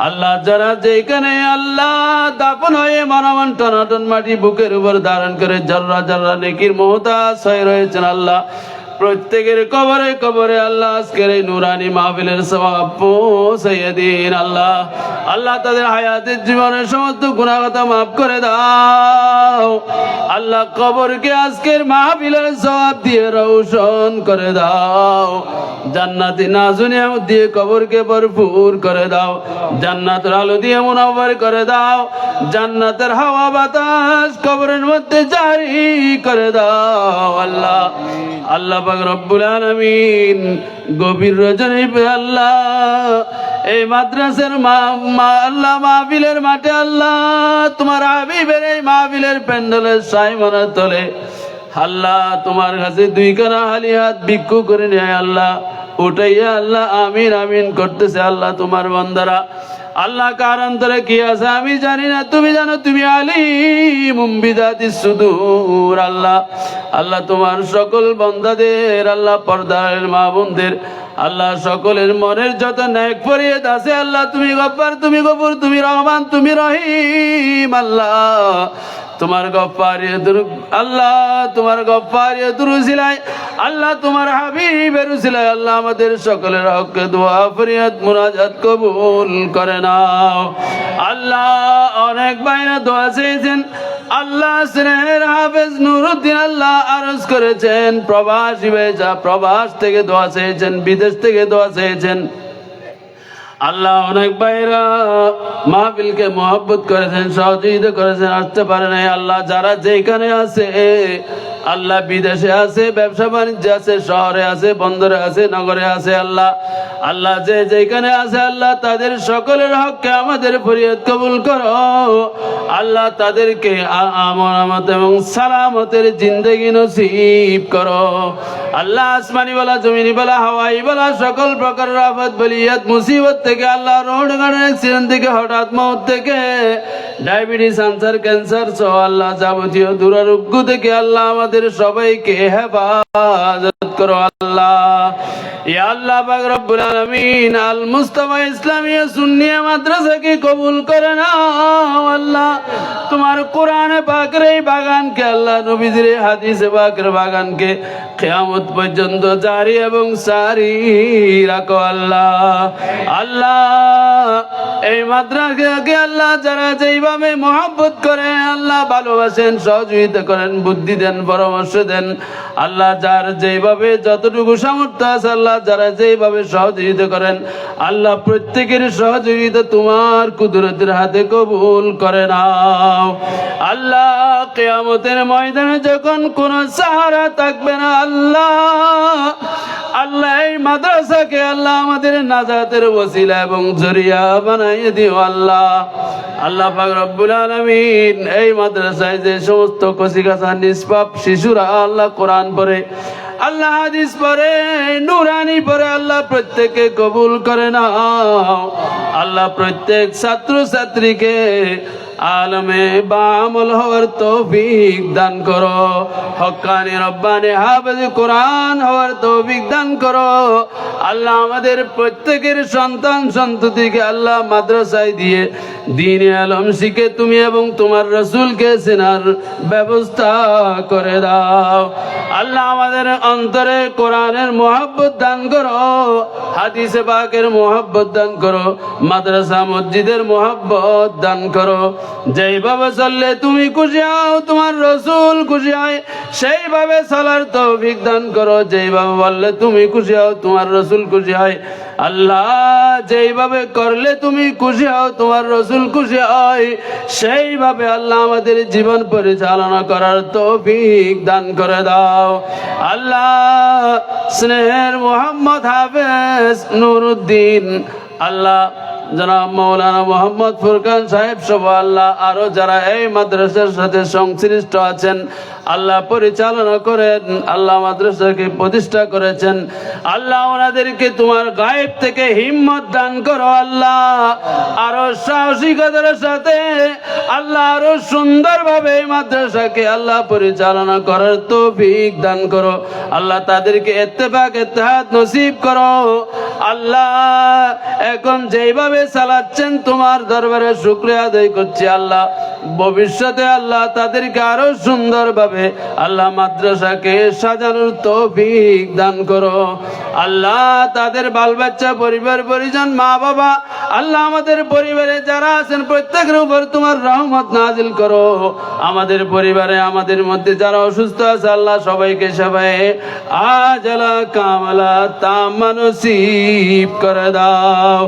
আল্লাহ যারা যেখানে আল্লাহ দাফন হয়ে মানবন টনাটন মাটি বুকের উপর ধারণ করে জর্রা জর্রা নেকির মুহতাজ হয়ে রয়েছেন আল্লাহ প্রত্যেকের কবরে কবরে আল্লাহ আজকের এই নুরানি মাহফিলের সওয়াব পৌঁছাইয়ে দিন। আল্লাহ আল্লাহ তাদের হায়াতের জীবনের সমস্ত গুনাহ খাতা মাফ করে দাও। আল্লাহ কবরকে আজকের মাহফিলের সওয়াব দিয়ে রৌশন করে দাও। জান্নাতি নাজুনিয়া দিয়ে কবরকে ভরপুর করে দাও। জান্নাতের আলো দিয়ে মুনাওয়ার করে দাও। জান্নাতের হাওয়া বাতাস কবরের মধ্যে জারি করে দাও। আল্লাহ আল্লাহ পাক রব্বুল আলামিন গভীর রজনী আল্লাহ এই মাদ্রাসার আল্লাহ মাহফিলের মাঠে আল্লাহ তোমার হাবিবের এই মাহফিলের প্যান্ডেলের সাইমানের তলে আল্লাহ তোমার কাছে দুই কানা হালি হাত ভিক্ষু করে নেয় আল্লাহ উঠাইয়া আল্লাহ আমিন আমিন করতেছে। আল্লাহ তোমার বান্দারা আল্লাহ কার অন্তরে কি আছে আমি জানি না, তুমি জানো, তুমি আলিমুম বিযাতিস সুদূর। আল্লাহ আল্লাহ তোমার সকল বান্দাদের আল্লাহ পর্দার মা বোনদের আল্লাহ সকলের মনের যত ন্যাক ফরিয়াদ আছে আল্লাহ তুমি গফফার, তুমি গফুর, তুমি রহমান, তুমি রহিম। আল্লাহ তোমার গফফারিয়তুর আল্লাহ তোমার গফফারিয়তুর উসিলায় আল্লাহ তোমার হাবিবের উসিলায় আল্লাহ আমাদের সকলের হককে দোয়া ফরিয়াদ মুনাজাত কবুল করে নাও। আল্লাহ অনেক ভাইরা দোয়া চেয়েছেন আল্লাহ স্নেহের হাফেজ নুরুদ্দিন আল্লাহ আরজ করেছেন প্রবাসী ভাইরা প্রবাস থেকে দোয়া চেয়েছেন, বিদেশ থেকে দোয়া চেয়েছেন। আল্লাহ অনেক ভাইরা মাহফিলকে মহব্বত করেছেন, সহযোগিতা করেছেন, আসতে পারে নাই। আল্লাহ যারা যেখানে আছে আল্লাহ বিদেশে আছে, ব্যবসা বাণিজ্য আছে, শহরে আছে, বন্দরে আছে, নগরে আছে, আল্লাহ আল্লাহ যে যেখানে আছে আল্লাহ তাদের সকলের হককে আমাদের ফরিয়াদ কবুল করো। আল্লাহ তাদেরকে আমানত এবং সালামতের জিন্দেগি নসিব করো। আল্লাহ আসমানি বলা, জমিনি বলা, হাওয়াই বলা সকল প্রকার আফত বলিয়াত মুসিবত থেকে আল্লাহ রোড গাড়ির অ্যাক্সিডেন্ট থেকে হঠাৎ মৌত থেকে ডায়াবেটিস আনসার ক্যান্সার সহ আল্লাহ যাবতীয় দুরারোগ্য থেকে আল্লাহ আমাদের সবাইকে হেফাজত করো। আল্লাহ ইয়া আল্লাহ পাক রব্বুল আলামিন আল মুস্তাফা ইসলামিয়া সুন্নিয়া মাদ্রাসাকে কবুল করে নাও। আল্লাহ তোমার কোরআনে পাকের এই বাগানকে আল্লাহ নবীজির হাদিসে পাকের বাগানকে কিয়ামত পর্যন্ত জারি এবং সারি রাখো। আল্লাহ আল্লাহ এই মাদ্রাসাকে আল্লাহ যারা যেইভাবে মহব্বত করে আল্লাহ ভালোবাসেন, সহযোগিতা করেন, বুদ্ধি দেন, পরামর্শ দেন, আল্লাহ যার যেইভাবে যতটুকু সামর্থ্য আছে আল্লাহ যারা যেইভাবে সহযোগিতা করেন আল্লাহ প্রত্যেকের সহযোগিতা তোমার কুদরতের হাতে কবুল করে নাও। আল্লাহ কিয়ামতের ময়দানে যখন কোন সাহারা থাকবে না আল্লাহ আল্লাহ এই মাদ্রাসাকে আল্লাহ আমাদের নাজাতের ওসিলা এবং জরিয়া বানাইয়ে দিও। আল্লাহ আল্লাহ পাক রব্বুল আলামিন এই মাদ্রাসায় যে সমস্ত কচিকাঁচা নিষ্পাপ শিশুরা আল্লাহ কোরআন পড়ে, আল্লাহ হাদিস পড়ে, নুরানি পড়ে আল্লাহ প্রত্যেককে কবুল করে নাও। আল্লাহ প্রত্যেক ছাত্র ছাত্রীকে আলমে বামল হওয়ার তৌফিক দান করো, হক্কানি রব্বানি হাফেজ কোরআন হওয়ার তৌফিক দান করো। আল্লাহ আমাদের প্রত্যেকের সন্তান সন্ততিকে আল্লাহ মাদ্রাসায় দিয়ে দ্বীনে আলম শিখে তুমি এবং তোমার রাসূলকে চেনার ব্যবস্থা করে দাও। আল্লাহ আমাদের অন্তরে কোরআনের মহব্বত দান করো, হাদিসে পাকের মহব্বত দান করো, মাদ্রাসা মসজিদের মহব্বত দান করো। যেইভাবে চললে তুমি খুশি হও, তোমার রাসূল খুশি হয়, সেইভাবে চলার তৌফিক দান করো। যেইভাবে বললে তুমি খুশি হও, তোমার রাসূল খুশি হয়। আল্লাহ যেইভাবে করলে তুমি খুশি হও, তোমার রাসূল খুশি হয়, সেইভাবে আল্লাহ আমাদের জীবন পরিচালনা করার তৌফিক দান করে দাও। আল্লাহ স্নেহের মোহাম্মদ হাফেজ নুরুদ্দিন, আল্লাহ জনাব মৌলানা মোহাম্মদ ফুরকান সাহেব সহ আল্লাহ আরো যারা এই মাদ্রাসার সাথে সংশ্লিষ্ট আছেন, আল্লাহ পরিচালনা করেন, আল্লাহ মাদ্রাসাকে প্রতিষ্ঠা করেছেন, আল্লাহ ওনাদেরকে তোমার গায়েব থেকে হিম্মত দান করো। আল্লাহ আরো সাহসিকতার সাথে আল্লাহ আরো সুন্দরভাবে এই মাদ্রাসাকে আল্লাহ পরিচালনা করার তৌফিক দান করো। আল্লাহ তাদেরকে ইত্তেফাক ইত্তেহাদ নসিব করো। আল্লাহ এখন যেইভাবে চালাচ্ছেন তোমার দরবারে শুকরিয়া আদায় করছি। আল্লাহ ভবিষ্যতে আল্লাহ তাদেরকে আরো সুন্দরভাবে আল্লাহ মাদ্রাসাকে সাজানোর তৌফিক দান করো। আল্লাহ তাদের বাল বাচ্চা, পরিবার পরিজন, মা বাবা, আল্লাহ আমাদের পরিবারে যারা আছেন প্রত্যেকের উপর তোমার রহমত নাজিল করো। আমাদের পরিবারে আমাদের মধ্যে যারা অসুস্থ আছে আল্লাহ সবাইকে সবাই আজলা কামলা তাম্মা নসিব করে দাও।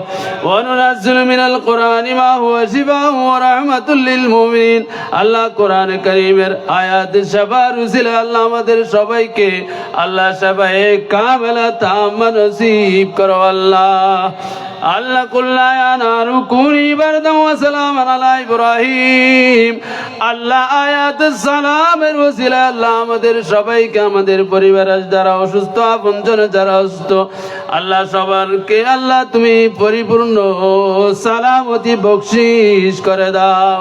ওয়ানুনাজ্জিলু মিনাল কুরআনি মা হুয়া শিফাউন ওয়া রাহমাতুল লিল মুমিনিন। আল্লাহ কোরআন কারীমের আয়াত শাফার উসিলা আল্লাহ আমাদের সবাইকে আল্লাহ সবাই কামলা তাম্মা নসিব করো। আল্লাহ আল্লাহ কুল্লা ইয়া নারু কুনি বারদান ওয়া সালামান আলা ইব্রাহিম। আল্লাহ আয়াত সালামের ওসিলা আল্লাহ আমাদের সবাইকে, আমাদের পরিবারের যারা অসুস্থ, আপনজন যারা অসুস্থ, আল্লাহ সবারকে আল্লাহ তুমি পরিপূর্ণ সালামতি বকশিশ করে দাও।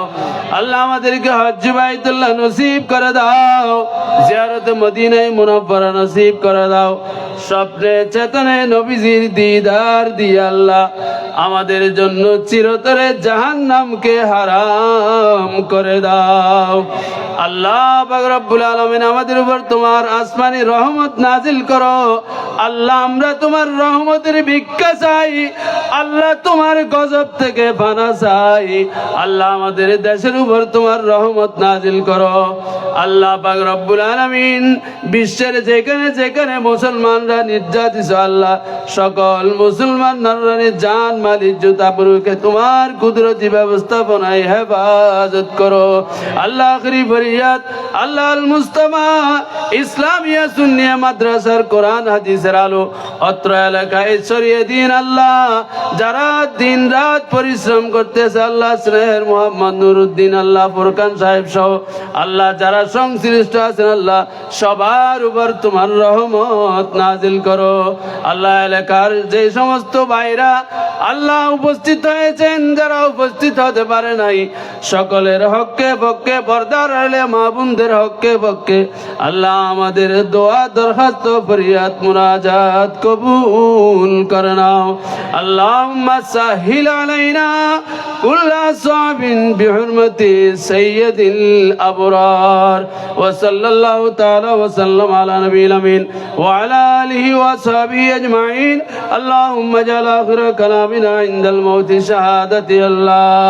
আল্লাহ আমাদেরকে হজ্জ বাইতুল্লাহ নসিব করে দাও, জিয়ারতে মদিনায়ে মুনাওয়ারা নসিব করে দাও। স্বপ্নে চেতনে নবীজির দিদার দিয়ে আল্লাহ আমাদের জন্য চিরতরে জাহান্নামকে হারাম করে দাও। আল্লাহ পাক রব্বুল আলামিন আমাদের উপর তোমার আসমানি রহমত নাজিল করো। আল্লাহ আমরা তোমার রহমতের ভিক্ষা চাই, আল্লাহ তোমার গজব থেকে পানা চাই। আল্লাহ আমাদের দেশের উপর তোমার রহমত নাজিল করো। আল্লাহ পাক রব্বুল আলামিন বিশ্বের যেখানে যেখানে মুসলমানরা নির্যাতিত, আল্লাহ সকল মুসলমান নরনারীর জান মাল ইজ্জত আবরুকে তোমার কুদরতি ব্যবস্থাপনায় হেফাজত করো। আল্লাহ আখরি ফরিয়াদ আল্লাহ আল মুস্তাফা ইসলামিয়া সুন্নিয়া মাদ্রাসার কোরআন হাদিসের আলো অত্র এলাকায় ছড়িয়ে দিন। আল্লাহ যারা দিন রাত পরিশ্রম করতেছে, আল্লাহ স্নেহের মোহাম্মদ নুরুদ্দিন, আল্লাহ ফুরকান সাহেব সহ আল্লাহ যারা সংশ্লিষ্ট আছেন, আল্লাহ সবার উপর তোমার রহমত নাজিল করো। আল্লাহ এলাকার যে সমস্ত ভাইরা আল্লাহ উপস্থিত হয়েছেন, যারা উপস্থিত হতে পারে নাই, সকলের হককে পক্ষে, পর্দার আড়ালে মা বোনদের হককে পক্ষে আল্লাহ আমাদের দোয়া দরখাস্ত ফরিয়াদ মুনাজাত কবুল করে নাও। আল্লাহুম্মা সাহিল আলাইনা কুল্লা সাবিন বিহুরমতি সাইয়্যিদিল আবরার ওয়া সাল্লাল্লাহু তাআলা ওয়া সাল্লাম আলা নবিয়িল আমিন ওয়া আলা আলিহি ওয়া সাহবিহি আজমাইন। আল্লাহুম্মা জাল আখির কালামিনা ইনদাল মাউতি শাহাদাতি আল্লাহ।